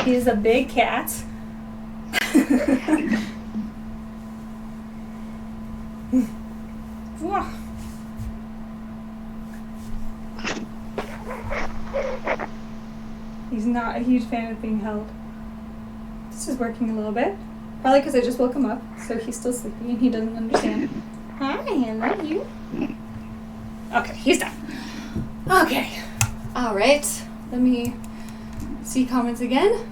He's a big cat. He's not a huge fan of being held. This is working a little bit. Probably because I just woke him up, so he's still sleepy and he doesn't understand. Hi, I love you. Okay, he's done. Okay. Alright. Let me see comments again.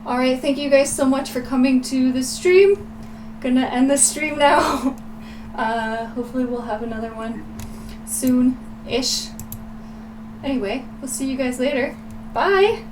Alright, thank you guys so much for coming to the stream. Gonna end the stream now. Hopefully we'll have another one soon-ish. Anyway, we'll see you guys later. Bye!